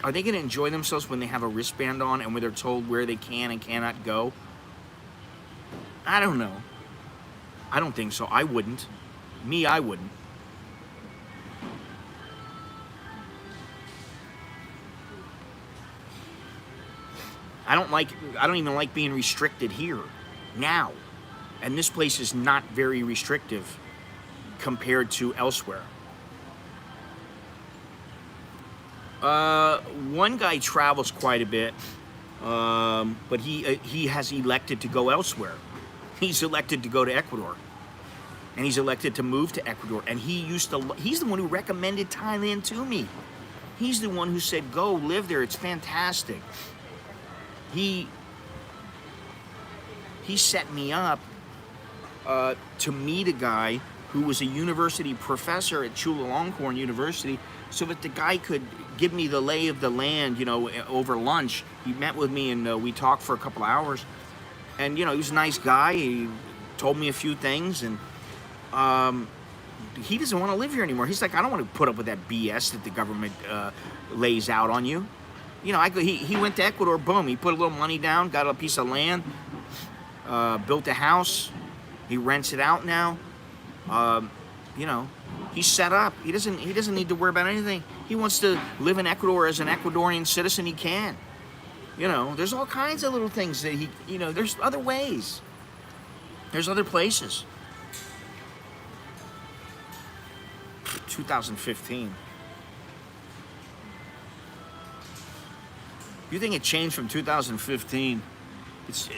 [SPEAKER 2] Are they going to enjoy themselves when they have a wristband on and when they're told where they can and cannot go? I don't know. I don't think so. I wouldn't. Me, I wouldn't. I don't even like being restricted here now. And this place is not very restrictive compared to elsewhere. One guy travels quite a bit, but he has elected to go elsewhere. He's elected to go to Ecuador, and he's elected to move to Ecuador. And he's the one who recommended Thailand to me. He's the one who said, "Go live there. It's fantastic." He set me up to meet a guy who was a university professor at Chulalongkorn University, so that the guy could give me the lay of the land, you know, over lunch. He met with me and we talked for a couple of hours. And, you know, he was a nice guy. He told me a few things, and he doesn't want to live here anymore. He's like, I don't want to put up with that BS that the government lays out on you. You know, he went to Ecuador, boom, he put a little money down, got a piece of land, built a house. He rents it out now. You know, he's set up. He doesn't need to worry about anything. He wants to live in Ecuador as an Ecuadorian citizen. He can. You know, there's all kinds of little things that you know, there's other ways. There's other places. 2015. You think it changed from 2015? It's...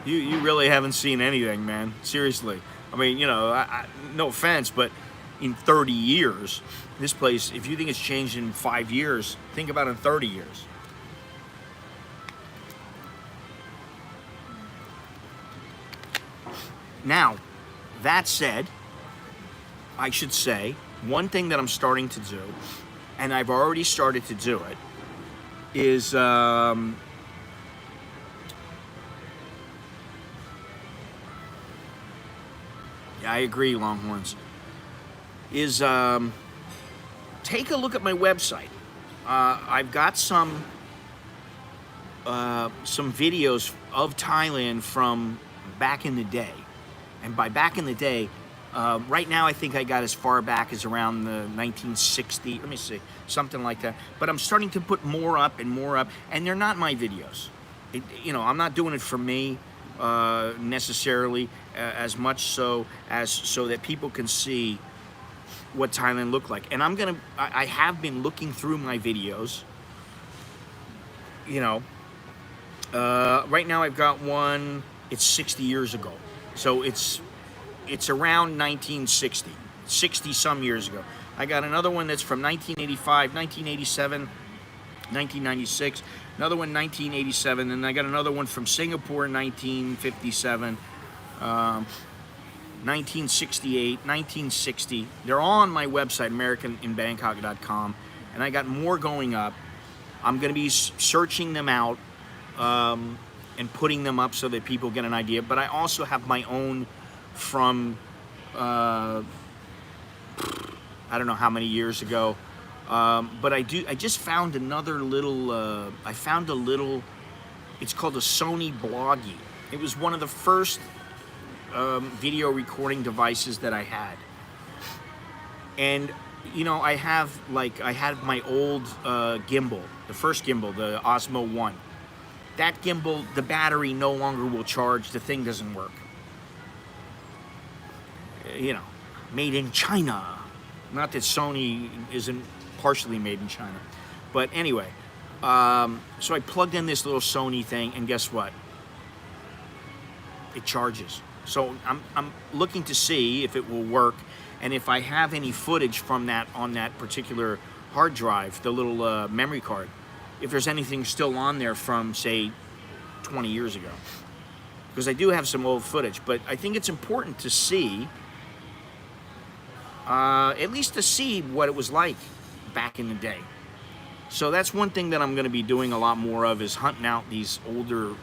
[SPEAKER 2] You really haven't seen anything, man. Seriously. I mean, you know, no offense, but in 30 years, this place, if you think it's changed in 5 years, think about it in 30 years. Now, that said, I should say, one thing that I'm starting to do, and I've already started to do it, is I agree, Longhorns.
[SPEAKER 1] is take a look at my website. I've got some videos of Thailand from back in the day, and by back in the day, right now I think I got as far back as around the 1960. Let me see, something like that. But I'm starting to put more up, and they're not my videos. You know, I'm not doing it for me necessarily, as much so that people can see what Thailand looked like. And I have been looking through my videos. You know, right now I've got one. It's 60 years ago, so it's around 1960, 60 some years ago. I got another one that's from 1985, 1987, 1996. Another one 1987, and I got another one from Singapore 1957. 1968, 1960. They're all on my website, americaninbangkok.com, and I got more going up. I'm going to be searching them out and putting them up so that people get an idea. But I also have my own from I don't know how many years ago. But I just found another little. I found a little. It's called a Sony Bloggy. It was one of the first video recording devices that I had, and you know, I had my old gimbal, the first gimbal, the Osmo One. That gimbal, the battery no longer will charge. The thing doesn't work. You know, made in China. Not that Sony isn't partially made in China, but anyway. So I plugged in this little Sony thing, and guess what? It charges. So I'm looking to see if it will work, and if I have any footage from that on that particular hard drive, the little memory card, if there's anything still on there from, say, 20 years ago. Because I do have some old footage, but I think it's important to see, at least to see what it was like back in the day. So that's one thing that I'm going to be doing a lot more of, is hunting out these older,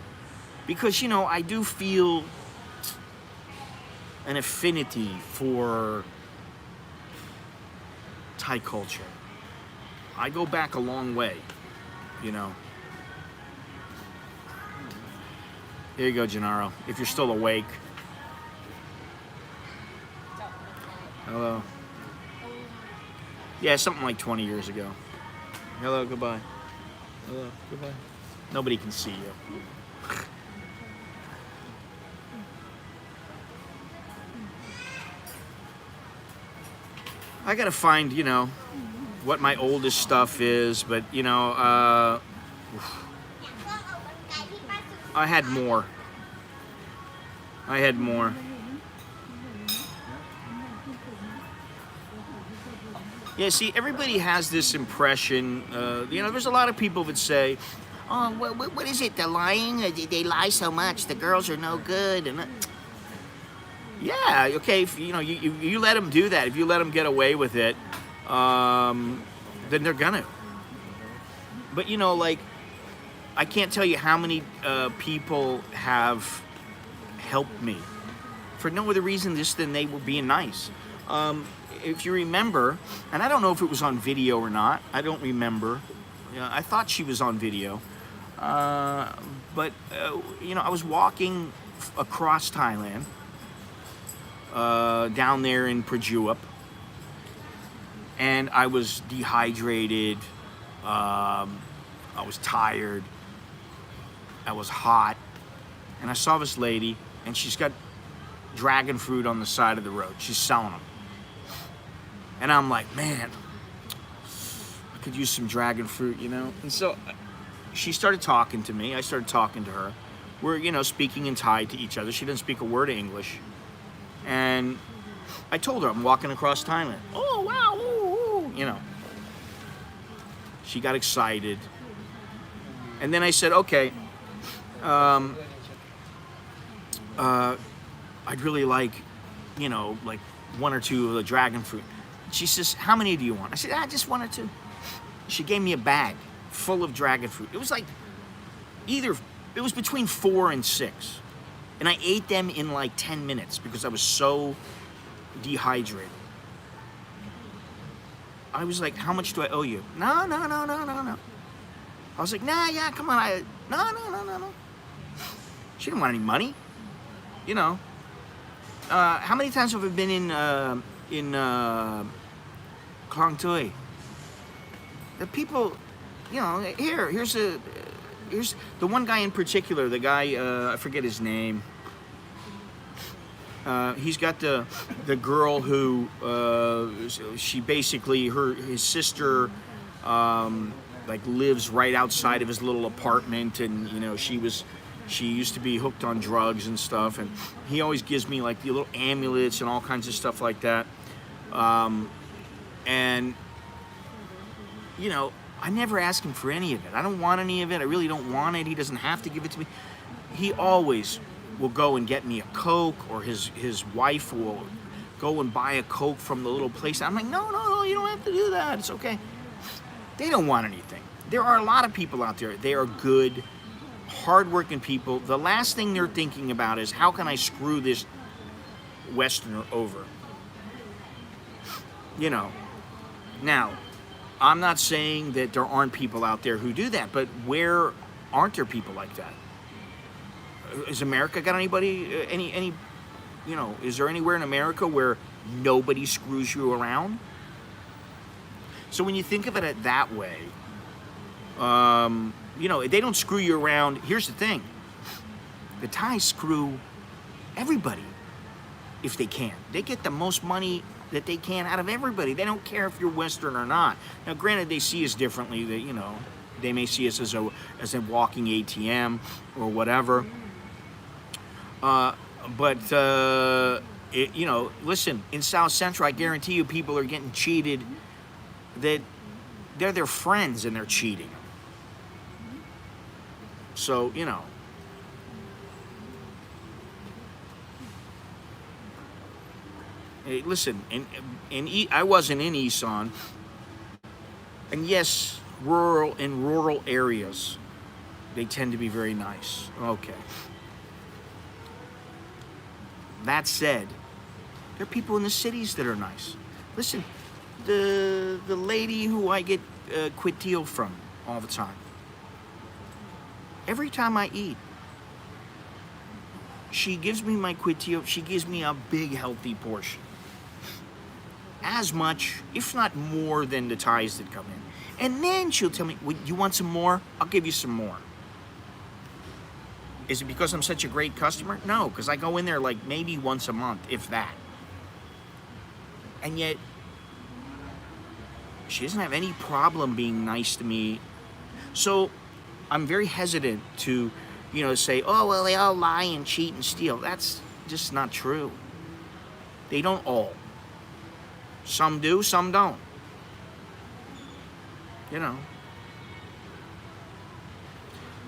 [SPEAKER 1] because, you know, I do feel an affinity for Thai culture. I go back a long way, you know. Here you go, Gennaro, if you're still awake. Hello. Yeah, something like 20 years ago. Hello, goodbye. Hello, goodbye. Nobody can see you. I gotta find, you know, what my oldest stuff is, but, you know, I had more. Yeah, see, everybody has this impression, you know, there's a lot of people that say, oh, what is it, they're lying? They lie so much, the girls are no good. And yeah, okay, if, you know, you let them do that, if you let them get away with it, then they're gonna. But, you know, like, I can't tell you how many people have helped me for no other reason just than they were being nice. If you remember, and I don't know if it was on video or not, I don't remember. I thought she was on video. But, you know, I was walking across Thailand, down there in Prachuap, and I was dehydrated, I was tired, I was hot, and I saw this lady, and she's got dragon fruit on the side of the road. She's selling them. And I'm like, man, I could use some dragon fruit, you know? And so she started talking to me. I started talking to her. We're, you know, speaking in Thai to each other. She doesn't speak a word of English. And I told her I'm walking across Thailand. Oh, wow, ooh, ooh, you know. She got excited. And then I said, okay, I'd really like, you know, like one or two of the dragon fruit. She says, how many do you want? I said, just one or two. She gave me a bag full of dragon fruit. It was like it was between 4 and 6. And I ate them in like 10 minutes because I was so dehydrated.
[SPEAKER 2] I was like, how much do I owe you? No. I was like, nah, yeah, come on. No. She didn't want any money. You know. How many times have I been in Klong Tui? The people, you know, here's the one guy in particular, the guy, I forget his name. He's got the girl who she basically his sister like lives right outside of his little apartment, and you know she used to be hooked on drugs and stuff, and he always gives me like the little amulets and all kinds of stuff like that, and you know I never ask him for any of it. I don't want any of it. I really don't want it. He doesn't have to give it to me. He always will go and get me a Coke, or his wife will go and buy a Coke from the little place. I'm like, no, you don't have to do that. It's okay. They don't want anything. There are a lot of people out there. They are good, hardworking people. The last thing they're thinking about is, how can I screw this Westerner over? You know. Now, I'm not saying that there aren't people out there who do that, but where aren't there people like that? Has America got anybody, any, you know, is there anywhere in America where nobody screws you around? So when you think of it that way, you know, they don't screw you around. Here's the thing. The Thais screw everybody if they can. They get the most money that they can out of everybody. They don't care if you're Western or not. Now, granted, they see us differently. That, you know, they may see us as a walking ATM or whatever. You know, listen, in South Central, I guarantee you people are getting cheated that they're their friends and they're cheating. So, you know. Hey, listen, I wasn't in Isan, and yes, in rural areas, they tend to be very nice. Okay. That said, there are people in the cities that are nice. Listen, the lady who I get cuitil from all the time, every time I eat, she gives me my cuitil. She gives me a big, healthy portion. As much, if not more, than the Thais that come in. And then she'll tell me, you want some more? I'll give you some more. Is it because I'm such a great customer? No, because I go in there like maybe once a month, if that. And yet, she doesn't have any problem being nice to me. So, I'm very hesitant to, you know, say, oh, well, they all lie and cheat and steal. That's just not true. They don't all. Some do, some don't. You know.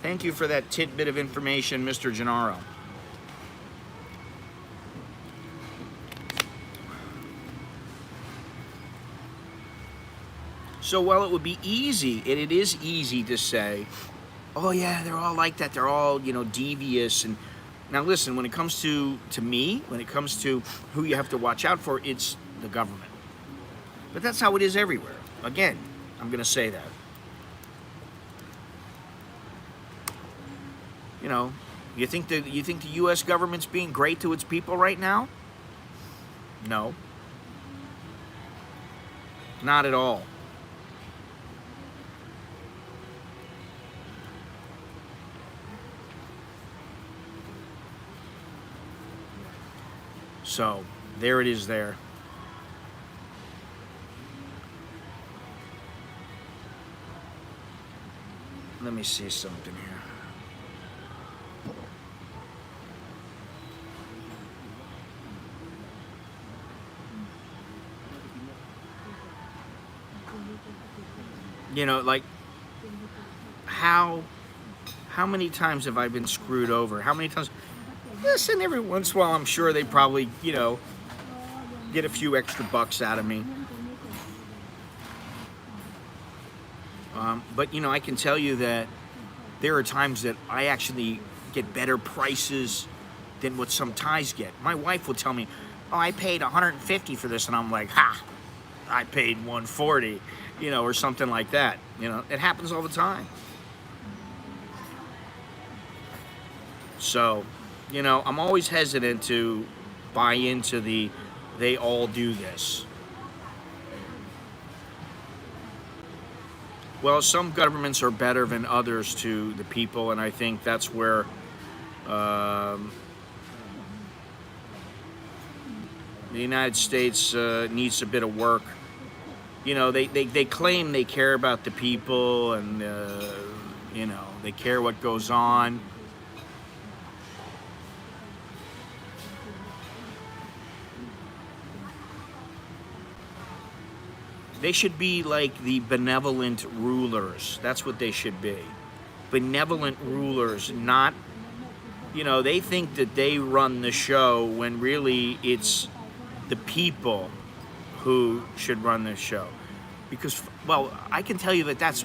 [SPEAKER 2] Thank you for that tidbit of information, Mr. Gennaro. So while it would be easy, and it is easy to say, oh yeah, they're all like that, they're all, you know, devious. And now listen, when it comes to me, when it comes to who you have to watch out for, it's the government. But that's how it is everywhere. Again, I'm going to say that. You know, you think the U.S. government's being great to its people right now? No. Not at all. So, there it is there. Let me see something here. You know, like, how many times have I been screwed over? How many times? Listen, every once in a while, I'm sure they probably, you know, get a few extra bucks out of me. But, you know, I can tell you that there are times that I actually get better prices than what some Thais get. My wife will tell me, oh, I paid $150 for this, and I'm like, ha,
[SPEAKER 1] I paid 140, you know, or something like that. You know, it happens all the time. So, you know, I'm always hesitant to buy into the they all do this. Well, some governments are better than others to the people, and I think that's where um, the United States needs a bit of work. You know, they claim they care about the people and, you know, they care what goes on. They should be like the benevolent rulers. That's what they should be. Benevolent rulers, not, you know, they think that they run the show when really it's the people who should run the show. Because, well, I can tell you that that's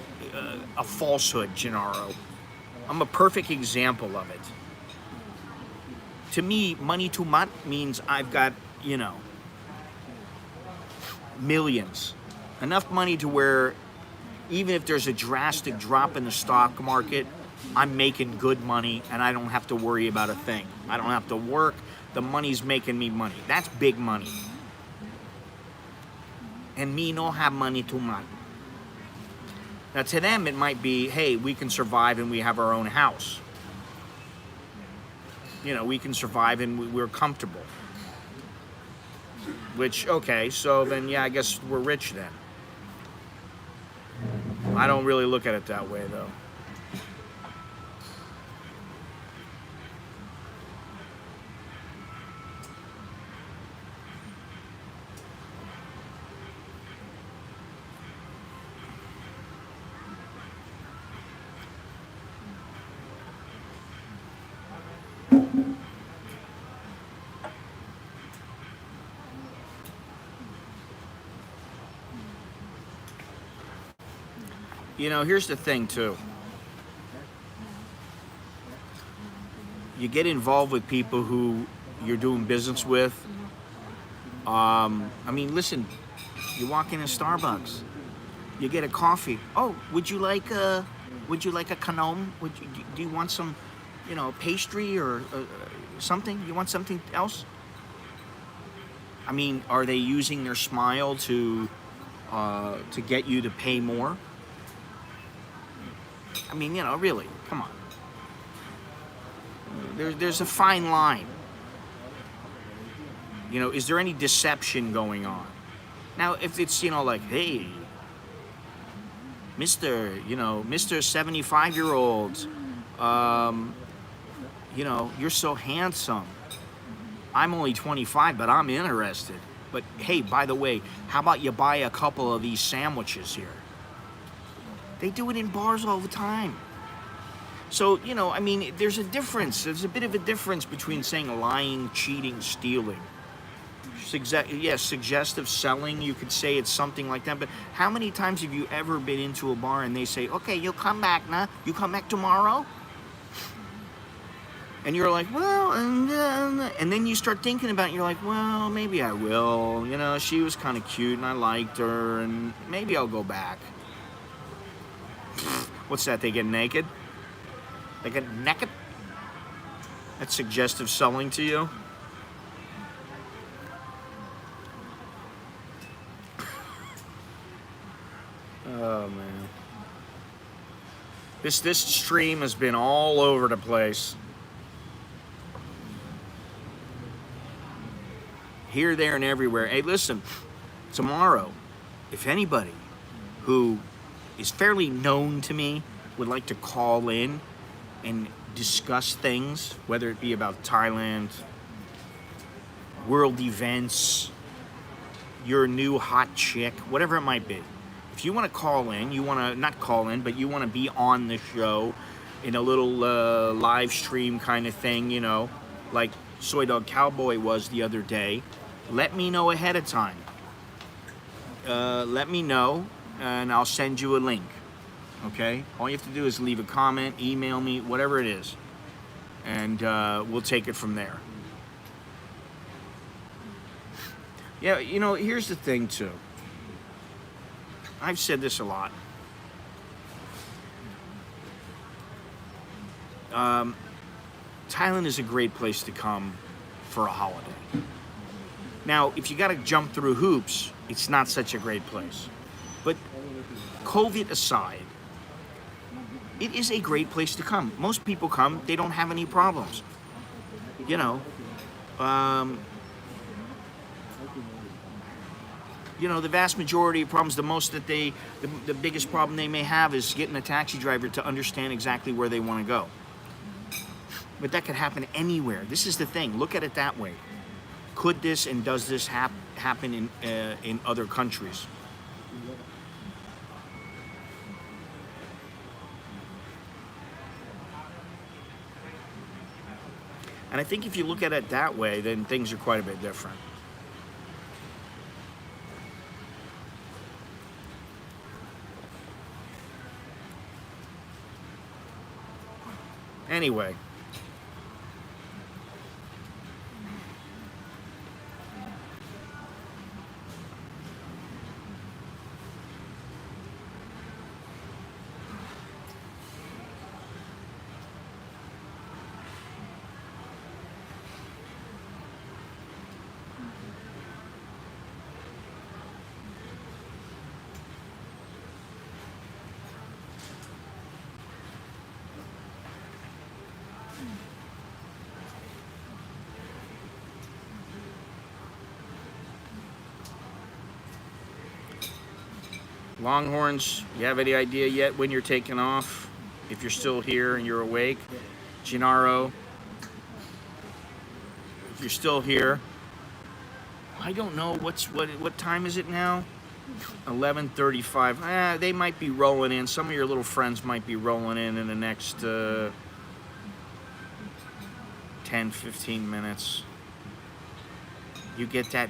[SPEAKER 1] a falsehood, Gennaro. I'm a perfect example of it. To me, money too much means I've got, you know, millions. Enough money to where even if there's a drastic drop in the stock market, I'm making good money and I don't have to worry about a thing. I don't have to work. The money's making me money. That's big money. And me no have money too much. Now to them it might be, hey, we can survive and we have our own house. You know, we can survive and we're comfortable. Which, okay, so then yeah, I guess we're rich then. I don't really look at it that way though. You know, here's the thing too. You get involved with people who you're doing business with. I mean, listen, you walk into Starbucks, you get a coffee. Oh, would you like a canome? Do you want some, you know, pastry or something? You want something else? I mean, are they using their smile to get you to pay more? I mean, you know, really, come on. There's a fine line. You know, is there any deception going on? Now, if it's, you know, like, hey, Mr. 75-year-old, you know, you're so handsome. I'm only 25, but I'm interested. But hey, by the way, how about you buy a couple of these sandwiches here? They do it in bars all the time. So, you know, I mean, there's a difference. There's a bit of a difference between saying lying, cheating, stealing. Yes, suggestive selling, you could say it's something like that. But how many times have you ever been into a bar and they say, okay, you'll come back now? You come back tomorrow? And you're like, well, and then you start thinking about it. You're like, well, maybe I will. You know, she was kind of cute and I liked her and maybe I'll go back. What's that? They get naked? They get naked? That's suggestive selling to you? Oh man. This stream has been all over the place. Here, there, and everywhere. Hey, listen, tomorrow, if anybody who is fairly known to me would like to call in and discuss things, whether it be about Thailand, world events, your new hot chick, whatever it might be. If you want to call in, you want to, not call in, but you want to be on the show in a little live stream kind of thing, you know, like Soy Dog Cowboy was the other day, let me know ahead of time. Let me know, and I'll send you a link. Okay? All you have to do is leave a comment, email me, whatever it is, and we'll take it from there. Yeah, you know, here's the thing too. I've said this a lot. Thailand is a great place to come for a holiday. Now, if you got to jump through hoops, it's not such a great place. But COVID aside, it is a great place to come. Most people come, they don't have any problems. You know, the vast majority of problems, the biggest problem they may have is getting a taxi driver to understand exactly where they want to go. But that could happen anywhere. This is the thing. Look at it that way. Could this and does this happen in other countries? And I think if you look at it that way, then things are quite a bit different. Anyway. Longhorns, you have any idea yet when you're taking off? If you're still here and you're awake. Gennaro, if you're still here. I don't know, what time is it now? 11:35. They might be rolling in. Some of your little friends might be rolling in the next 10, 15 minutes. You get the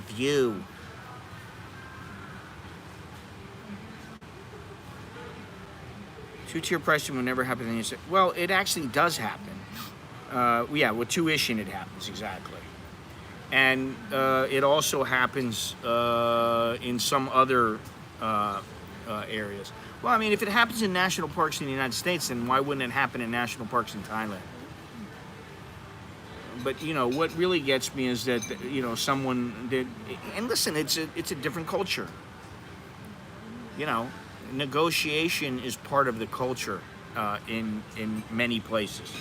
[SPEAKER 1] view. Two-tier pricing will never happen. You say, well, it actually does happen. Yeah, with tuition it happens, exactly. And it also happens in some other areas. Well, I mean, if it happens in national parks in the United States, then why wouldn't it happen in national parks in Thailand? But, what really gets me is that, someone did... And listen, it's a different culture. Negotiation is part of the culture in many places.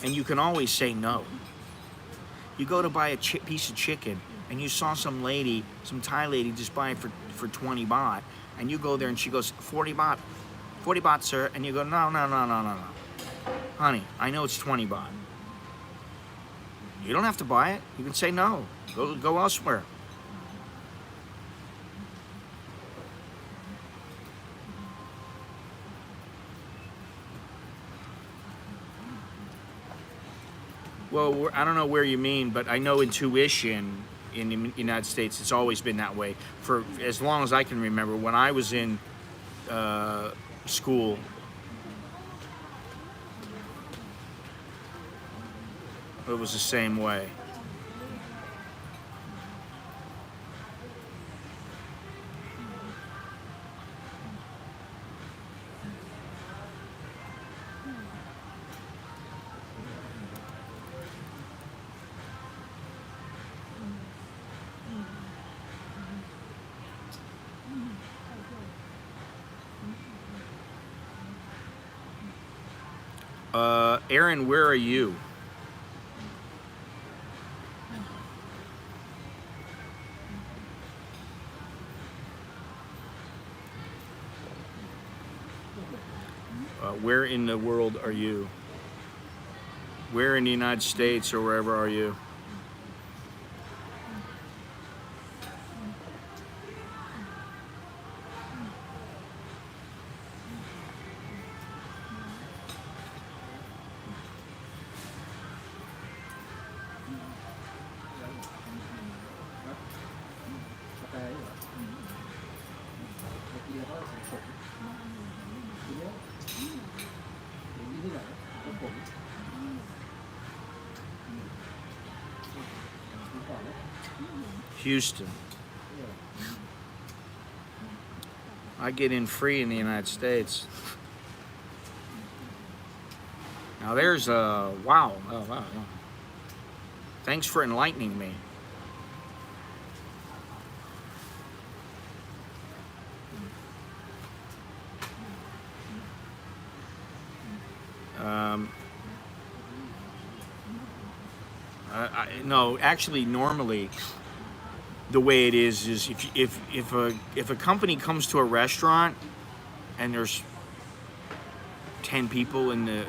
[SPEAKER 1] And you can always say no. You go to buy a piece of chicken and you saw some Thai lady just buy it for 20 baht, and you go there and she goes, 40 baht, sir, and you go, no. Honey, I know it's 20 baht. You don't have to buy it. You can say no. Go elsewhere. Well, I don't know where you mean, but I know in tuition in the United States, it's always been that way. For as long as I can remember, when I was in school, it was the same way. Aaron, where are you? Where in the world are you? Where in the United States or wherever are you?
[SPEAKER 2] Houston. I get in free in the United States. Now there's a wow. Oh, wow. Thanks for enlightening me. No, actually, normally, the way it is if a company comes to a restaurant and there's 10 people in the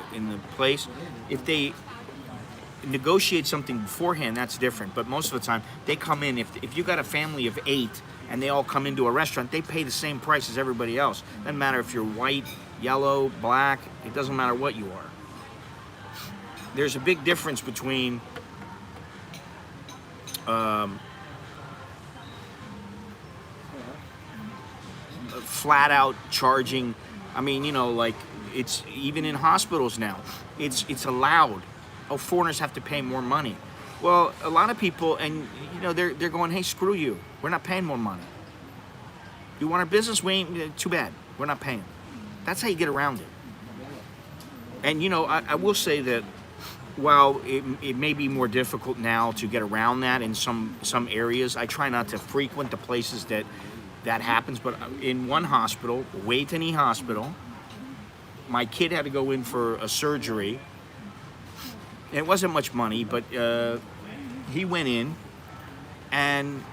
[SPEAKER 2] place, if they negotiate something beforehand, that's different. But most of the time, they come in. If you got a family of 8 and they all come into a restaurant, they pay the same price as everybody else. Doesn't matter if you're white, yellow, black. It doesn't matter what you are. There's a big difference between flat out charging. I mean, you know, like it's even in hospitals now. It's allowed. Oh, foreigners have to pay more money. Well, a lot of people, and you know, they're going, hey, screw you. We're not paying more money. You want our business? We ain't. Too bad. We're not paying. That's how you get around it. And you know, I will say that while it may be more difficult now to get around that in some areas, I try not to frequent the places that happens. But in one hospital, Waitangi Hospital, my kid had to go in for a surgery. It wasn't much money, but he went in, and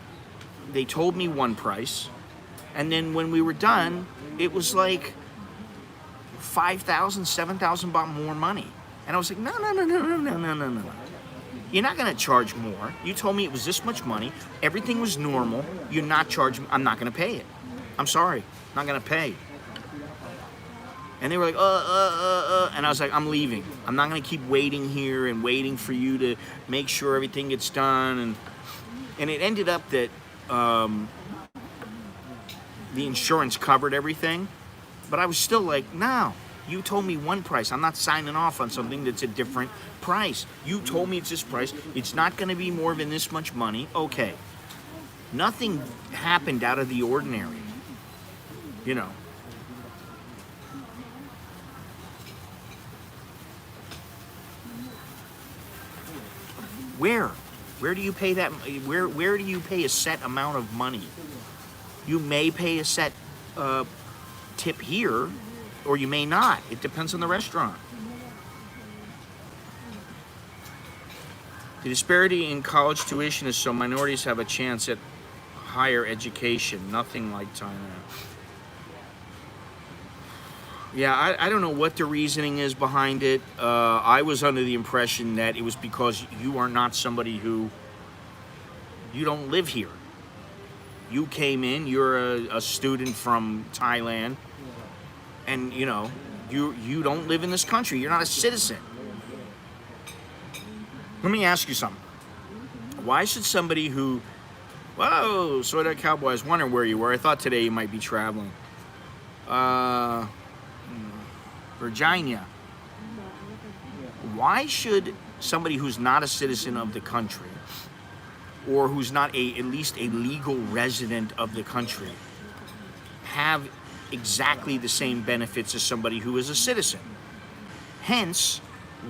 [SPEAKER 2] they told me one price, and then when we were done, it was like 5,000, 7,000 baht more money. And I was like, no. You're not gonna charge more. You told me it was this much money. Everything was normal. You're not charging. I'm not gonna pay it. I'm sorry. I'm not gonna pay. And they were like, and I was like, I'm leaving. I'm not gonna keep waiting here and waiting for you to make sure everything gets done. And it ended up that the insurance covered everything, but I was still like, no, you told me one price. I'm not signing off on something that's a different price. You told me it's this price. It's not gonna be more than this much money. Okay. Nothing happened out of the ordinary, you know. Where do you pay that? Where do you pay a set amount of money? You may pay a set tip here, or you may not. It depends on the restaurant. The disparity in college tuition is so minorities have a chance at higher education. Nothing like Thailand. Yeah, I don't know what the reasoning is behind it. I was under the impression that it was because you are not somebody you don't live here. You came in, you're a student from Thailand, and you know, you don't live in this country. You're not a citizen. Let me ask you something. Why should somebody who, whoa, Soy Dog Cowboy, I was wondering where you were. I thought today you might be traveling. Virginia. Why should somebody who's not a citizen of the country, or who's not at least a legal resident of the country, have exactly the same benefits as somebody who is a citizen? Hence,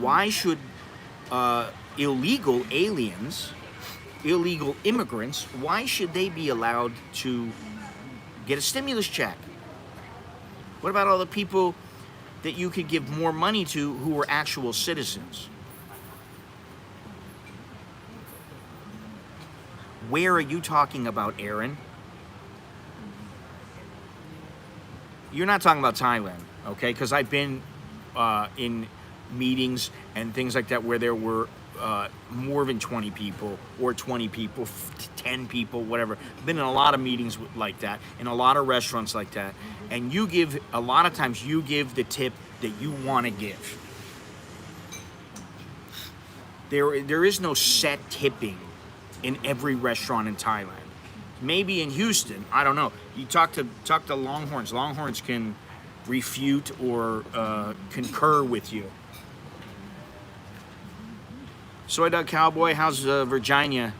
[SPEAKER 2] why should illegal aliens, illegal immigrants, why should they be allowed to get a stimulus check? What about all the people that you could give more money to who were actual citizens? Where are you talking about, Aaron? You're not talking about Thailand, okay? Because I've been in meetings and things like that where there were more than 20 people, or 20 people, 10 people, whatever. I've been in a lot of meetings like that, in a lot of restaurants like that, and you give, a lot of times you give the tip that you want to give. There is no set tipping in every restaurant in Thailand. Maybe in Houston, I don't know. You talk to Longhorns. Longhorns can refute or concur with you. Soy Dog Cowboy, how's Virginia?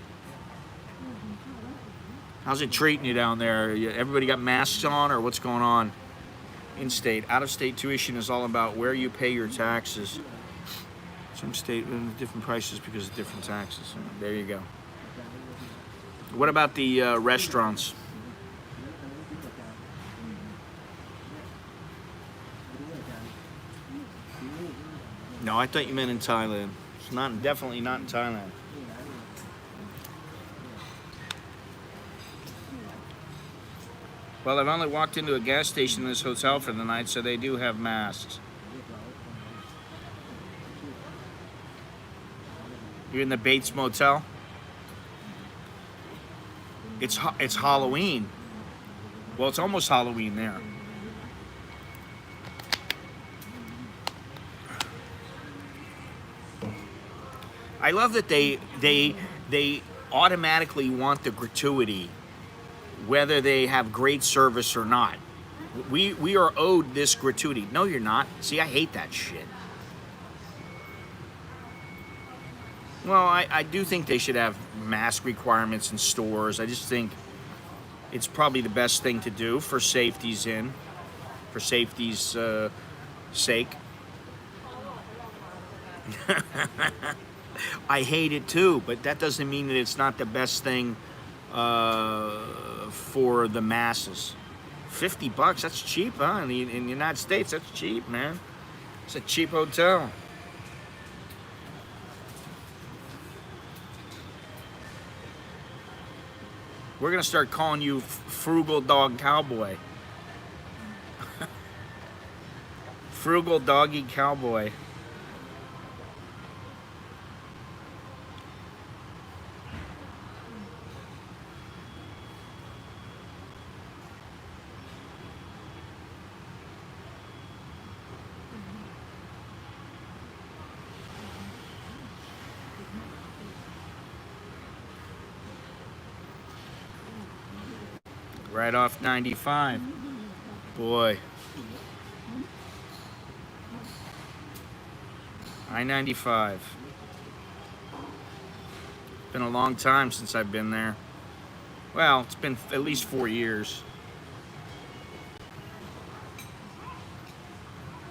[SPEAKER 1] How's it treating you down there? Everybody got masks on, or what's going on? In-state, out-of-state tuition is all about where you pay your taxes. Some state different prices because of different taxes. There you go. What about the restaurants? No, I thought you meant in Thailand. It's not, definitely not in Thailand. Well, I've only walked into a gas station in this hotel for the night, so they do have masks. You're in the Bates Motel? It's Halloween. Well, it's almost Halloween there. I love that they automatically want the gratuity, whether they have great service or not. We are owed this gratuity. No, you're not. See, I hate that shit. Well, I do think they should have mask requirements in stores. I just think it's probably the best thing to do for safety's sake. I hate it too, but that doesn't mean that it's not the best thing for the masses. $50, that's cheap, huh? In the United States, that's cheap, man. It's a cheap hotel. We're gonna start calling you Frugal Dog Cowboy. Frugal Doggy Cowboy. Right off 95. Boy. I-95. Been a long time since I've been there. Well, it's been at least 4 years.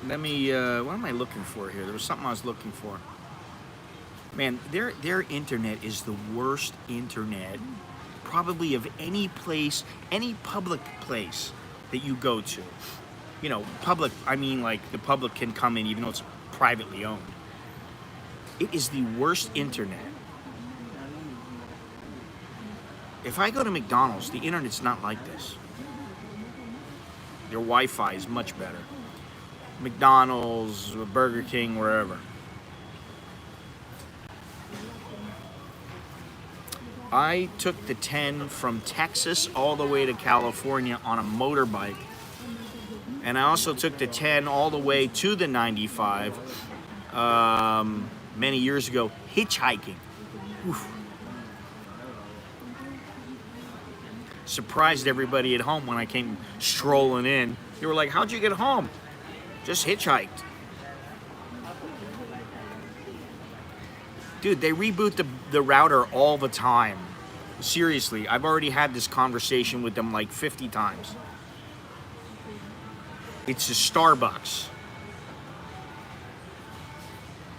[SPEAKER 1] Let me, what am I looking for here? There was something I was looking for. Man, their internet is the worst internet probably of any place, any public place that you go to. You know, public, I mean like the public can come in even though it's privately owned. It is the worst internet. If I go to McDonald's, the internet's not like this. Their Wi-Fi is much better. McDonald's, Burger King, wherever. I took the 10 from Texas all the way to California on a motorbike. And I also took the 10 all the way to the 95 many years ago, hitchhiking. Oof. Surprised everybody at home when I came strolling in. They were like, how'd you get home? Just hitchhiked. Dude, they reboot the router all the time. Seriously, I've already had this conversation with them like 50 times. It's a Starbucks.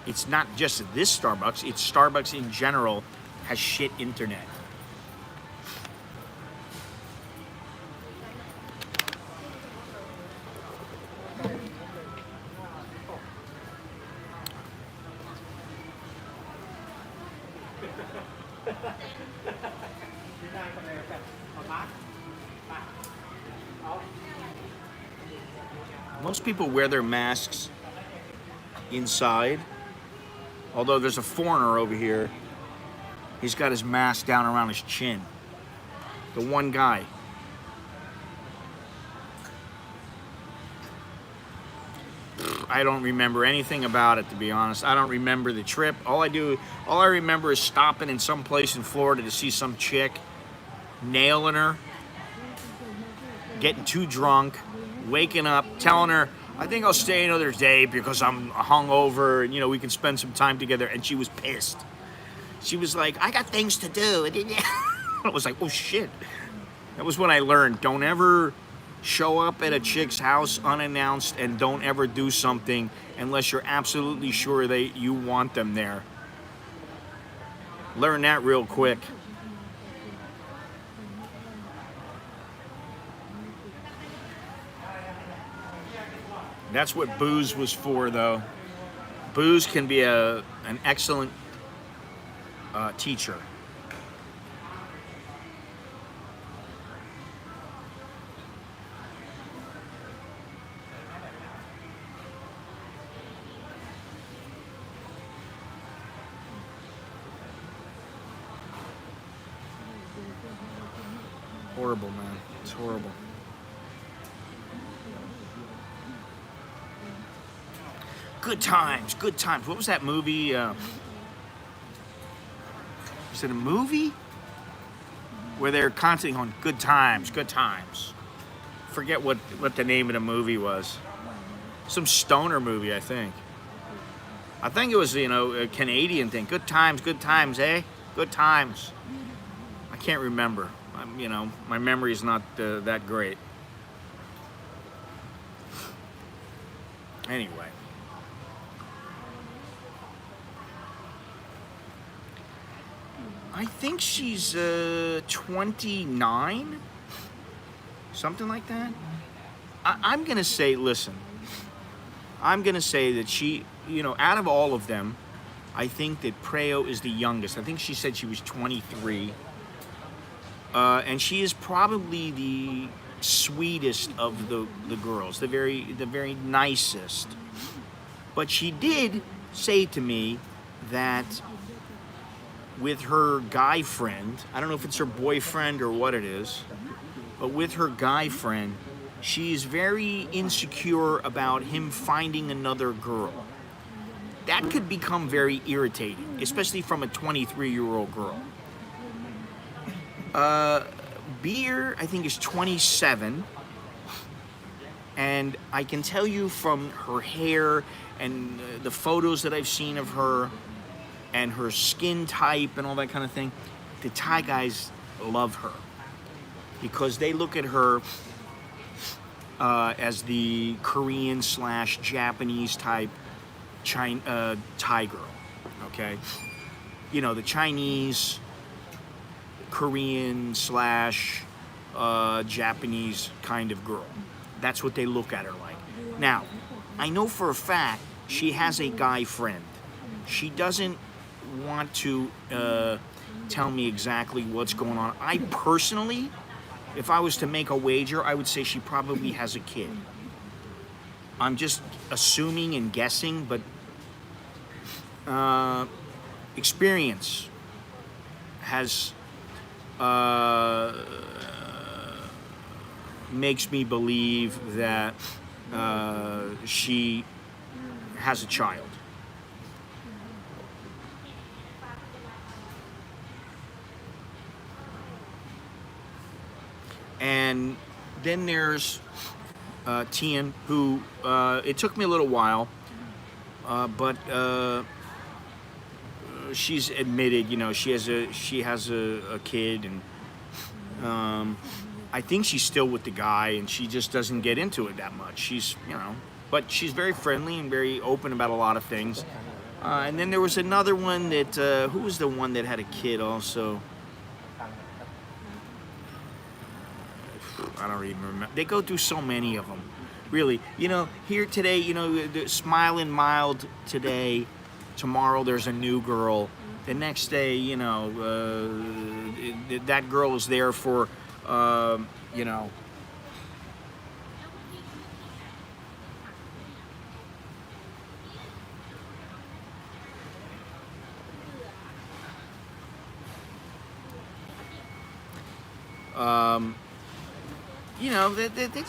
[SPEAKER 1] It's not just this Starbucks, it's Starbucks in general has shit internet. Most people wear their masks inside, although there's a foreigner over here. He's got his mask down around his chin. The one guy. I don't remember anything about it, to be honest. I don't remember the trip. All I remember is stopping in some place in Florida to see some chick, nailing her, getting too drunk, waking up, telling her, I think I'll stay another day because I'm hungover and, you know, we can spend some time together. And she was pissed. She was like, I got things to do. I was like, oh shit. That was what I learned. Don't ever show up at a chick's house unannounced, and don't ever do something unless you're absolutely sure that you want them there. Learn that real quick. That's what booze was for, though. Booze can be an excellent teacher. Horrible, man. It's horrible. Good times, good times. What was that movie? Was it a movie? Where they're constantly going, good times, good times. Forget what the name of the movie was. Some stoner movie, I think. I think it was, a Canadian thing. Good times, eh? Good times. I can't remember. My memory is not that great. Anyway. I think she's 29, something like that. I'm gonna say, listen, I'm gonna say that she, out of all of them, I think that Preo is the youngest. I think she said she was 23, and she is probably the sweetest of the girls, the very nicest. But she did say to me that with her guy friend, I don't know if it's her boyfriend or what it is, but with her guy friend, she's very insecure about him finding another girl. That could become very irritating, especially from a 23-year-old girl. Beer, I think, is 27, and I can tell you from her hair and the photos that I've seen of her and her skin type and all that kind of thing, the Thai guys love her because they look at her as the Korean/Japanese type Thai girl, okay? The Chinese, Korean/Japanese kind of girl. That's what they look at her like. Now, I know for a fact she has a guy friend. She doesn't want to tell me exactly what's going on. I personally, if I was to make a wager, I would say she probably has a kid. I'm just assuming and guessing, but experience has makes me believe that she has a child. And then there's Tian, who it took me a little while, but she's admitted, she has a kid, and I think she's still with the guy, and she just doesn't get into it that much. She's, but she's very friendly and very open about a lot of things. And then there was another one that, who was the one that had a kid also? I don't even remember. They go through so many of them, really. Here today, smiling mild today. Tomorrow there's a new girl. The next day, that girl is there for, they're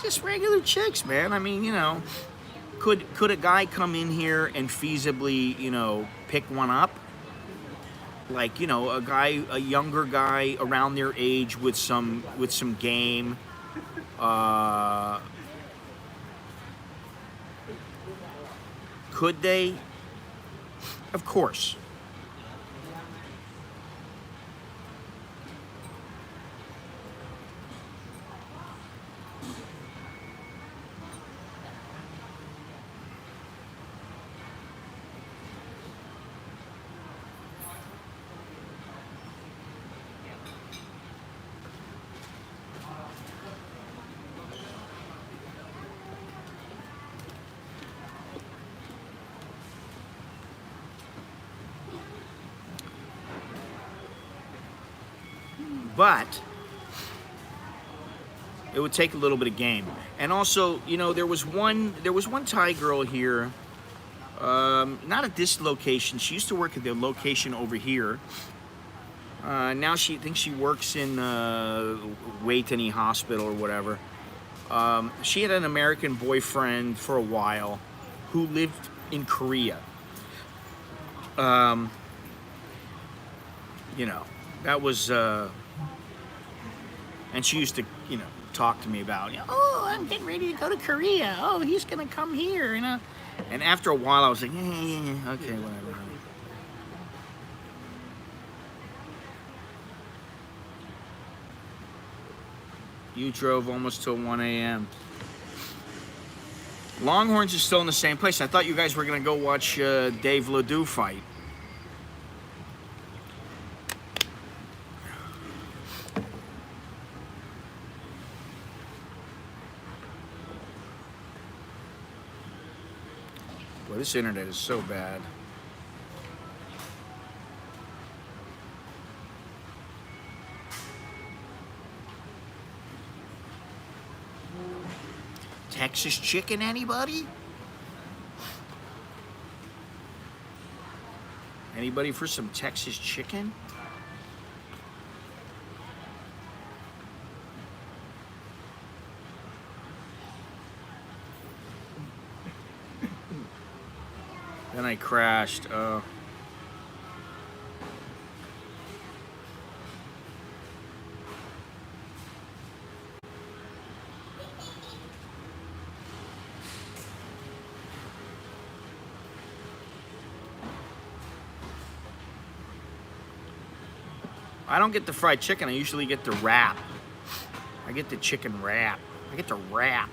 [SPEAKER 1] just regular chicks, man. I mean, could a guy come in here and feasibly, pick one up? Like, a younger guy around their age with some game. Could they? Of course. but it would take a little bit of game. And also, you know, there was one Thai girl here, not at this location. She used to work at the location over here. Now she thinks she works in Waitani Hospital or whatever. She had an American boyfriend for a while who lived in Korea. You know, that was, and she used to, you know, talk to me about, you know, oh, I'm getting ready to go to Korea. Oh, he's gonna come here, you know. And after a while, I was like, yeah, okay, whatever. You drove almost till 1 a.m. Longhorns is still in the same place. I thought you guys were gonna go watch Dave Ledoux fight. Boy, this internet is so bad.
[SPEAKER 2] Texas chicken, anybody?
[SPEAKER 1] Anybody for some Texas chicken? Then I crashed. I don't get the fried chicken. I usually get the wrap. I get the chicken wrap. I get the wrap.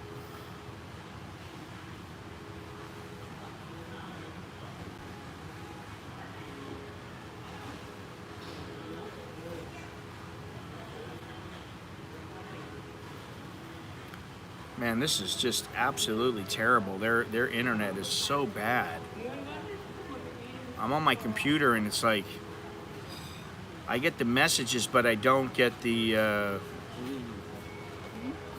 [SPEAKER 1] Man, this is just absolutely terrible. Their internet is so bad. I'm on my computer and it's like I get the messages, but I don't get the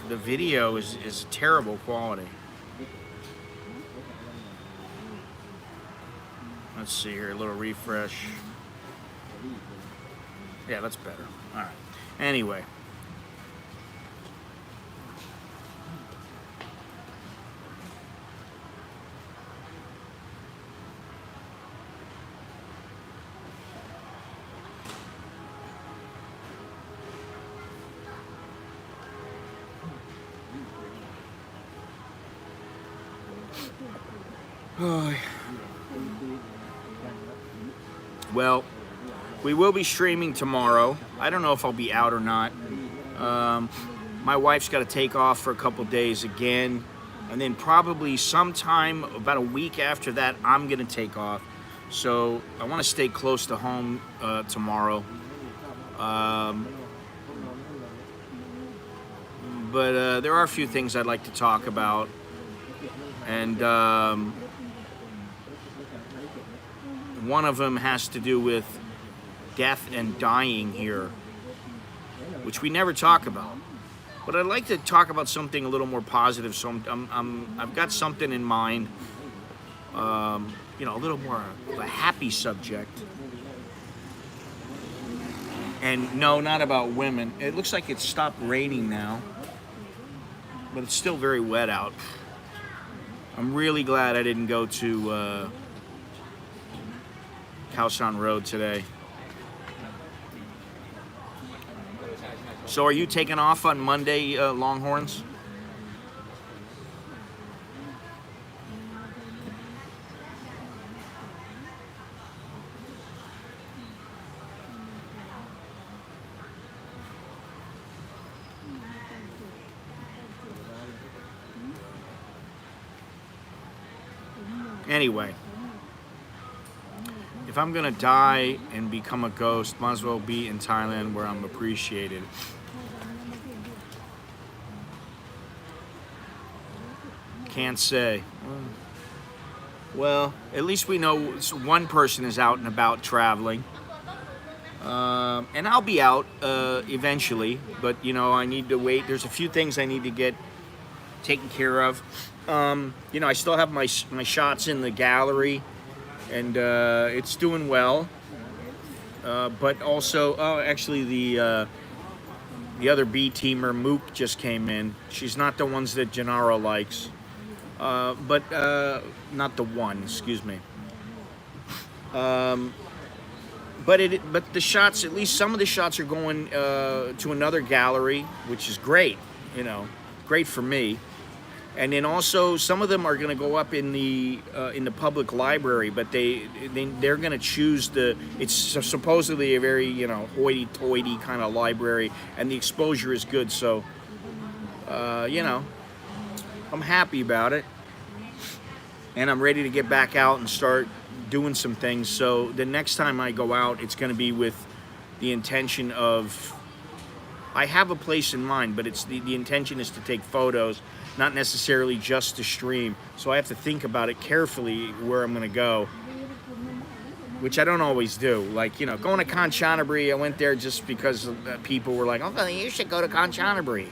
[SPEAKER 1] video is terrible quality. Let's see here, a little refresh. Yeah, that's better. All right. Anyway. Well, we will be streaming tomorrow. I don't know if I'll be out or not. My wife's got to take off for a couple days again, and then probably sometime about a week after that, I'm gonna take off. So I want to stay close to home tomorrow. But there are a few things I'd like to talk about, and one of them has to do with death and dying here, which we never talk about. But I'd like to talk about something a little more positive. So I've got something in mind, you know, a little more of a happy subject. And no, not about women. It looks like it's stopped raining now, but it's still very wet out. I'm really glad I didn't go to Kaohsiung Road today. So are you taking off on Monday, Longhorns? Anyway, if I'm gonna die and become a ghost, might as well be in Thailand where I'm appreciated. Can't say. Well, at least we know one person is out and about traveling. And I'll be out eventually, but you know, I need to wait. There's a few things I need to get taken care of. You know, I still have my shots in the gallery, and it's doing well. But also, oh, actually, the other B teamer, Mook, just came in. She's not the ones that Gennaro likes, but not the one. Excuse me. But the shots, at least some of the shots, are going to another gallery, which is great. You know, great for me. And then also some of them are going to go up in the public library, but they're going to choose it's supposedly a very, you know, hoity-toity kind of library, and the exposure is good. So you know, I'm happy about it, and I'm ready to get back out and start doing some things. So the next time I go out, it's going to be with the intention of, I have a place in mind, but it's the intention is to take photos, not necessarily just to stream. So I have to think about it carefully where I'm going to go, which I don't always do. Like, you know, going to Kanchanaburi, I went there just because people were like, "Oh, you should go to Kanchanaburi."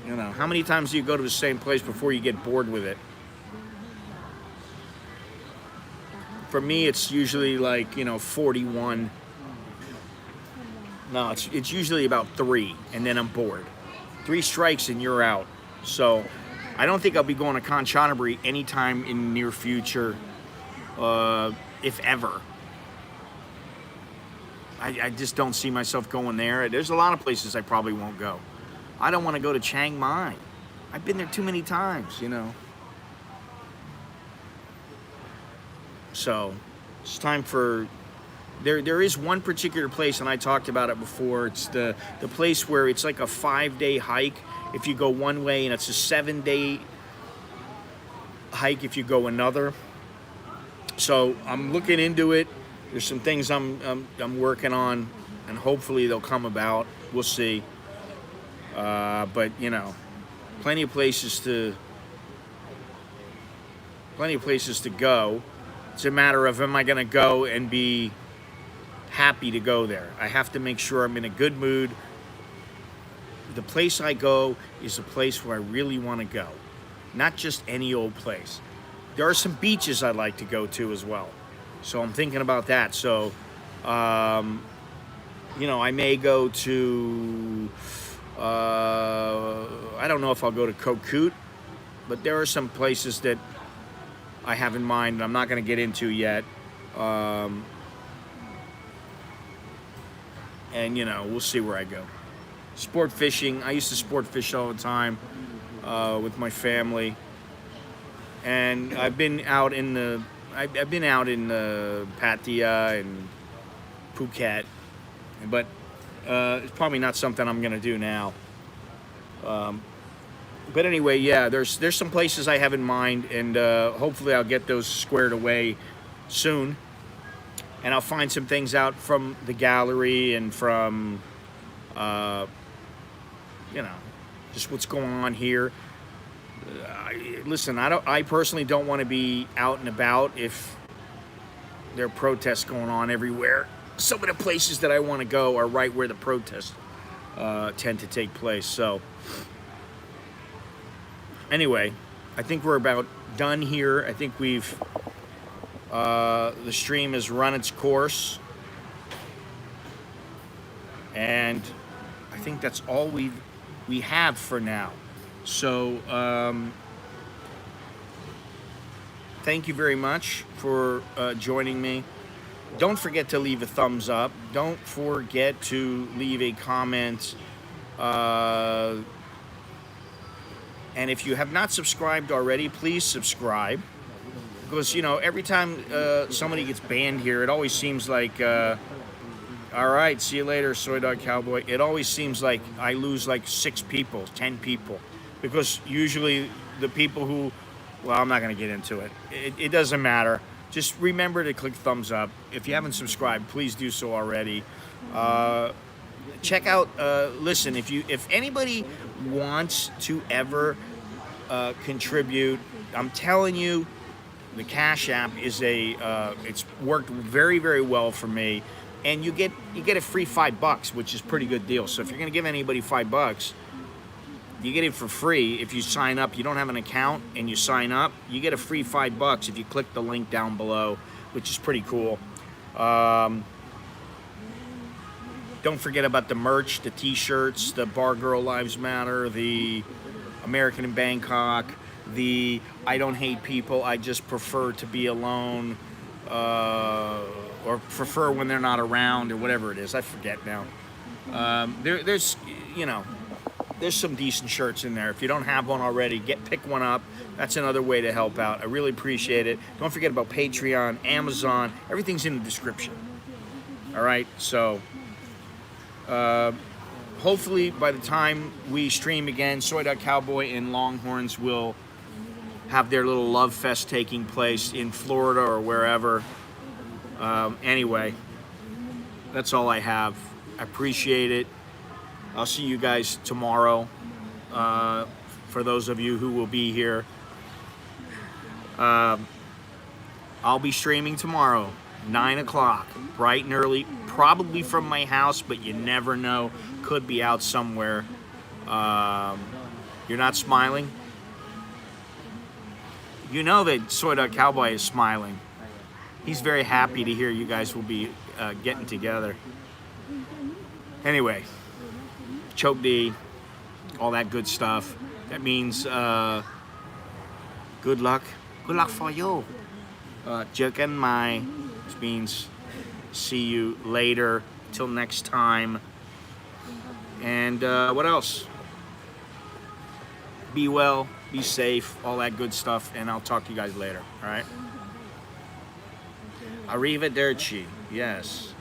[SPEAKER 1] You know, how many times do you go to the same place before you get bored with it? For me, it's usually like, you know, 41. No, it's usually about 3, and then I'm bored. 3 strikes and you're out. So I don't think I'll be going to Kanchanaburi anytime in the near future, if ever. I just don't see myself going there. There's a lot of places I probably won't go. I don't want to go to Chiang Mai. I've been there too many times, you know. So it's time for, there is one particular place, and I talked about it before. It's the place where it's like a 5-day hike if you go one way, and it's a 7-day hike if you go another. So I'm looking into it. There's some things I'm working on, and hopefully they'll come about. We'll see. But you know, plenty of places to go. It's a matter of, am I going to go and be happy to go there? I have to make sure I'm in a good mood. The place I go is a place where I really want to go, not just any old place. There are some beaches I'd like to go to as well, so I'm thinking about that. So, you know, I may go to, I don't know if I'll go to Kokut, but there are some places that I have in mind and I'm not going to get into yet. And, you know, we'll see where I go. Sport fishing. I used to sport fish all the time with my family. And I've been out in the Pattaya and Phuket, but it's probably not something I'm going to do now. But anyway, yeah, there's some places I have in mind, and hopefully I'll get those squared away soon. And I'll find some things out from the gallery and from, you know, just what's going on here. Listen, I personally don't want to be out and about if there are protests going on everywhere. Some of the places that I want to go are right where the protests tend to take place. So anyway, I think we're about done here. I think we've the stream has run its course, and I think that's all we have for now. So thank you very much for joining me. Don't forget to leave a thumbs up. Don't forget to leave a comment. And if you have not subscribed already, please subscribe. Because, you know, every time somebody gets banned here, it always seems like, all right, see you later, Soy Dog Cowboy. It always seems like I lose like 6 people, 10 people. Because usually the people who, well, I'm not going to get into it. It doesn't matter. Just remember to click thumbs up. If you haven't subscribed, please do so already. Check out, listen, if anybody wants to ever contribute, I'm telling you, the Cash App is it's worked very, very well for me, and you get a free $5, which is a pretty good deal. So if you're gonna give anybody $5, you get it for free if you sign up. You don't have an account and you sign up, you get a free $5 if you click the link down below, which is pretty cool. Don't forget about the merch, the t-shirts, the Bar Girl Lives Matter, the American in Bangkok, the I don't hate people, I just prefer to be alone, or prefer when they're not around, or whatever it is. I forget now. There's some decent shirts in there. If you don't have one already, pick one up. That's another way to help out. I really appreciate it. Don't forget about Patreon, Amazon. Everything's in the description. All right, so hopefully by the time we stream again, Soy Dog Cowboy and Longhorns will have their little love fest taking place in Florida or wherever. Anyway, that's all I have. I appreciate it. I'll see you guys tomorrow. For those of you who will be here, I'll be streaming tomorrow, 9 o'clock, bright and early, probably from my house, but you never know. Could be out somewhere. You're not smiling? You know that Soy Dog Cowboy is smiling. He's very happy to hear you guys will be getting together. Anyway, Choke D, all that good stuff. That means good luck. Good luck for you. เจอกันใหม่ which means see you later. Till next time. And what else? Be well, be safe, all that good stuff, and I'll talk to you guys later. All right? Arrivederci. Yes.